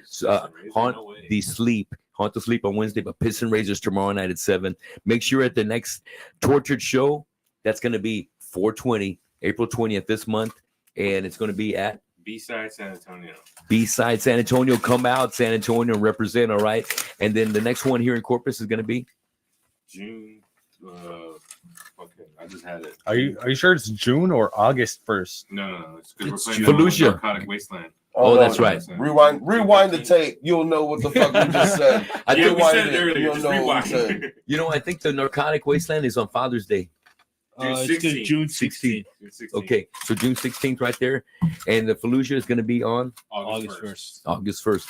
S1: Haunt the Sleep. Haunt the Sleep on Wednesday, but Pissing Razors tomorrow night at 7. Make sure at the next Torchered show, that's going to be 420, April 20th this month. And it's going to be at
S3: B-side San Antonio.
S1: B-side San Antonio. Come out, San Antonio, represent, all right? And then the next one here in Corpus is going to be?
S3: June. Okay, I just had it.
S4: Are you sure it's June or August 1st?
S3: No. It's because
S5: It's
S3: we're
S5: June.
S3: playing
S1: Fallujah.
S3: Narcotic Wasteland.
S1: Oh, that's right.
S2: Rewind the tape. You'll know what the fuck we just said.
S1: I
S3: Yeah,
S1: think
S3: we said it earlier.
S2: You'll
S3: Just
S2: know what we
S3: rewind.
S2: said.
S1: You know, I think the Narcotic Wasteland is on Father's Day.
S5: It's the June 16th,
S3: June 16th.
S1: Okay, so June 16th right there. And the Fallujah is going to be on
S5: August 1st.
S1: August 1st.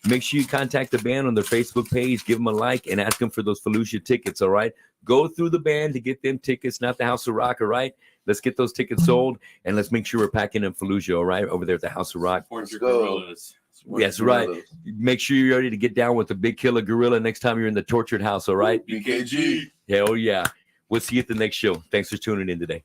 S1: Make sure you contact the band on their Facebook page, give them a like, and ask them for those Fallujah tickets, all right? Go through the band to get them tickets, not the House of Rock, all right? Let's get those tickets sold, and let's make sure we're packing in Fallujah, all right, over there at the House of Rock.
S3: Support your
S2: go.
S3: gorillas.
S1: Yes, right. Make sure you're ready to get down with the Big Killer Gorilla next time you're in the Tortured House, all right?
S2: BKG.
S1: Hell yeah. We'll see you at the next show. Thanks for tuning in today.